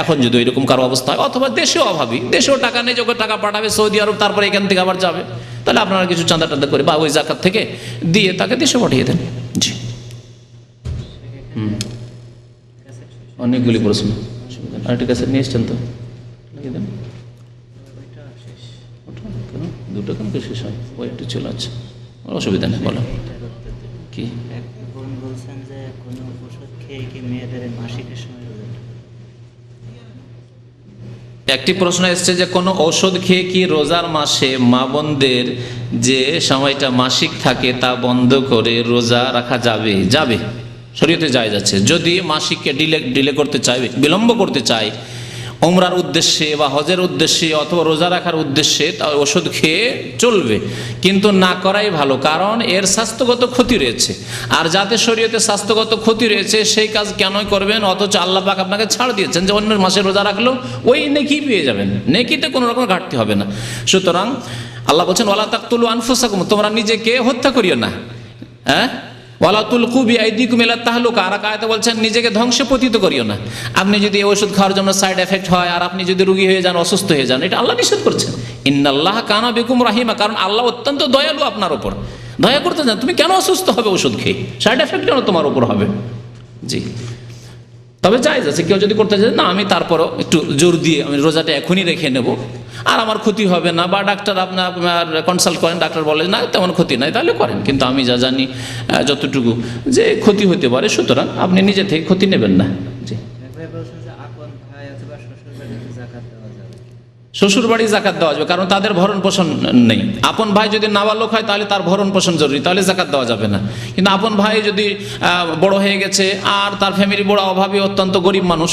এখন যদি এরকম কারো অবস্থা হয়, অথবা দেশেও অভাবী, দেশেও টাকা নেই, যখন টাকা পাঠাবে সৌদি আরব, তারপরে এখান থেকে আবার যাবে, তাহলে আপনারা কিছু চাঁদা টান্দা করে বা ওই জাকাত থেকে দিয়ে তাকে দেশে পাঠিয়ে দেন। জি, অনেকগুলি প্রশ্ন, আরেকটা কাছে নিয়ে এসছেন তো, লিখে দেন। দুটো কেন শেষ হয়, ওই একটু চলে আছে, অসুবিধা নেই, বলো কি? বলছেন যে কোনো ওষুধ খেয়ে কি মেয়েদের মাসিকের সময় একটি প্রশ্ন এসছে যে কোনো ঔষধ খেয়ে কি রোজার মাসে মা বোনদের যে সময়টা মাসিক থাকে তা বন্ধ করে রোজা রাখা যাবে? যাবে, শরীয়তে জায়েজ আছে। যদি মাসিককে ডিলে করতে চাইবে, বিলম্ব করতে চায় উমরার উদ্দেশ্যে বা হজের উদ্দেশ্যে অথবা রোজা রাখার উদ্দেশ্যে, তা ওষুধ খেয়ে চলবে, কিন্তু না করাই ভালো, কারণ এর স্বাস্থ্যগত ক্ষতি রয়েছে। আর যাতে শরীয়তে স্বাস্থ্যগত ক্ষতি রয়েছে সেই কাজ কেনই করবেন, অথচ আল্লাহ পাক আপনাকে ছাড় দিয়েছেন যে অন্য মাসে রোজা রাখলেও ওই নেকি পেয়ে যাবেন, নেকিতে কোনো রকম ঘাটতি হবে না। সুতরাং আল্লাহ বলছেন ওয়ালা তাকতুলু আনফুসাকুম, তোমরা নিজেকে হত্যা করিও না, হ্যাঁ, ওয়ালা তুলকু বিআইদিকুম ইলা তাহলুকা, আর আয়াতে বলছেন নিজেকে ধ্বংসে পতিত করিও না। আপনি যদি এই ওষুধ খাওয়ার জন্য সাইড এফেক্ট হয় আর আপনি যদি রোগী হয়ে যান, অসুস্থ হয়ে যান, এটা আল্লাহ নিষেধ করছেন। ইন্নাল্লাহ কানা বিকুম রাহিমা, কারণ আল্লাহ অত্যন্ত দয়ালু আপনার উপর, দয়া করতে চান। তুমি কেন অসুস্থ হবে ওষুধ খেয়ে? সাইড এফেক্ট কেন তোমার উপর হবে? জি, তবে জায়েজ আছে, কেউ যদি করতে চায় না আমি তারপরও একটু জোর দিয়ে আমি রোজাটা এখনই রেখে নেব আর আমার ক্ষতি হবে না, বা ডাক্তার আপনার কনসাল্ট করেন, ডাক্তার বলে না তেমন ক্ষতি নাই, তাহলে করেন। কিন্তু আমি যা জানি যতটুকু যে ক্ষতি হতে পারে, সুতরাং আপনি নিজে থেকে ক্ষতি নেবেন না। জি, শ্বশুর বাড়ি জাকাত দেওয়া যাবে, কারণ তাদের ভরণ পোষণ নেই। আপন ভাই যদি নাবালক হয় তাহলে তার ভরণ পোষণ জরুরি, তাহলে জাকাত দেওয়া যাবে না। কিন্তু আপন ভাই যদি বড় হয়ে গেছে আর তার ফ্যামিলি বড় অভাবী, অত্যন্ত গরিব মানুষ,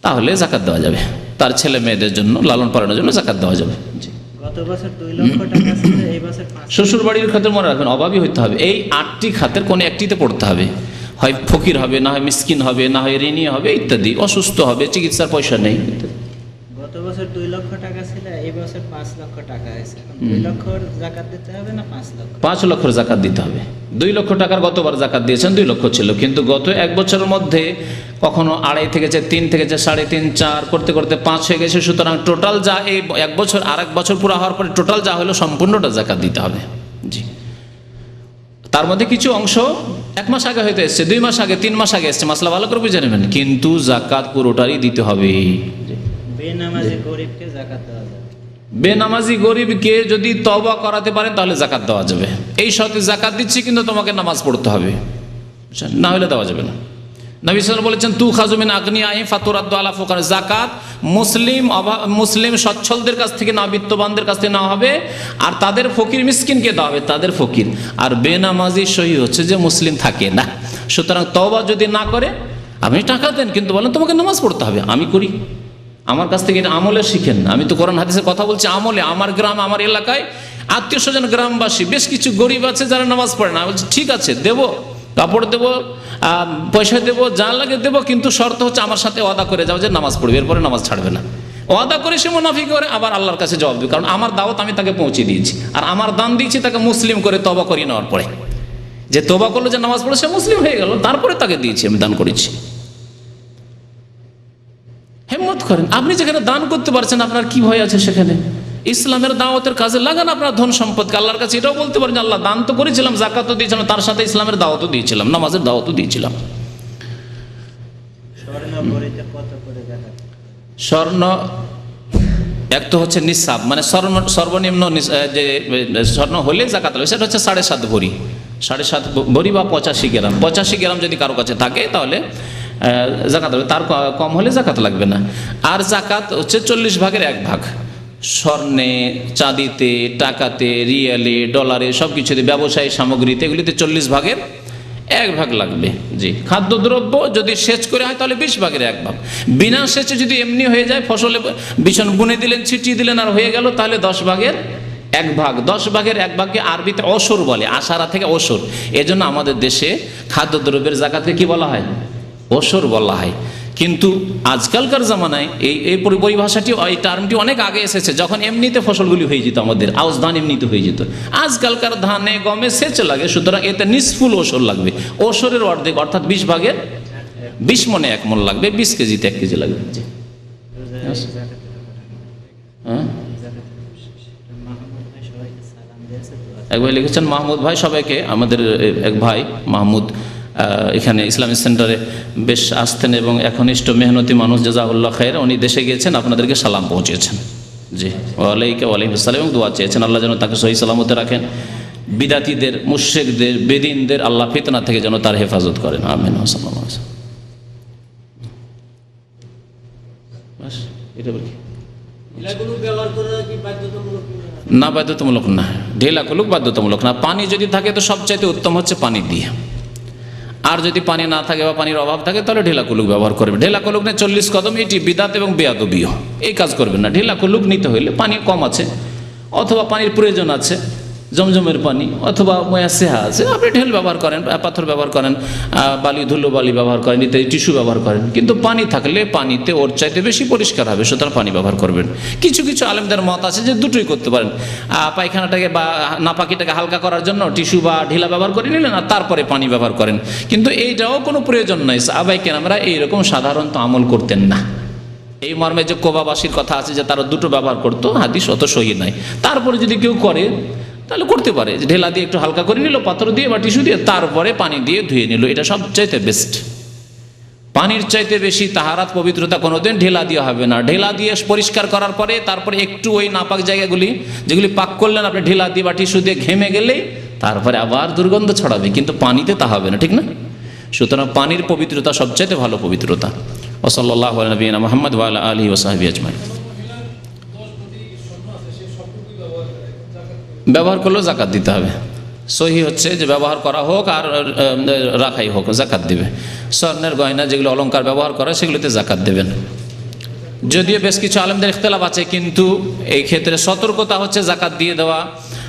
তাহলে জাকাত দেওয়া যাবে, তার ছেলে মেয়েদের জন্য লালন পালনের জন্য জাকাত দেওয়া যাবে। জি, গত বছর 2 লক্ষ টাকা ছিল, এই বছর 5। শ্বশুর বাড়ির খাতে মনে রাখবেন অভাবী হইতে হবে, এই 8টি খাতের কোনো একটিতে পড়তে হবে, হয় ফকির হবে, না হয় মিসকিন হবে, না হয় ঋণী হবে ইত্যাদি, অসুস্থ হবে, চিকিৎসার পয়সা নেই ইত্যাদি। গত বছর 2 লক্ষ টাকা ছিল, এই বছর 5 লক্ষ টাকা আছে, 2 লক্ষর জাকাত দিতে হবে না 5 লক্ষ? 5 লক্ষের জাকাত দিতে হবে। 2 লক্ষ টাকার গতবার জাকাত দিয়েছেন, 2 লক্ষ ছিল, কিন্তু গত 1 বছরের মধ্যে কখনো 2.5 থেকেছে, 3 থেকেছে, 3.5, 4 করতে করতে 5 হয়ে গেছে। সুতরাং টোটাল যা এই 1 বছর আর 1 বছর পুরো হওয়ার পরে টোটাল যা হলো সম্পূর্ণটা জাকাত দিতে হবে। জি, তার মধ্যে কিছু অংশ 1 মাস আগে হয়তো এসছে, 2 মাস আগে, 3 মাস আগে এসছে, মাসলা ভালো করে বুঝে নেবেন, কিন্তু জাকাত পুরোটারই দিতে হবে। বেনামাজি গরিবকে জাকাত দেওয়া যাবে, বেনামাজি গরিবকে যদি তওবা করাতে পারেন তাহলে জাকাত দেওয়া যাবে। এই শর্তে জাকাত দিচ্ছি কিন্তু তোমাকে নামাজ পড়তে হবে, না হলে দেওয়া যাবে না। নবী সাল্লাল্লাহু আলাইহি ওয়াসাল্লাম বলেছেন তু খাযু মিন আগনিয়াহিম ফাতুরাদ্দু আলা ফুকারা, জাকাত মুসলিম সচ্ছলদের কাছ থেকে না, বিত্তবানদের কাছ থেকে নেওয়া হবে, আর তাদের ফকির মিসকিনকে দেওয়া হবে, তাদের ফকির। আর বেনামাজি সহি হচ্ছে যে মুসলিম থাকে না। সুতরাং তওবা যদি না করে, আপনি টাকা দেন কিন্তু বলেন তোমাকে নামাজ পড়তে হবে, আমি করি, আমার কাছ থেকে এটা আমলে শিখেন। আমি তো কোরআন হাদিসের কথা বলছি আমলে। আমার গ্রাম, আমার এলাকায় আত্মীয় স্বজন, গ্রামবাসী বেশ কিছু গরিব আছে যারা নামাজ পড়ে না, বলছি ঠিক আছে দেবো, কাপড় দেবো, পয়সা দেবো, যা লাগে দেবো, কিন্তু শর্ত হচ্ছে আমার সাথে ওয়াদা করে যাও যে নামাজ পড়বে, এরপরে নামাজ ছাড়বে না। ওয়াদা করে সে মুনাফিক করে আবার আল্লাহর কাছে জবাব দেবে, কারণ আমার দাওয়াত আমি তাকে পৌঁছে দিয়েছি, আর আমার দান দিয়েছি তাকে মুসলিম করে তওবা করিয়ে নেওয়ার পরে। যে তওবা করলো, যে নামাজ পড়ে, সে মুসলিম হয়ে গেল, তারপরে তাকে দিয়েছি, আমি দান করেছি। হিম্মত করেন, আপনি যেখানে দান করতে পারছেন আপনার কি ভয় আছে সেখানে? ইসলামের দাওয়াতের কাজে লাগান আপনার ধন সম্পদকে। আল্লাহর কাছে এটাও বলতে পারেন যে আল্লাহ, দান তো করেছিলাম, জাকাতও দিয়েছিলাম, তার সাথে ইসলামের দাওয়াতও দিয়েছিলাম, নামাজের দাওয়াতও দিয়েছিলাম। স্বর্ণ ভরিতে কত করে জাকাত? স্বর্ণ এক তো হচ্ছে নিসাব, মানে সর্বনিম্ন যে স্বর্ণ হলে জাকাত হবে, সেটা হচ্ছে 7.5 ভরি, 7.5 ভরি বা 85 গ্রাম। 85 গ্রাম যদি কারো কাছে থাকে তাহলে জাকাত হবে, তার কম হলে জাকাত লাগবে না। আর জাকাত হচ্ছে 40 ভাগের 1 ভাগ। স্বর্ণে, চাঁদিতে, টাকাতে, রিয়ালে, ডলারে, সব কিছুতে, ব্যবসায়ী সামগ্রীতে, এগুলিতে 40 ভাগের 1 ভাগ লাগবে। জি, খাদ্যদ্রব্য যদি সেচ করে হয় তাহলে 20 ভাগের 1 ভাগ। বিনা সেচে যদি এমনি হয়ে যায়, ফসলে বিছন বুনে দিলেন, ছিটিয়ে দিলেন, আর হয়ে গেল, তাহলে 10 ভাগের 1 ভাগ। 10 ভাগের 1 ভাগকে আরবিতে অসর বলে, আশারা থেকে অসর। এজন্য আমাদের দেশে খাদ্যদ্রব্যের জাকাতকে কি বলা হয়? অসর বলা হয়। কিন্তু আজকালকার জামানায় এই পরিভাষাটি, এই টার্মটি অনেক আগে এসেছে, যখন এমনিতে ফসলগুলি হয়ে যেত, আমাদের আউশ ধান এমনিতে হয়ে যেত। আজকালকার ধানে, গমে সেচ লাগে, সুতরাং এতে নিসফুল ওসর লাগবে। ওসরের অর্ধেক, অর্থাৎ 20 ভাগের 20 মনে 1 মণ লাগবে, 20 কেজিতে 1 কেজি লাগবে। জি, হ্যাঁ, এক ভাই লিখেছেন, মাহমুদ ভাই সবাইকে, আমাদের এক ভাই মাহমুদ এখানে ইসলামিক সেন্টারে বেশ আসতেন এবং একনিষ্ঠ মেহনতি মানুষ, জাযাহুল্লাহ খায়র। উনি দেশে গিয়েছেন, আপনাদেরকে সালাম পৌঁছেছেন। জি, ওয়ালাইকুম আসসালাম, এবং দোয়া চেয়েছেন আল্লাহ যেন তাকে সহি সালামতে রাখেন, বিদাতীদের, মুশরিকদের, বেদিনদের আল্লাহ ফিতনা থেকে যেন তার হেফাজত করেন। আমিন। এটা বলি না, বাধ্যতামূলক না, ঢেলা কুলুক বাধ্যতামূলক না। পানি যদি থাকে তো সবচাইতে উত্তম হচ্ছে পানি দিয়ে। আর যদি পানি না থাকে বা পানির অভাব থাকে তাহলে ঢেলা কুলুক ব্যবহার করবে। ঢেলা কুলুক নিয়ে 40 কদম, এটি বিদাত এবং বেয়াদবিও, এই কাজ করবেন না। ঢেলা কুলুক নিতে হইলে পানি কম আছে, অথবা পানির প্রয়োজন আছে, জমজমের পানি অথবা ময়াসেহা আছে, আপনি ঢেল ব্যবহার করেন, পাথর ব্যবহার করেন, বালি, ধুলো বালি ব্যবহার করেন, ইত্যাদি টিস্যু ব্যবহার করেন। কিন্তু পানি থাকলে পানিতে ওর চাইতে বেশি পরিষ্কার হবে, সুতরাং পানি ব্যবহার করবেন। কিছু কিছু আলেমদের মত আছে যে দুটোই করতে পারেন। পায়খানাটাকে বা নাপাকিটাকে হালকা করার জন্য টিস্যু বা ঢিলা ব্যবহার করে নিলেন, আর তারপরে পানি ব্যবহার করেন। কিন্তু এইটাও কোনো প্রয়োজন নাই। সাহাবায়ে কেরামরা এইরকম সাধারণত আমল করতেন না। এই মর্মে যে কোবাবাসীর কথা আছে যে তারা দুটো ব্যবহার করতো, হাদিস অত সহি নাই। তারপরে যদি কেউ করে তাহলে করতে পারে, ঢেলা দিয়ে একটু হালকা করে নিল, পাথর দিয়ে বা টিস্যু দিয়ে, তারপরে পানি দিয়ে ধুয়ে নিল, এটা সবচাইতে বেস্ট। পানির চাইতে বেশি তাহারাত, পবিত্রতা কোনোদিন ঢেলা দিয়ে হবে না। ঢেলা দিয়ে পরিষ্কার করার পরে তারপরে একটু ওই নাপাক জায়গাগুলি যেগুলি পাক করলেন আপনি ঢেলা দিয়ে বা টিস্যু দিয়ে, ঘেমে গেলেই তারপরে আবার দুর্গন্ধ ছড়াবে, কিন্তু পানিতে তা হবে না, ঠিক না? সুতরাং পানির পবিত্রতা সবচাইতে ভালো পবিত্রতা। ওয়া সাল্লাল্লাহু আলা নবিয়িনা মুহাম্মদ ওয়া আলা আলিহি ওয়া সাহবিহি আজমাইন। ব্যবহার করলেও জাকাত দিতে হবে। সহি হচ্ছে যে ব্যবহার করা হোক আর রাখাই হোক, জাকাত দিবে। স্বর্ণের গয়না যেগুলো অলংকার ব্যবহার করা, সেগুলোতে জাকাত দেবেন। যদিও বেশ কিছু আলেমদের ইখতিলাফ আছে, কিন্তু এই ক্ষেত্রে সতর্কতা হচ্ছে জাকাত দিয়ে দেওয়া।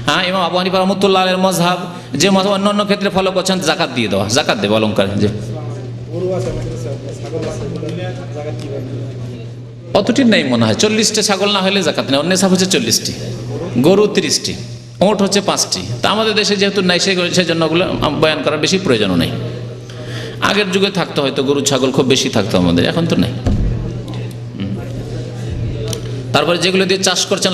হ্যাঁ, ইমাম আবু হানিফা রাহমাতুল্লাহ আলাইহির মাযহাব, যে মাযহাব অন্যান্য ক্ষেত্রে ফলো করছেন, জাকাত দিয়ে দেওয়া, জাকাত দেবে অলংকার। যে অতটি নেই মনে হয়, 40টি ছাগল না হলে জাকাত নেই। অন্য সাব হচ্ছে 40টি, গরু 30টি, ওট হচ্ছে 5টি। তা আমাদের দেশে যেহেতু নাই, সেই জন্য ওগুলো বয়ান করার বেশি প্রয়োজনও নেই। আগের যুগে থাকতো হয়তো, গরু ছাগল খুব বেশি থাকতো আমাদের, এখন তো নেই। তারপরে যেগুলো দিয়ে চাষ করছেন